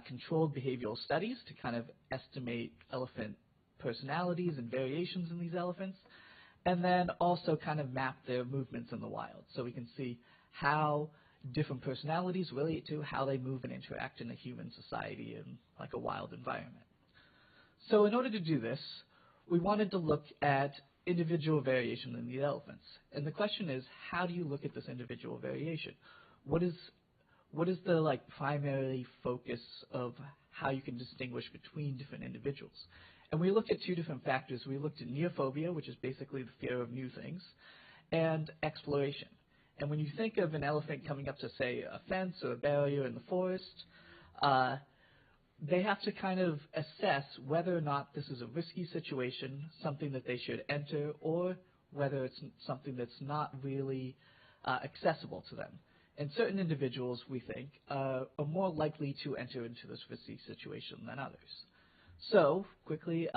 controlled behavioral studies to kind of estimate elephant personalities and variations in these elephants, and then also kind of map their movements in the wild. So we can see how different personalities relate to how they move and interact in a human society in like a wild environment. So in order to do this, we wanted to look at individual variation in the elephants. And the question is, how do you look at this individual variation? What is the primary focus of how you can distinguish between different individuals? And we looked at two different factors. We looked at neophobia, which is basically the fear of new things, and exploration. And when you think of an elephant coming up to, say, a fence or a barrier in the forest, they have to kind of assess whether or not this is a risky situation, something that they should enter, or whether it's something that's not really accessible to them. And certain individuals, we think, are more likely to enter into this risky situation than others. So, quickly,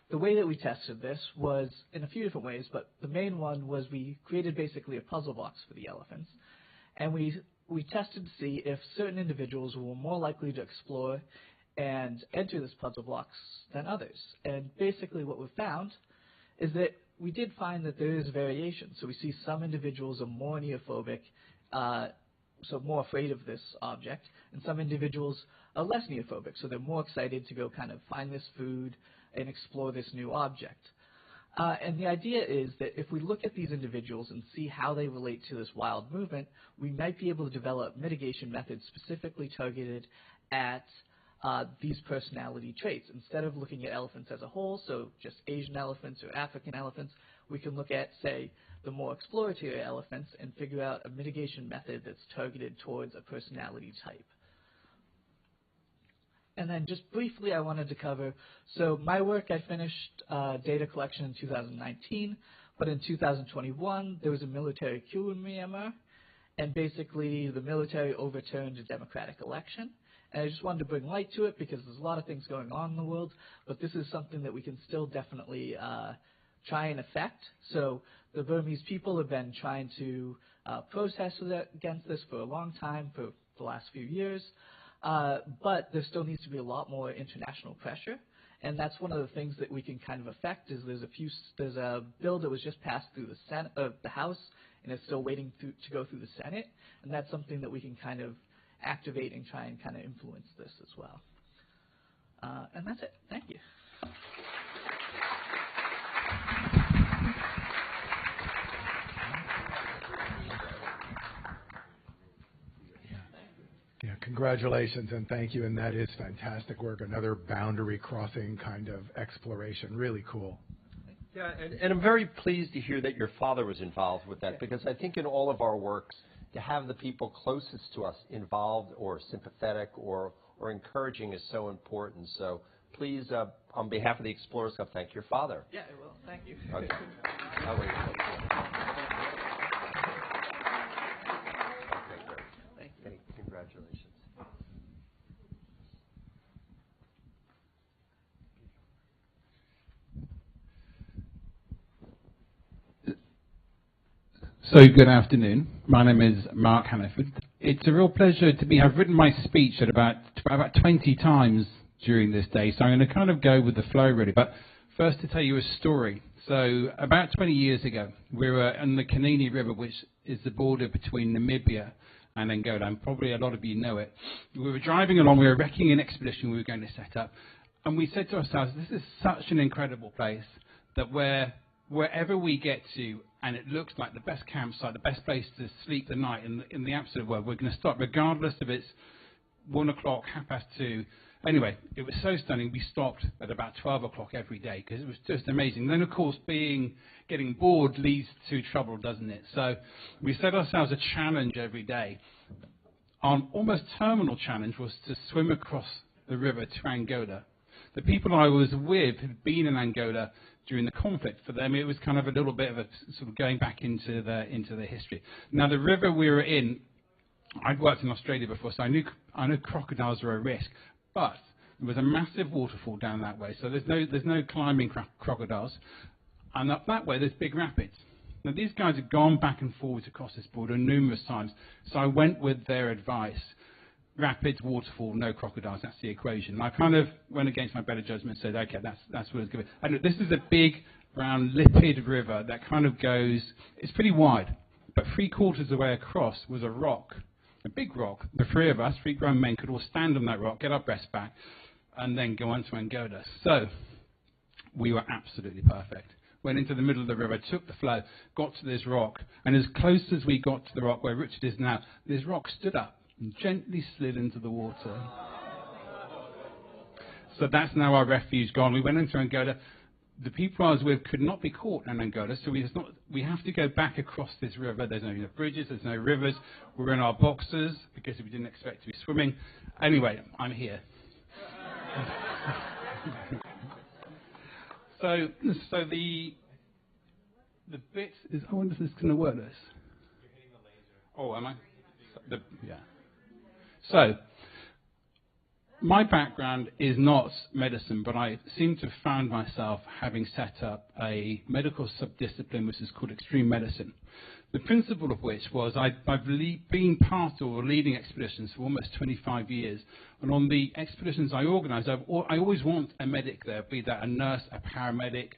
the way that we tested this was in a few different ways, but the main one was we created basically a puzzle box for the elephants, and we tested to see if certain individuals were more likely to explore and enter this puzzle box than others. And basically what we found is that we did find that there is variation. So we see some individuals are more neophobic, so more afraid of this object, and some individuals are less neophobic, so they're more excited to go kind of find this food and explore this new object. And the idea is that if we look at these individuals and see how they relate to this wild movement, we might be able to develop mitigation methods specifically targeted at these personality traits. Instead of looking at elephants as a whole, so just Asian elephants or African elephants, we can look at, say, the more exploratory elephants and figure out a mitigation method that's targeted towards a personality type. And then just briefly I wanted to cover, so my work, I finished data collection in 2019. But in 2021, there was a military coup in Myanmar, and basically the military overturned a democratic election. And I just wanted to bring light to it because there's a lot of things going on in the world, but this is something that we can still definitely try and affect. So the Burmese people have been trying to protest against this for a long time, for the last few years, but there still needs to be a lot more international pressure. And that's one of the things that we can kind of affect. Is there's a bill that was just passed through the Senate, the House, and it's still waiting to go through the Senate. And that's something that we can kind of activate and try and kind of influence this as well. And that's it. Thank you. Yeah, congratulations and thank you, and that is fantastic work. Another boundary crossing kind of exploration. Really cool. Yeah, and I'm very pleased to hear that your father was involved with that, because I think in all of our works, to have the people closest to us involved or sympathetic or encouraging is so important. So please, on behalf of the Explorers Club, thank your father. Yeah, I will. Thank you. Okay. Thank you. Congratulations. So good afternoon. My name is Mark Hannaford. It's a real pleasure to be. I've written my speech at about 20 times during this day, so I'm going to kind of go with the flow really. But first to tell you a story. So about 20 years ago, we were on the Kanini River, which is the border between Namibia and Angola, and probably a lot of you know it. We were driving along, we were wrecking an expedition we were going to set up, and we said to ourselves, this is such an incredible place that wherever we get to, and it looks like the best campsite, the best place to sleep the night in the absolute world, we're going to stop, regardless if it's 1 o'clock, 2:30. Anyway, it was so stunning, we stopped at about 12 o'clock every day, because it was just amazing. Then, of course, getting bored leads to trouble, doesn't it? So we set ourselves a challenge every day. Our almost terminal challenge was to swim across the river to Angola. The people I was with had been in Angola during the conflict. For them, it was kind of a little bit of a sort of going back into the history. Now, the river we were in, I'd worked in Australia before, so I knew crocodiles were a risk. But there was a massive waterfall down that way, so there's no climbing crocodiles. And up that way, there's big rapids. Now, these guys had gone back and forwards across this border numerous times, so I went with their advice. Rapids, waterfall, no crocodiles, that's the equation. And I kind of went against my better judgment and said, okay, that's what it's going to be. And this is a big, brown, lipid river that kind of goes, it's pretty wide, but 3/4 of the way across was a rock, a big rock. The three of us, 3 grown men, could all stand on that rock, get our breasts back, and then go on to Angola. So we were absolutely perfect. Went into the middle of the river, took the flow, got to this rock, and as close as we got to the rock where Richard is now, this rock stood up and gently slid into the water. So that's now our refuge gone. We went into Angola. The people I was with could not be caught in Angola, so we have to go back across this river. There's no bridges, there's no rivers. We're in our boxers because we didn't expect to be swimming. Anyway, I'm here. So the bit is, I wonder if this is going to work. This. You're hitting the laser. Oh, am I? Yeah. So, my background is not medicine, but I seem to have found myself having set up a medical subdiscipline which is called extreme medicine. The principle of which was I've been part or leading expeditions for almost 25 years, and on the expeditions I organise, I always want a medic there, be that a nurse, a paramedic,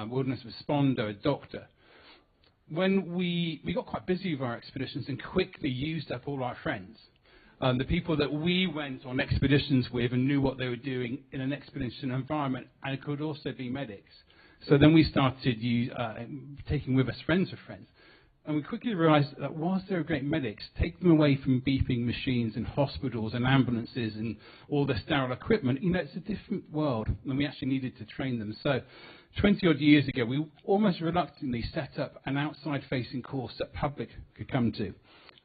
wilderness responder, a doctor. When we got quite busy with our expeditions and quickly used up all our friends. The people that we went on expeditions with and knew what they were doing in an expedition environment, and could also be medics. So then we started taking with us friends of friends. And we quickly realised that whilst they were great medics, take them away from beeping machines and hospitals and ambulances and all the sterile equipment, it's a different world, and we actually needed to train them. So 20-odd years ago, we almost reluctantly set up an outside-facing course that public could come to.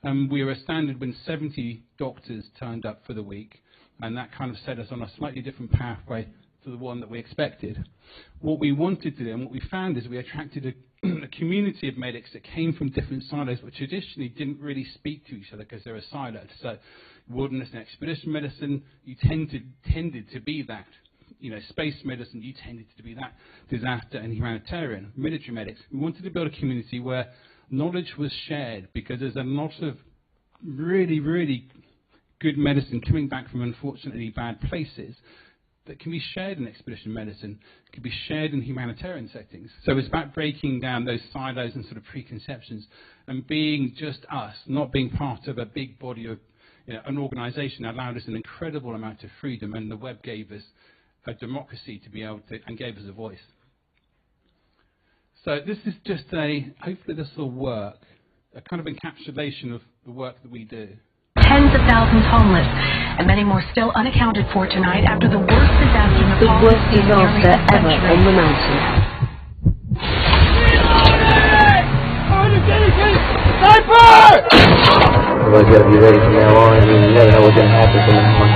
We were astounded when 70 doctors turned up for the week, and that kind of set us on a slightly different pathway to the one that we expected. What we wanted to do, and what we found, is we attracted a community of medics that came from different silos, but traditionally didn't really speak to each other because they were siloed. So wilderness and expedition medicine, you tended to be that. Space medicine, you tended to be that. Disaster and humanitarian. Military medics, we wanted to build a community where knowledge was shared, because there's a lot of really, really good medicine coming back from unfortunately bad places that can be shared in expedition medicine, can be shared in humanitarian settings. So it's about breaking down those silos and sort of preconceptions and being just us, not being part of a big body of an organisation that allowed us an incredible amount of freedom, and the web gave us a democracy to be able to, and gave us a voice. So this is just hopefully this will work, a kind of encapsulation of the work that we do. Tens of thousands homeless, and many more still unaccounted for tonight after the worst disaster in the worst disaster ever on the mountain. Sniper! Everybody's got to be ready from now on. You never know what's going to happen from now on.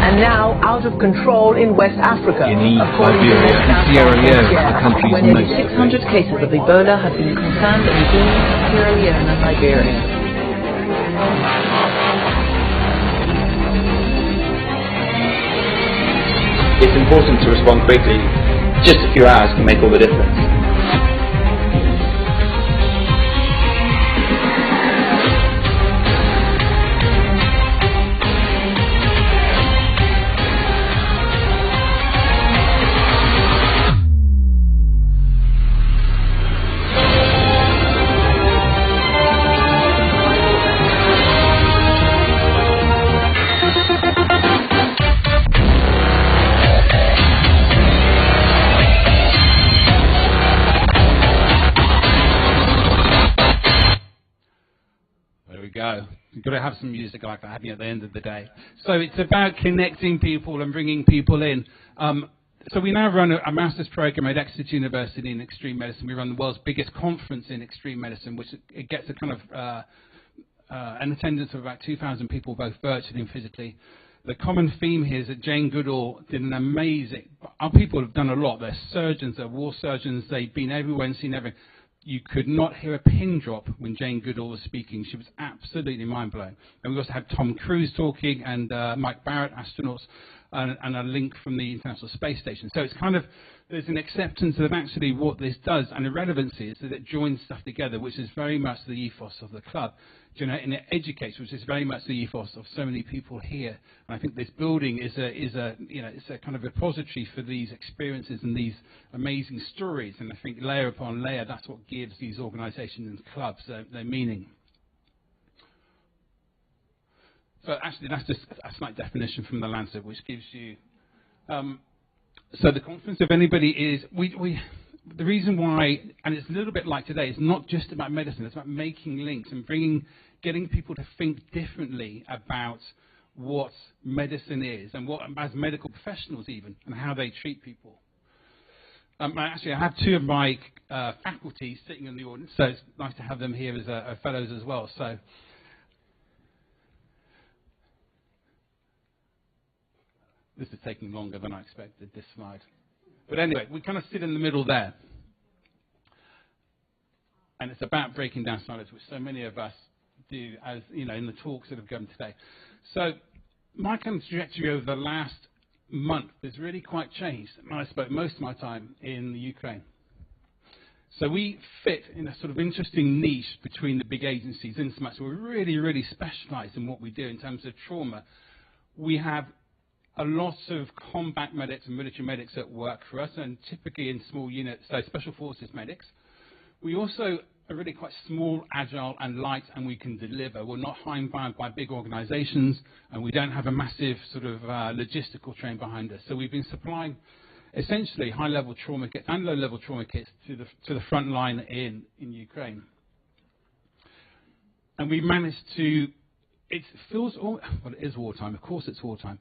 And now, out of control in West Africa. According to Sierra Leone, the country's when nearly 600 cases of Ebola have been confirmed in Guinea, Sierra Leone and Liberia. It's important to respond quickly. Just a few hours can make all the difference. You've got to have some music like that, haven't you, at the end of the day? So it's about connecting people and bringing people in. So we now run a master's program at Exeter University in extreme medicine. We run the world's biggest conference in extreme medicine, which it gets a kind of an attendance of about 2,000 people, both virtually and physically. The common theme here is that Jane Goodall did an amazing... Our people have done a lot. They're surgeons, they're war surgeons. They've been everywhere and seen everything. You could not hear a pin drop when Jane Goodall was speaking. She was absolutely mind-blowing. And we also had Tom Cruise talking, and Mike Barrett, astronauts, and a link from the International Space Station. So it's kind of, there's an acceptance of actually what this does, and the relevance is that it joins stuff together, which is very much the ethos of the club. And it educates, which is very much the ethos of so many people here. And I think this building is it's a kind of repository for these experiences and these amazing stories. And I think layer upon layer, that's what gives these organisations and clubs their meaning. So actually, that's just a slight definition from the Lancet, which gives you. So the conference, if anybody is, the reason why, and it's a little bit like today, it's not just about medicine, it's about making links and getting people to think differently about what medicine is and what, as medical professionals even, and how they treat people. Actually, I have two of my faculty sitting in the audience, so it's nice to have them here as fellows as well. So. This is taking longer than I expected, this slide. But anyway, we kind of sit in the middle there. And it's about breaking down silos, which so many of us do, as in the talks that have gone today. So my kind of trajectory over the last month has really quite changed. And I spent most of my time in the Ukraine. So we fit in a sort of interesting niche between the big agencies, in so much we're really, really specialised in what we do in terms of trauma. We have a lot of combat medics and military medics that work for us, and typically in small units, so special forces medics. We also are really quite small, agile and light, and we can deliver. We're not bound by big organisations, and we don't have a massive sort of logistical train behind us. So we've been supplying essentially high-level trauma kits and low-level trauma kits to the front line in Ukraine. And we managed to, it feels, well, it is wartime, of course it's wartime.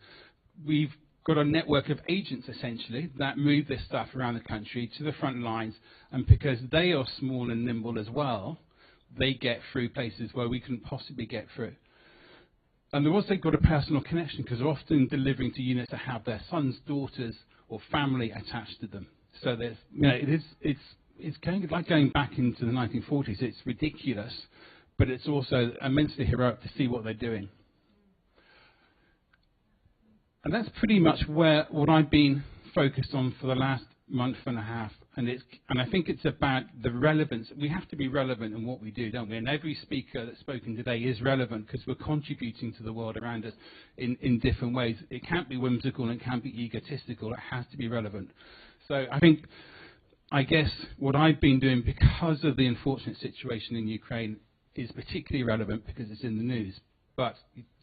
We've got a network of agents, essentially, that move this stuff around the country to the front lines, and because they are small and nimble as well, they get through places where we couldn't possibly get through. And they've also got a personal connection, because they're often delivering to units that have their sons, daughters, or family attached to them. So there's, it's going back into the 1940s. It's ridiculous, but it's also immensely heroic to see what they're doing. And that's pretty much what I've been focused on for the last month and a half. And I think it's about the relevance. We have to be relevant in what we do, don't we? And every speaker that's spoken today is relevant because we're contributing to the world around us in different ways. It can't be whimsical and it can't be egotistical. It has to be relevant. So I guess what I've been doing because of the unfortunate situation in Ukraine is particularly relevant because it's in the news. But,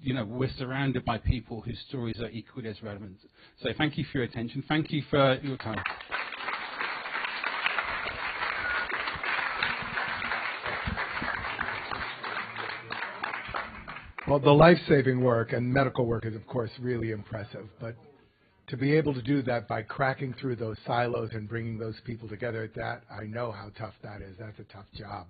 we're surrounded by people whose stories are equally as relevant. So thank you for your attention. Thank you for your time. Well, the life-saving work and medical work is, of course, really impressive. But to be able to do that by cracking through those silos and bringing those people together, I know how tough that is. That's a tough job.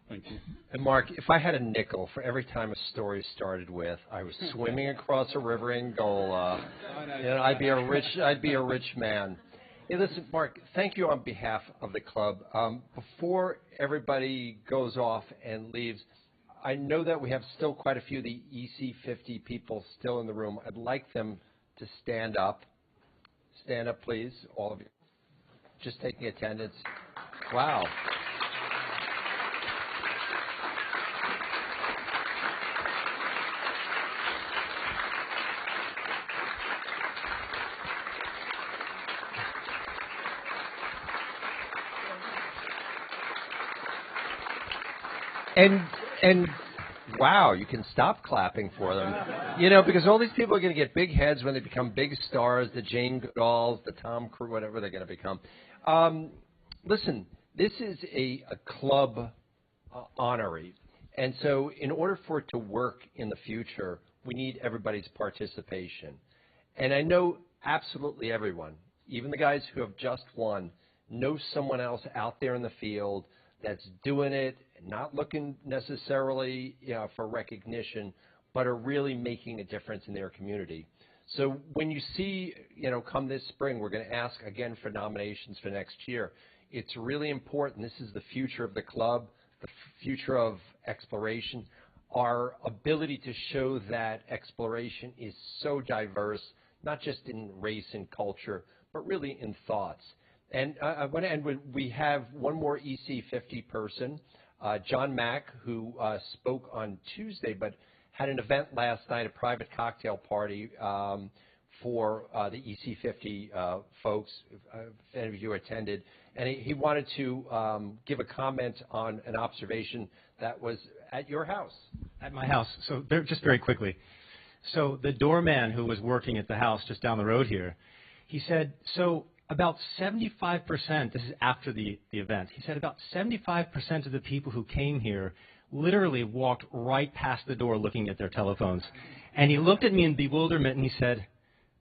Thank you. And Mark, if I had a nickel for every time a story started with "I was swimming across a river in Angola," I'd be a rich man. Hey, listen, Mark, thank you on behalf of the club. Before everybody goes off and leaves, I know that we have still quite a few of the EC50 people still in the room. I'd like them to stand up. Stand up, please, all of you. Just taking attendance. Wow. And wow, you can stop clapping for them, because all these people are going to get big heads when they become big stars, the Jane Goodalls, the Tom Cruise, whatever they're going to become. Listen, this is a club honoree, and so in order for it to work in the future, we need everybody's participation. And I know absolutely everyone, even the guys who have just won, know someone else out there in the field that's doing it, not looking necessarily for recognition, but are really making a difference in their community. So when you see, come this spring, we're going to ask again for nominations for next year. It's really important. This is the future of the club, the future of exploration. Our ability to show that exploration is so diverse, not just in race and culture, but really in thoughts. And I want to end with, we have one more EC50 person, John Mack, who spoke on Tuesday, but had an event last night, a private cocktail party for the EC50 folks, if any of you attended. And he wanted to give a comment on an observation that was at your house. At my house. So just very quickly. So the doorman who was working at the house just down the road here, he said, about 75%, this is after the event, he said about 75% of the people who came here literally walked right past the door looking at their telephones. And he looked at me in bewilderment and he said,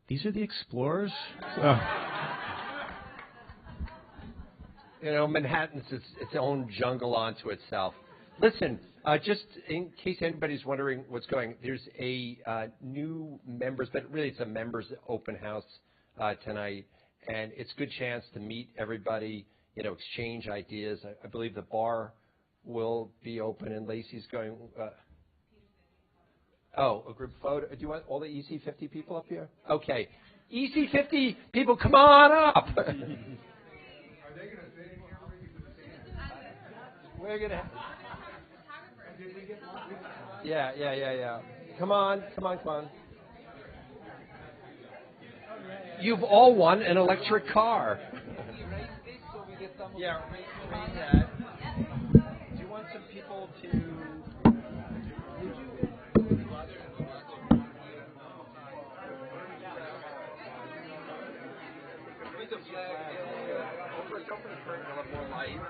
"These are the explorers?" Manhattan's its own jungle unto itself. Listen, just in case anybody's wondering what's going, there's a new members, but really it's a members open house tonight. And it's a good chance to meet everybody, exchange ideas. I believe the bar will be open, and Lacey's going. A group photo. Do you want all the EC50 people up here? Okay. EC50 people, come on up. Are they going to sit in here? We're going to. Yeah. Come on. You've all won an electric car. Yeah, raise that. Do you want some people to... Raise a flag. Open the curtain a little more light.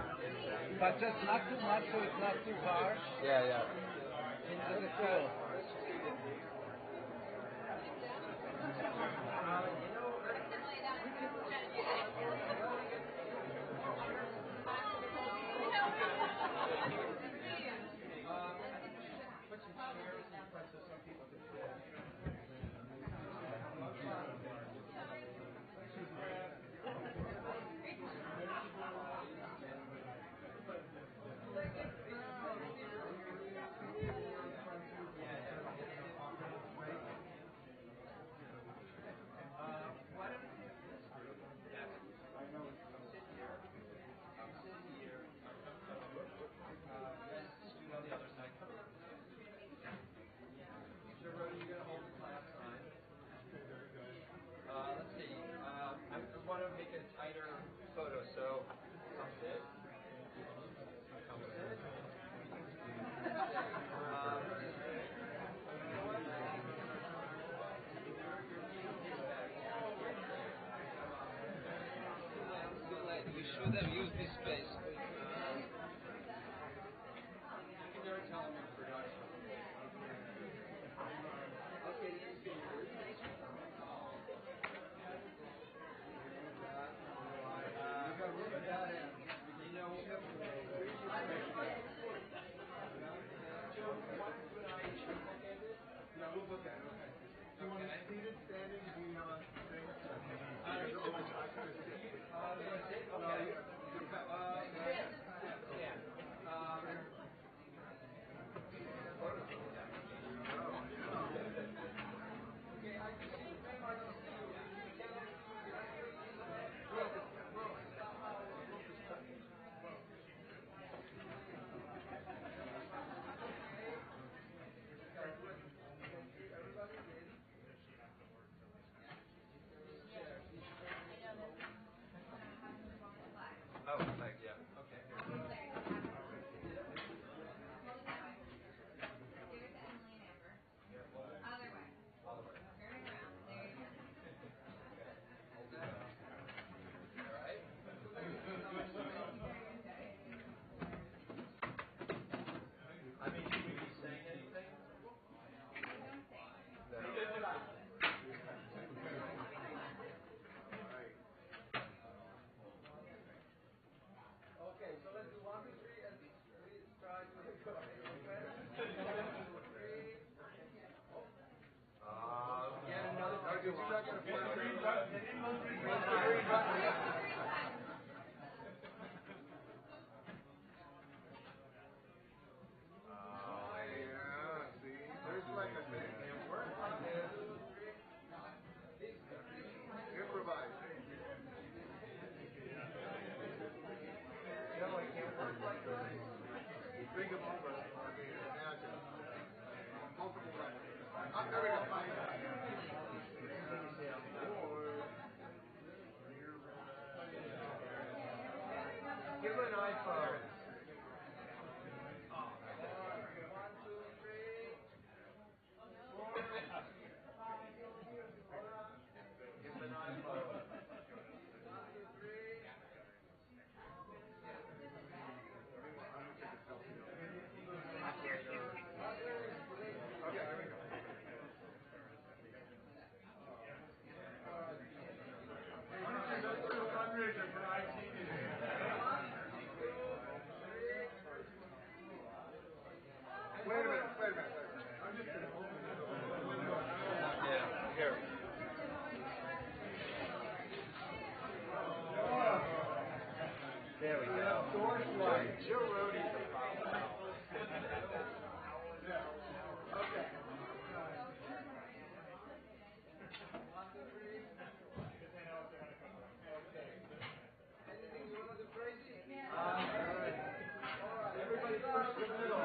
But just not too much so it's not too harsh. Yeah. That's cool. Oh, thanks. Yeah. Okay. I mean, should we be saying anything? No. Okay, so let's do 1, 2, 3, and please try to go. 1, 2, 3. Get another. Okay, we're not going to play. Green button. Green button. Bring them over. Imagine. Multiple levels. There we go. Give her an iPhone. 1, 2, 3. Give her an iPhone. 1, 2, 3. Okay, here we go. Wait a minute. I'm just going to open it. Yeah, here. There we go. Doors light. Joe Rohde's a problem. Okay. 1, 2, 3. Okay. Anything you want to do crazy? All right. Everybody push the middle.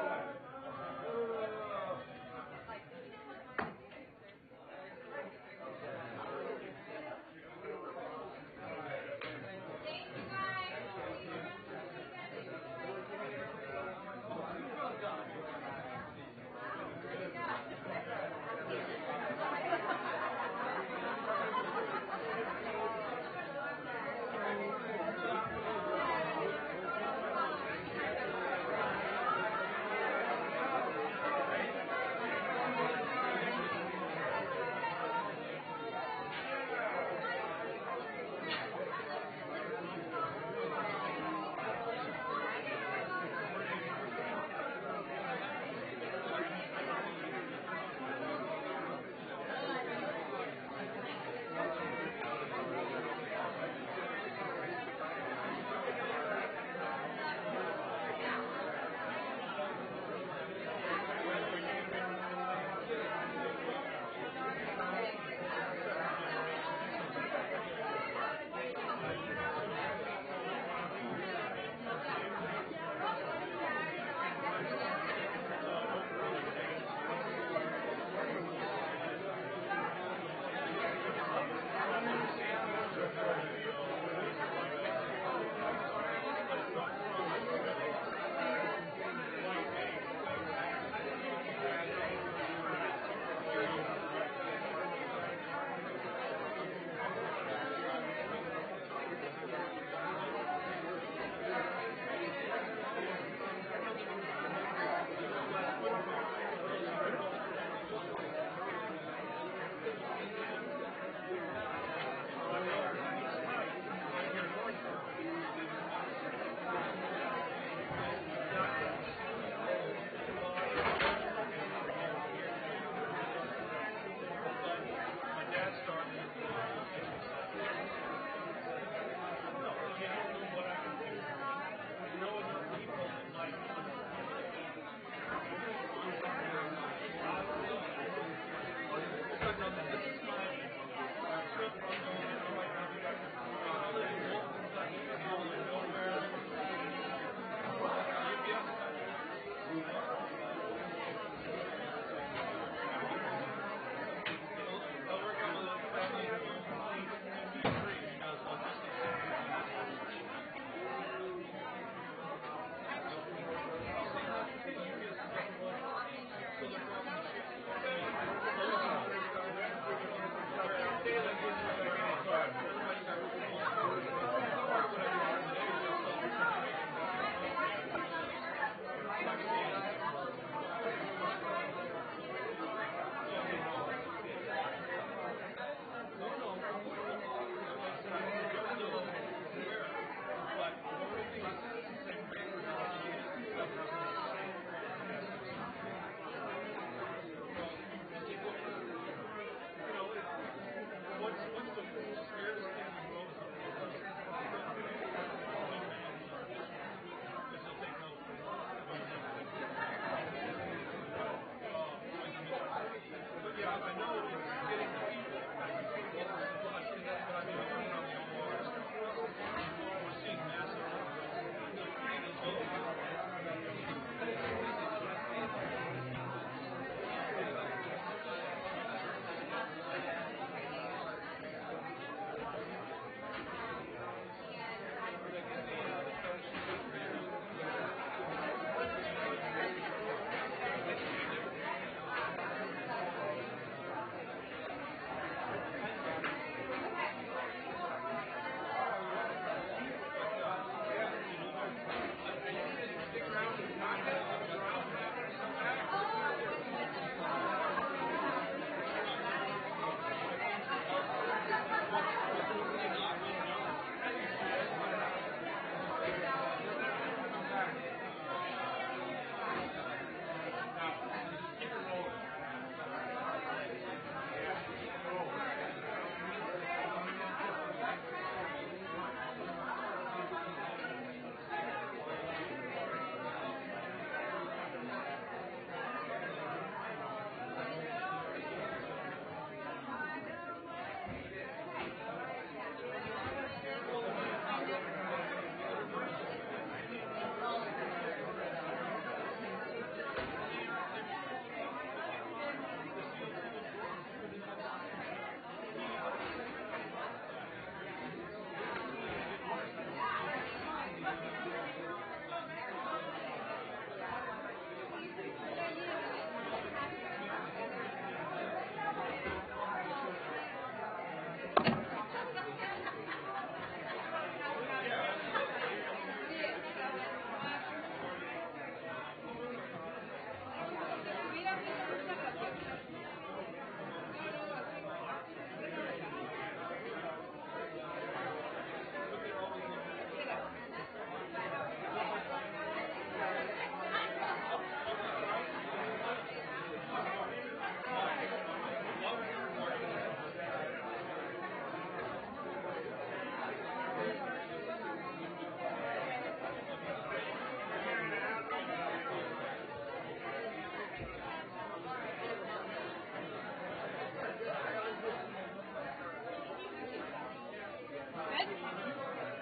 good.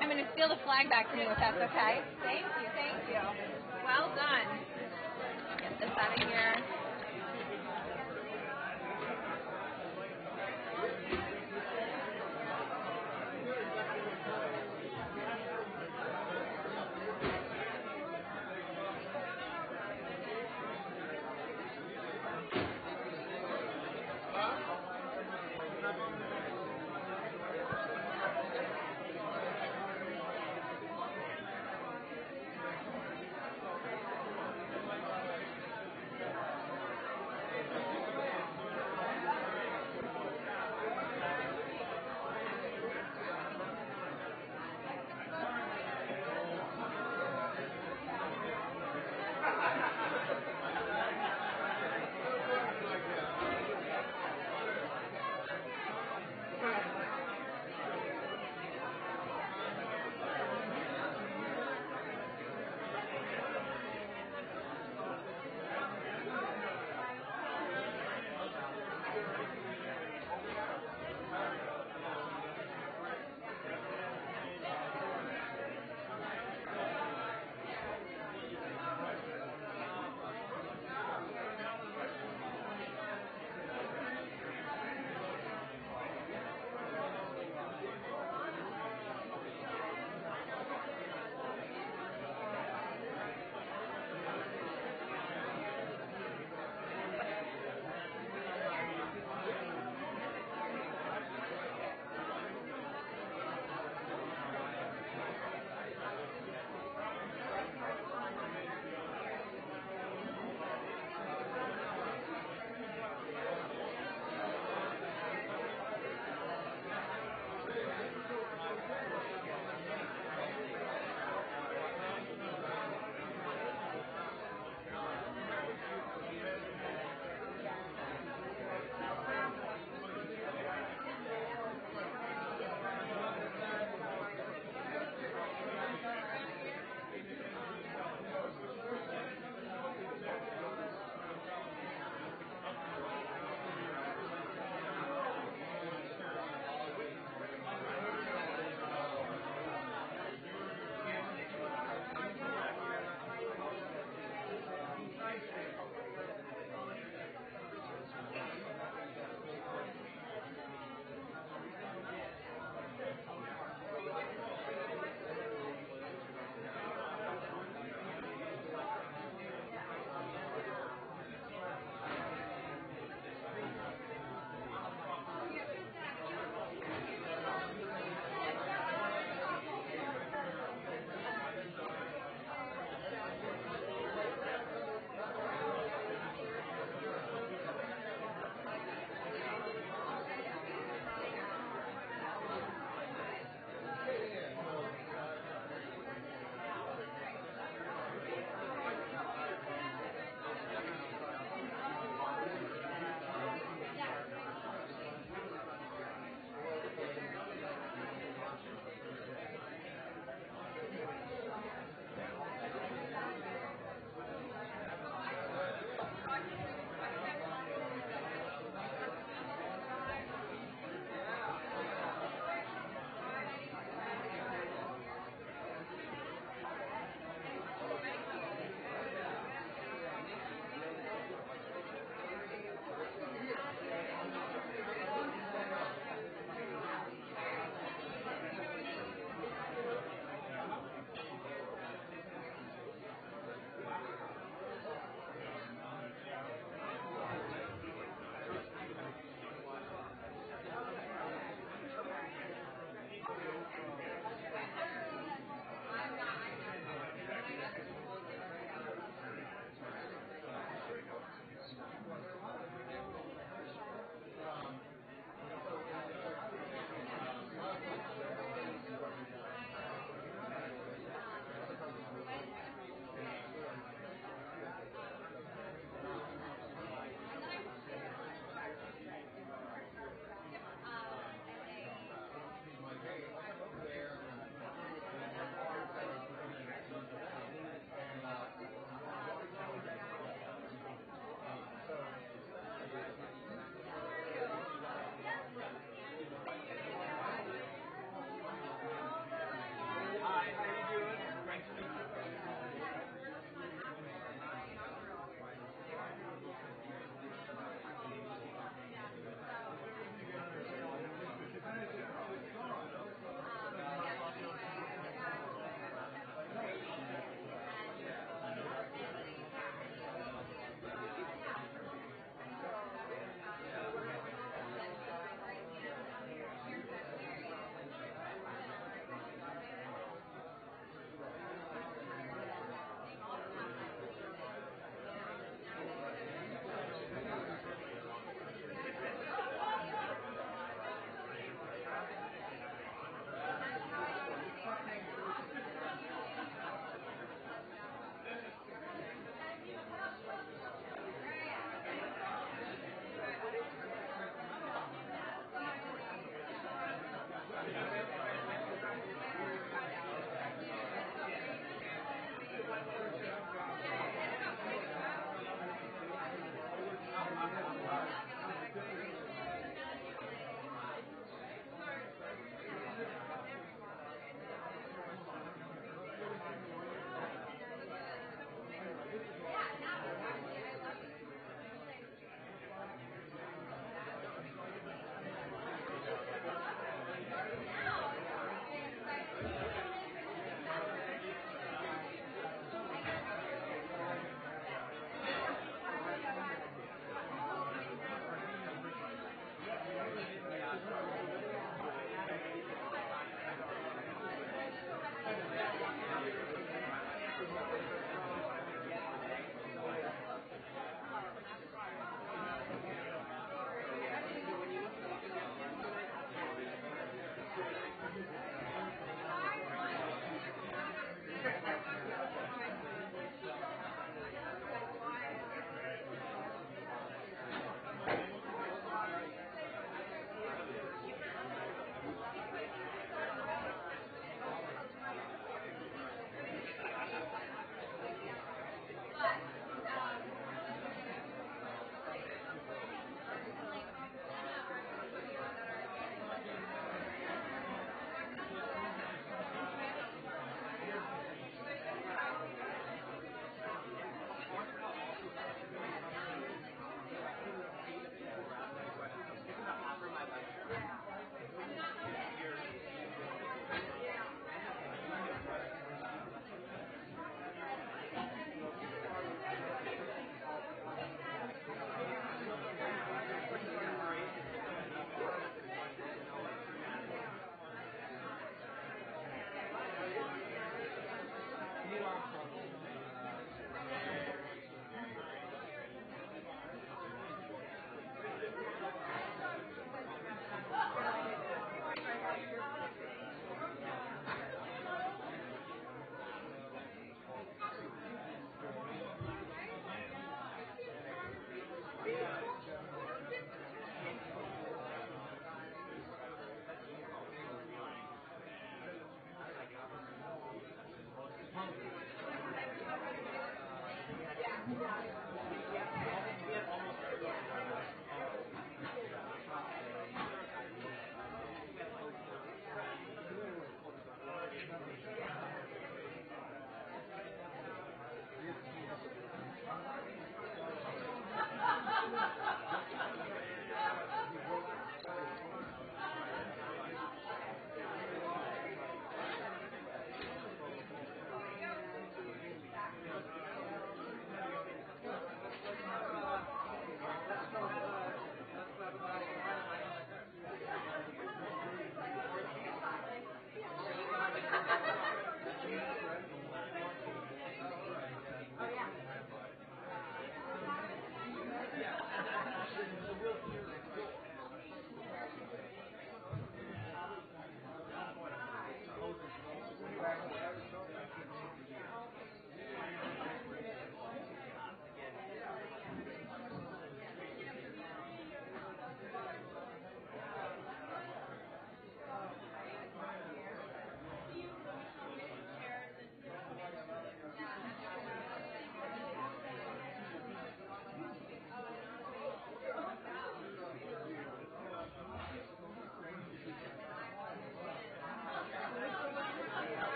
I'm going to steal the flag back from you if that's okay. Thank you, thank you. Well done. Get this out of here.